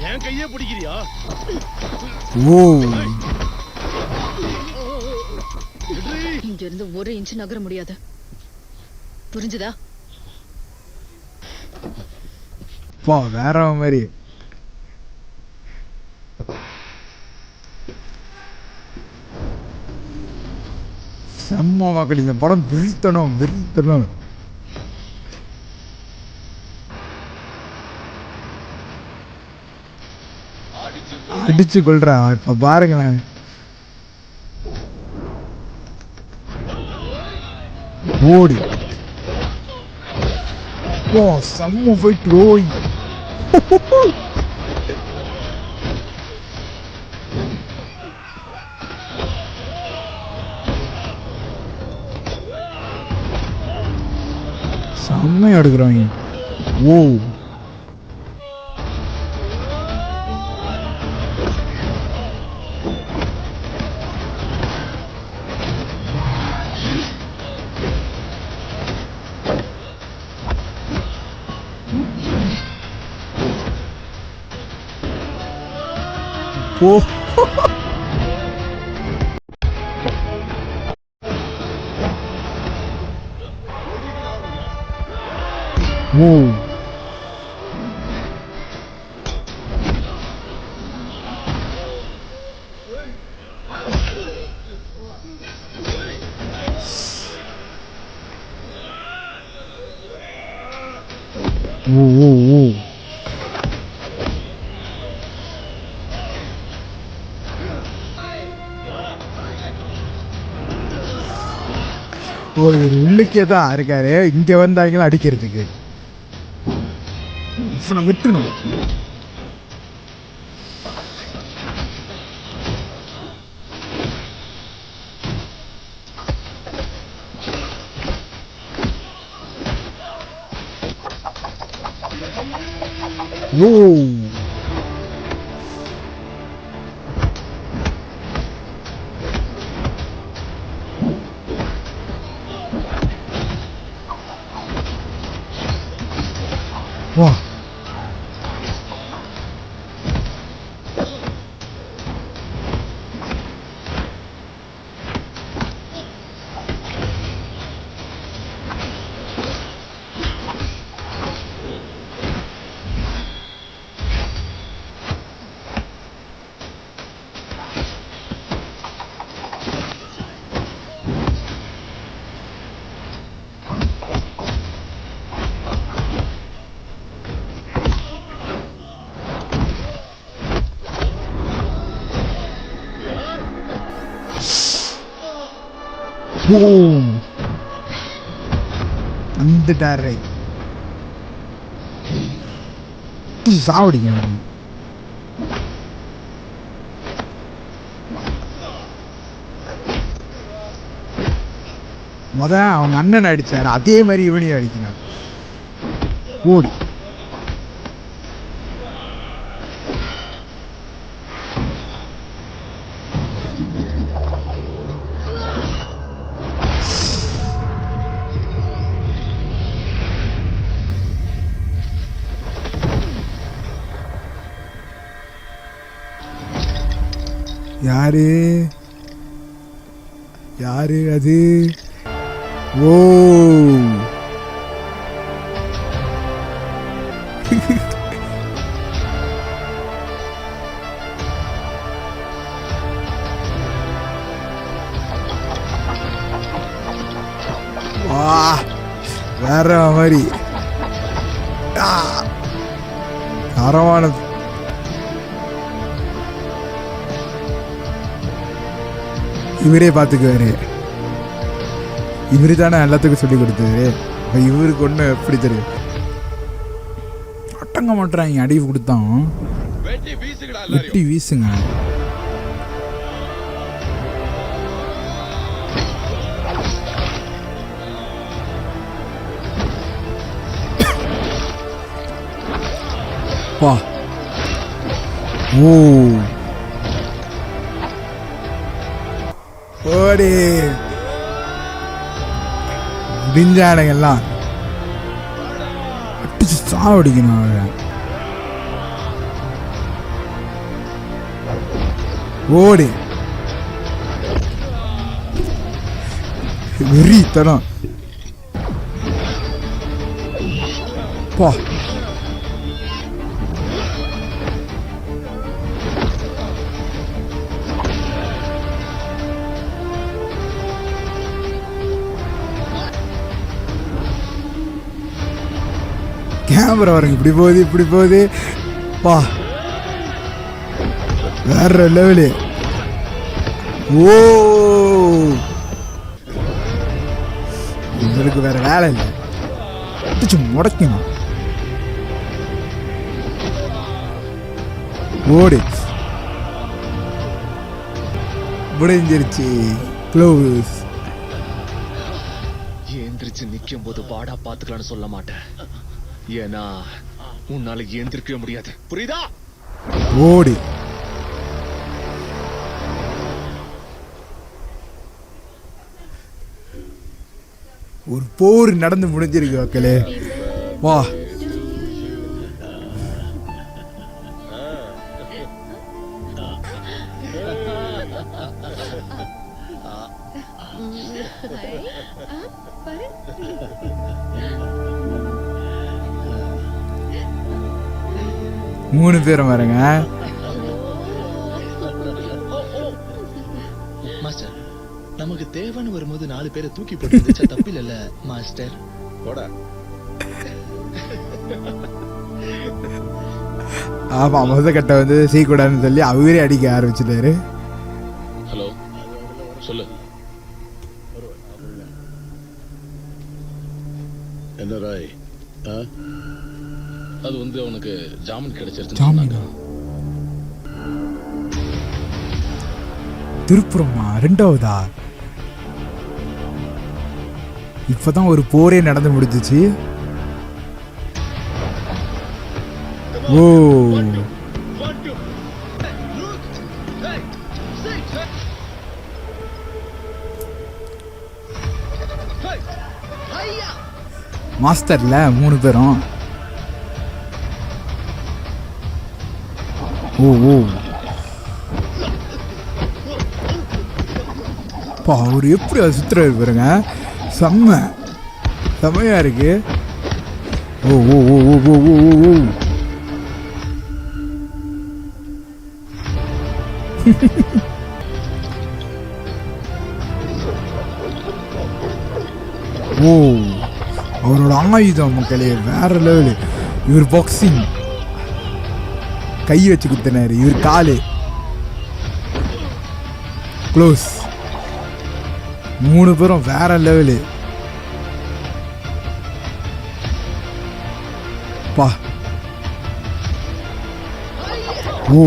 Speaker 2: என் கையே பிடிக்கிறியா?
Speaker 1: ஓ
Speaker 7: இங்க இருந்து ஒரு இன்ச் நகர முடியாது. புரிஞ்சுதா?
Speaker 1: பா வேற மாதிரி. செம்ம மக்கள், இந்த படம் வெறித்தனம் வெறித்தனம். அடிச்சு கொள்றான் இப்ப பாருங்களேன். ஓடி ஓ செம்ம ஃபைட் ரோய். செம்மையா எடுக்கிறாங்க. ஓ ஓ ஓ ஓ ஓ ஒரு உள்ளுக்கே தான் இருக்காரு. இங்க வந்தாங்களும் அடிக்கிறதுக்கு விட்டுணும். ஓ வா வந்துட்டாரு சாவடிங்க அவங்க அண்ணன் அடிச்சாரு அதே மாதிரி இவனையும் அடிக்கணும் ஓடி யாரு யாரு அது ஓ வா வேற மாதிரி தரமானது இவரே பார்த்துக்குவாரு இவரு தானே எல்லாத்துக்கும் சொல்லி கொடுத்தாரு இப்போ இவருக்கு ஒன்று எப்படி தெரியும் அட்டங்க மாட்டுறாங்க அடி கொடுத்தான் வெட்டி வீசுங்க வா ஓ ஓடி முடிஞ்சானுங்கெல்லாம் அடிச்சு சாவடிக்கணும் அவன் ஓடி வெறி தரம் பா கேமரா வரங்க இப்படி போகுது வா வேற லெவலு ஓ இவருக்கு வேற வேலை இல்லை முடக்கணும் ஓடு முடிஞ்சிருச்சு க்ளோஸ்
Speaker 8: எந்திரிச்சு நிக்கும் போது வாடா பாத்துக்கலாம்னு சொல்ல மாட்டேன் ஏன்னா உன்னால எந்திரிக்கவே முடியாது புரியுதா
Speaker 1: ஓடி ஒரு போர் நடந்து முடிஞ்சிருக்கு மக்களே வா மூணு பேரும் வரங்க
Speaker 3: மாஸ்டர் நமக்கு தேவைன்னு வரும்போது 4 பேரை தூக்கி போட்டு தப்பு இல்ல மாஸ்டர்
Speaker 4: போடா
Speaker 1: ஆமா முதக்கட்டை வந்து சீக்கூடாதுன்னு சொல்லி அவரே அடிக்க ஆரம்பிச்சிட்டாரு
Speaker 13: ஹலோ சொல்லு
Speaker 2: என்ன ராய்
Speaker 13: அது வந்து அவனுக்கு ஜாமீன் கிடைச்சிருச்சு
Speaker 1: ஜாமீனா திருப்புறமா 2வதா இப்பதான் ஒரு போரே நடந்து முடிஞ்சிச்சு ஓ மாஸ்டர்ல 3 பேரும். ஓ ஓ பா அவர் எப்படி அதை சுத்துறாரு பாருங்க, செம்மையா இருக்கு. ஓ ஓ ஓ ஓ ஓ ஓ ஓ ஓ அவரோட ஆயுதம் மக்களே வேற லெவலு. இவர் பாக்ஸிங் கை வச்சு குத்தினாரு, இவர் காலு க்ளோஸ். 3 பேரும் வேற லெவலு பா. ஓ